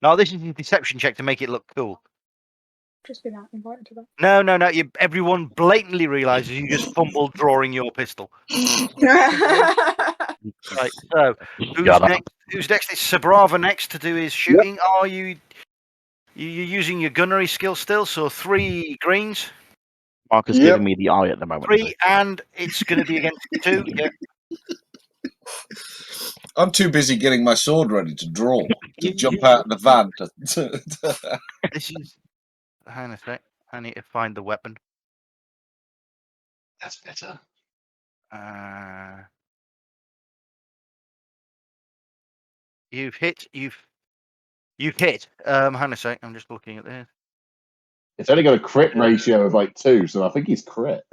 No, this is a deception check to make it look cool. Just been invited to that. No. Everyone blatantly realizes you just fumbled drawing your pistol. Right. So who's Got it. next? Who's next? It's Sabrava next to do his shooting. Are you using your gunnery skill still? So 3 greens, Mark is giving me the eye at the moment. 3, and it's going to be against 2. Yeah. I'm too busy getting my sword ready to draw, to jump out of the van. This is. Hang on a sec. I need to find the weapon. That's better. You've hit. You've hit. Hang on a sec. I'm just looking at this. It's only got a crit ratio of like 2, so I think he's crit.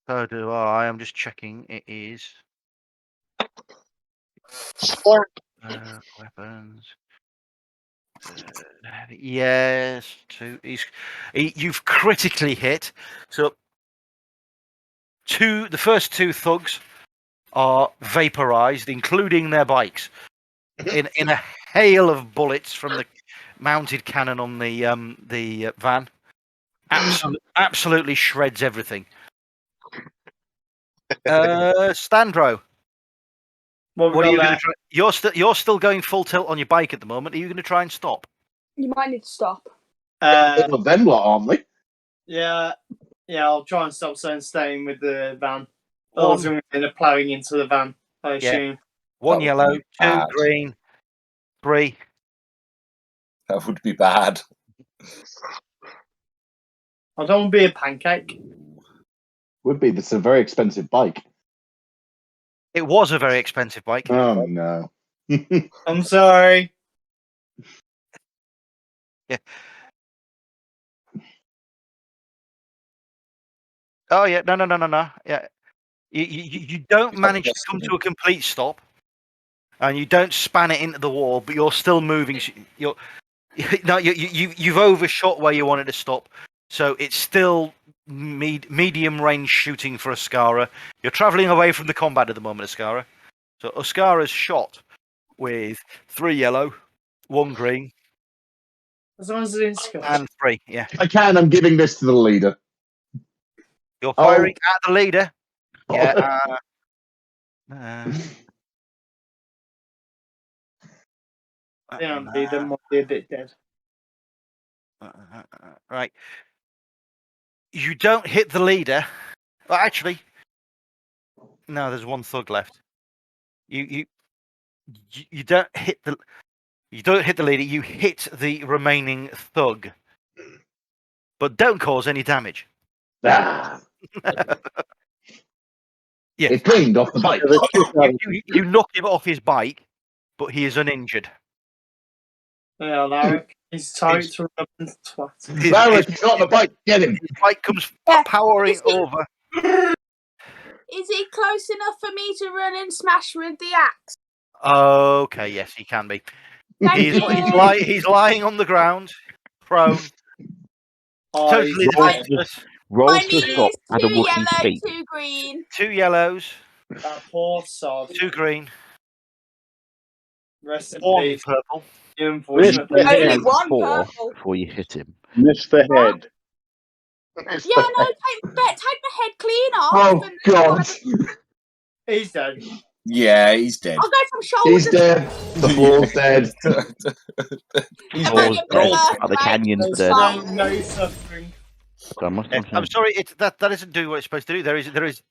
So do I. I'm just checking. It is. Weapons. Yes. 2. You've critically hit. So the first 2 thugs are vaporized, including their bikes, in a hail of bullets from the mounted cannon on the van. Absolutely shreds everything. Standro, What what are we you got going there? to try? You're still going full tilt on your bike at the moment. Are you going to try and stop? You might need to stop. Well, them lot, aren't they? Yeah, I'll try and stop staying with the van. One. I was going to end up plowing into the van, I assume. 1 That would yellow, be 2 bad. green, 3. That would be bad. I don't want to be a pancake. Would be. That's a very expensive bike. It was a very expensive bike. Oh no. I'm sorry. Yeah. Oh yeah, no. Yeah, you don't manage to come to a complete stop, and you don't span it into the wall, but you're still moving. You've overshot where you wanted to stop, so it's still medium range shooting for Oscara. You're travelling away from the combat at the moment, Oscara. So Oscara's shot with 3 yellow, 1 green, As long as it's in Scotch. and 3. Yeah, I can. I'm giving this to the leader. you're firing at the leader. Yeah. Yeah, leader might be a bit dead. Right. You don't hit the leader. Well, actually, no. There's one thug left. You don't hit the. You don't hit the leader. You hit the remaining thug, but don't cause any damage. Ah, Yes. it cleaned off the bike. You knock him off his bike, but he is uninjured. Yeah, Larrick. He's tied to rub and twat. Larrick, he's on the bike. Get him. His bike comes Yeah. powering over. Is he close enough for me to run and smash with the axe? Okay, yes, he can be. Thank you. He's lying on the ground, prone, totally defenseless. Roll My to meat stop is at a 2 walking yellow, speed. 2 green. 2 yellows, That poor sod. 2 green, Rest in 1 peace. purple. The unfortunate. Missed the Only head. 1 Four purple. before you hit him. Missed the head. Yeah, no, take the head clean off. Oh, and God. He's dead. Yeah, he's dead. I'll go from shoulder He's dead. The floor's dead. He's Floor's dead. dead. Right. The canyon's There's dead. no suffering. So I must have I'm sorry, that isn't doing what it's supposed to do. There is.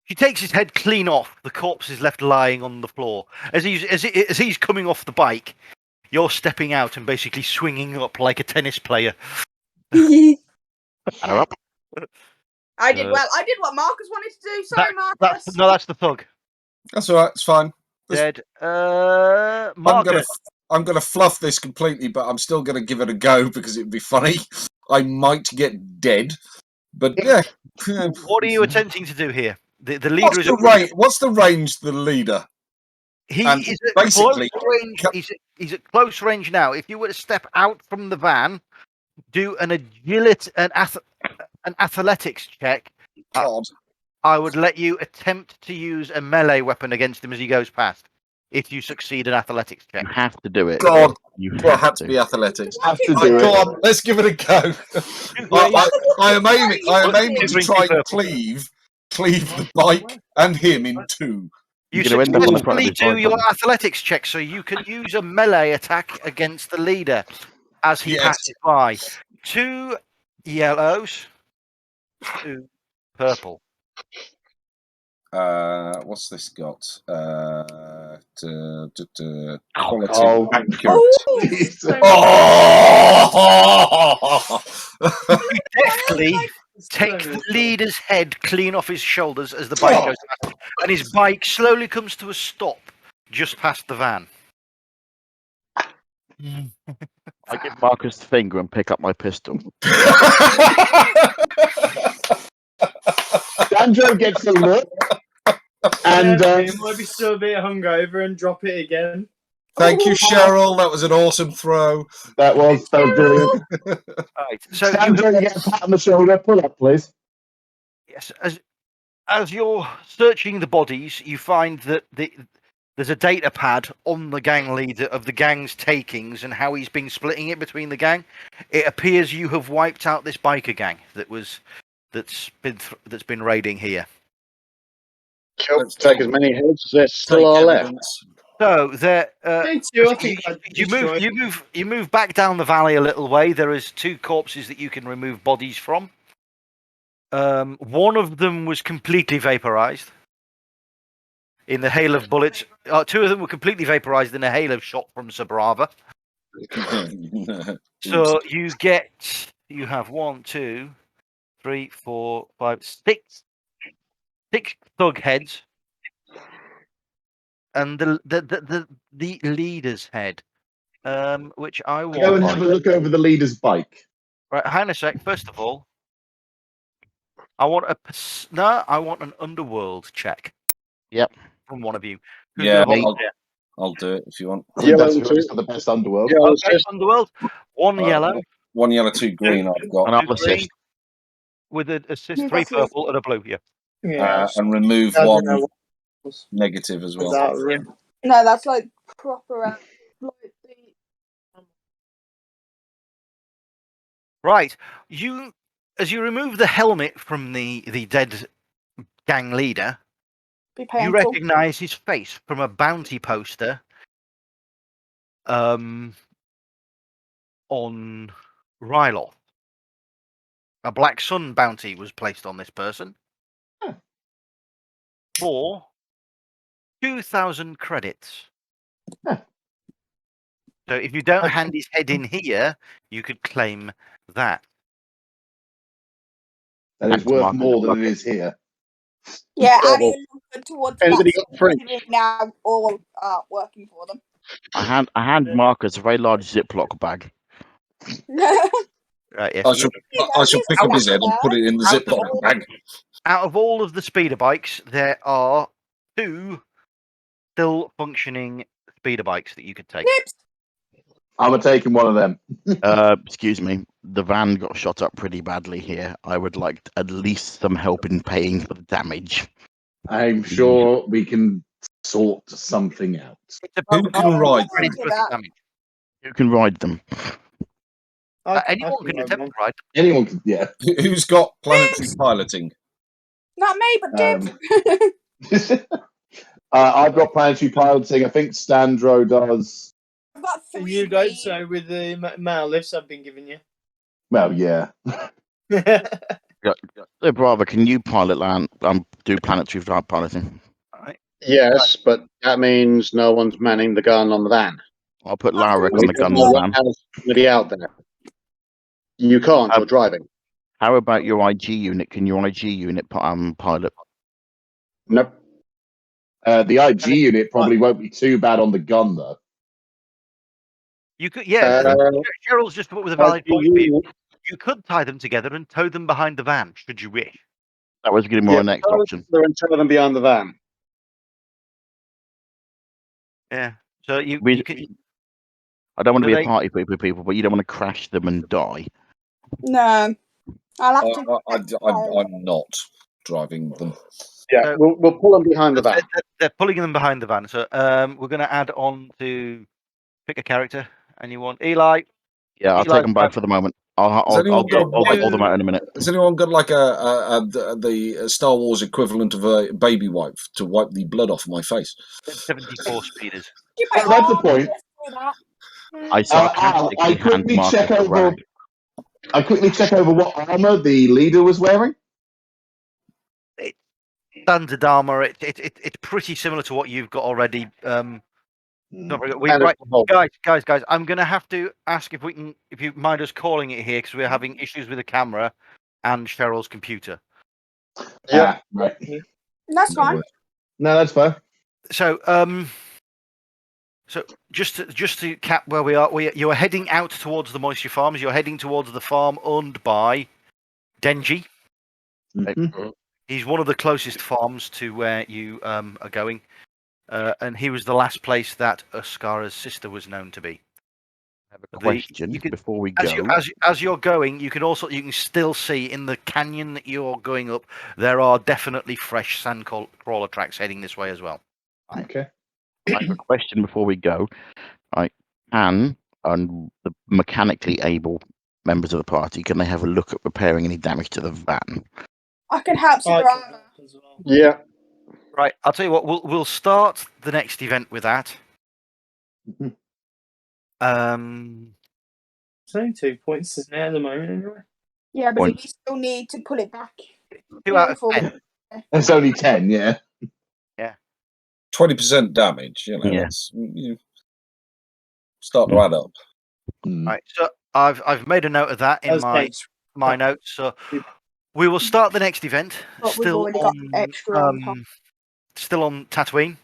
He takes his head clean off. The corpse is left lying on the floor. As he's coming off the bike, you're stepping out and basically swinging up like a tennis player. up. I did well. I did what Marcus wanted to do. Sorry, Marcus. That's the thug. That's all right. It's fine. Dead. Marcus. I'm gonna fluff this completely, but I'm still gonna give it a go because it'd be funny. I might get dead, but yeah. What are you attempting to do here? The leader What's the range? The leader. He And is at basically- close range. He's at close range now. If you were to step out from the van, do an agility, an athletics check, God. I would let you attempt to use a melee weapon against him as he goes past. If you succeed an athletics check, You have to do it. God. You Well, it have had to be athletics. Have to Right, do go it. on, let's give it a go. I am aiming to try and cleave the bike and him in 2. You You're gonna end up on the front of successfully his do bike, your aren't you? athletics check, so you can use a melee attack against the leader as he Yes. passes by. 2 yellows, 2 purple. What's this got? Quality Oh, accurate. Jesus. Oh! You deftly take the leader's head clean off his shoulders as the bike goes past, and his bike slowly comes to a stop just past the van. I give Marcus the finger and pick up my pistol. Sandro gets a look. And he might be still a bit hungover and drop it again. Thank you, Cheryl. That was an awesome throw. that was brilliant. Right. So Sandro, you get a pat on the shoulder. Pull up, please. yes, as you're searching the bodies, you find that there's a data pad on the gang leader of the gang's takings and how he's been splitting it between the gang. It appears you have wiped out this biker gang that's been raiding here. Cool. Take as many hits as there still are left. So there, Me too, I think I'd you destroy move back down the valley a little way. There is 2 corpses that you can remove bodies from. One of them was completely vaporized in the hail of bullets. 2 of them were completely vaporized in a hail of shot from Sabrava. So you have 1, 2, 3, 4, 5, 6 thug heads, and the leader's head, which I want. Go and have a look over the leader's bike. Right, hang on a sec. First of all, I want an underworld check. Yep. From one of you. Yeah, Who's gonna I'll do it if you want. Yeah, that's who's got the best underworld. Yeah, okay, underworld. 1 yellow. 1 yellow, 2 green. I've got. And I'll 2 green, assist. with an assist, Yeah, 3 that's purple and a blue. Yeah. Yeah. And remove I don't 1 know what negative as well. that ring. No, that's like proper. Like Right. As you remove the helmet from the dead gang leader, Be you painful. recognise his face from a bounty poster on Ryloth. A Black Sun bounty was placed on this person for 2,000 credits. Huh. So if you don't hand his head in here, you could claim that. That is worth more than it is here. Yeah, Yeah, adding towards anybody that, got fringe? considering now all are working for them. I hand Marcus a very large Ziploc bag. Right, yes. I shall pick up his head and put it in the Out of Ziploc all- bag. Out of all of the speeder bikes, there are 2 still functioning speeder bikes that you could take. Yips. I'm taking one of them. Excuse me. The van got shot up pretty badly here. I would like at least some help in paying for the damage. I'm sure we can sort something out. It's about Who can ride credits them? worth of damage. Who can ride them? Anyone can attempt to ride. Anyone can, yeah. Who's got planetary piloting? Not me, but Dibs. I've got planetary piloting. I think Standro does. I've got 3. And you don't, so with the mail lifts I've been giving you. Well, yeah. So, Bravo, can you pilot land? Do planetary piloting? Yes, but that means no one's manning the gun on the van. I'll put Of Larrick course on the we gun will. in the van. Somebody out there. You can't. You're driving. How about your IG unit? Can your IG unit pilot? Nope. The IG unit probably won't be too bad on the gun, though. You could, yeah. Cheryl's just put with a valid point for you. You could tie them together and tow them behind the van, should you wish. That was going to be my next option. And tow them behind the van. Yeah. So you can. I don't want to Do be they- a party with people, but you don't want to crash them and die. No. I'll have to. I'm not driving them. Yeah, So- we'll pull them behind the van. They're pulling them behind the van. So we're going to add on to pick a character, and you want Eli. Yeah, I'll Eli- take them back for the moment. I'll pull them out in a minute. Has anyone got like the Star Wars equivalent of a baby wipe to wipe the blood off my face? 74 speeders. That's the point. I sarcastically I hand quickly Marcus check a over. rag. I quickly check over what armor the leader was wearing. Standard armor. It's pretty similar to what you've got already. Not very good. And Right, it's- guys. I'm going to have to ask if you mind us calling it here because we're having issues with the camera and Cheryl's computer. Yeah. Right. That's fine. No, that's fine. So just to cap where we are, you are heading out towards the moisture farms. You're heading towards the farm owned by Denji. Mhm. He's one of the closest farms to where you are going, and he was the last place that Oscara's sister was known to be. I have a question before we go. As you're going, you can still see in the canyon that you're going up. There are definitely fresh sand crawler tracks heading this way as well. Okay. I have a question before we go. Can the mechanically able members of the party, can they have a look at repairing any damage to the van? I can help you, driver. Yeah. Right, I'll tell you what. We'll start the next event with that. Mhm. It's only 2 points, isn't it, at the moment, anyway? Yeah, but Point. we still need to pull it back. 2 out of Before we- 10. It's only 10, yeah. 20% damage. You know, Yeah. that's you start to add up. Right, so I've made a note of that in my notes. So we will start the next event But we've still already got on extra on top. still on Tatooine.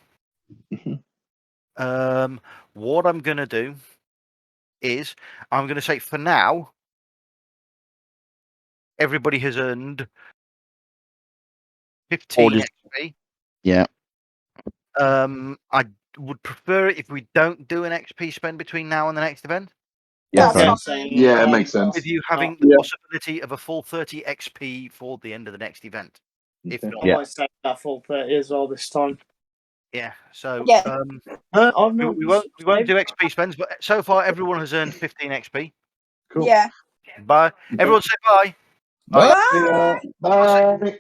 Mhm. What I'm going to do is I'm going to say for now everybody has earned 15 XP. Yeah. I would prefer it if we don't do an XP spend between now and the next event. Yeah, That's fair. fine. Yeah, it makes sense. With you having the possibility of a full 30 XP for the end of the next event. If Okay. not, I might save that full 30 as well this time. yeah. So Yeah. we won't do XP spends, but so far everyone has earned 15 XP. Cool. Yeah. Bye. Everyone say bye. Bye. Bye.